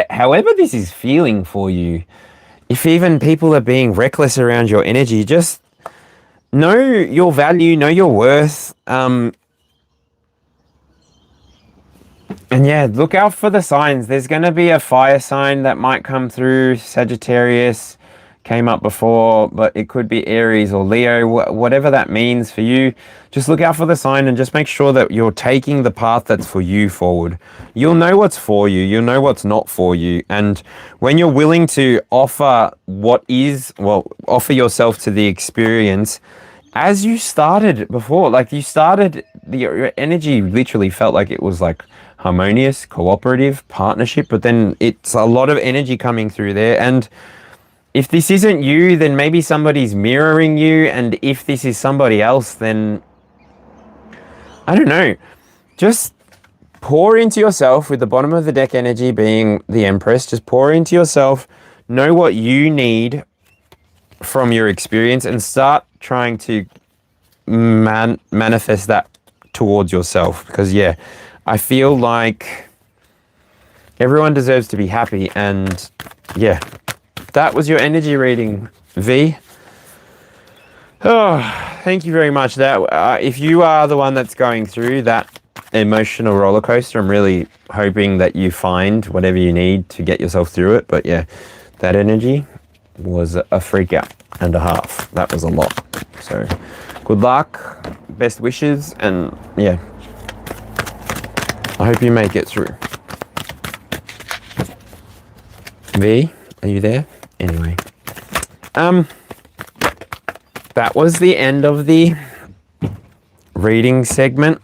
however this is feeling for you, if even people are being reckless around your energy, just know your value, know your worth, and yeah, look out for the signs. There's going to be a fire sign that might come through. Sagittarius came up before, but it could be Aries or Leo, whatever that means for you. Just look out for the sign and just make sure that you're taking the path that's for you forward. You'll know what's for you. You'll know what's not for you. And when you're willing to offer offer yourself to the experience, as you started before, like you started, your energy literally felt like it was like harmonious, cooperative, partnership, but then it's a lot of energy coming through there. And if this isn't you, then maybe somebody's mirroring you. And if this is somebody else, then I don't know. Just pour into yourself with the bottom of the deck energy being the Empress. Just pour into yourself. know what you need from your experience and start trying to manifest that towards yourself. Because yeah, I feel like everyone deserves to be happy, and yeah, that was your energy reading, V. Oh, thank you very much. That if you are the one that's going through that emotional roller coaster, I'm really hoping that you find whatever you need to get yourself through it. But yeah, that energy was a freak out and a half. That was a lot. So good luck, best wishes, and yeah, I hope you make it through. V, are you there? Anyway, that was the end of the reading segment.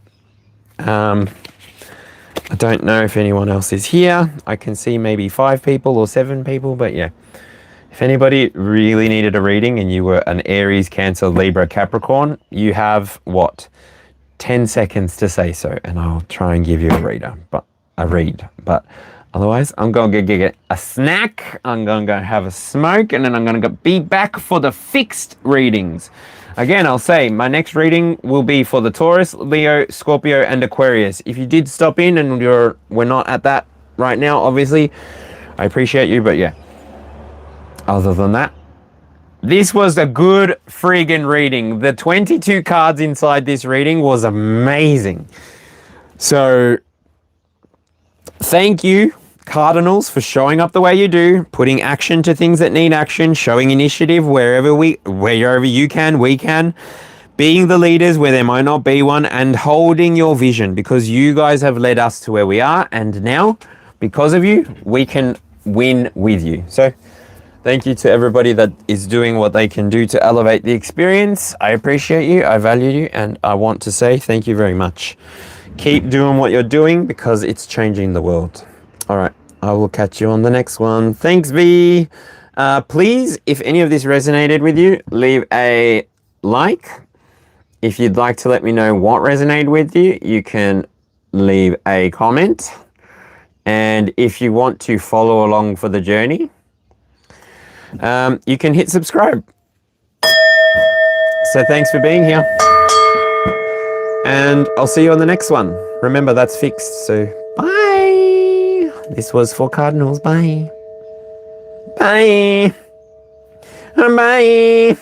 I don't know if anyone else is here. I can see maybe 5 people or 7 people, but yeah. If anybody really needed a reading and you were an Aries, Cancer, Libra, Capricorn, you have, 10 seconds to say so, and I'll try and give you a read. But otherwise, I'm going to get a snack, I'm going to go have a smoke, and then I'm going to be back for the fixed readings. Again, I'll say my next reading will be for the Taurus, Leo, Scorpio, and Aquarius. If you did stop in and we're not at that right now, obviously, I appreciate you, but yeah. Other than that, this was a good friggin' reading. The 22 cards inside this reading was amazing. So, thank you, Cardinals, for showing up the way you do, putting action to things that need action, showing initiative wherever you can, we can, being the leaders where there might not be one, and holding your vision, because you guys have led us to where we are, and now, because of you, we can win with you. So, thank you to everybody that is doing what they can do to elevate the experience. I appreciate you, I value you, and I want to say thank you very much. Keep doing what you're doing because it's changing the world. All right, I will catch you on the next one. Thanks, V. Please, if any of this resonated with you, leave a like. If you'd like to let me know what resonated with you, you can leave a comment. And if you want to follow along for the journey, you can hit subscribe. So thanks for being here. And I'll see you on the next one. Remember, that's fixed. So bye. This was for Cardinals. Bye. Bye. Bye.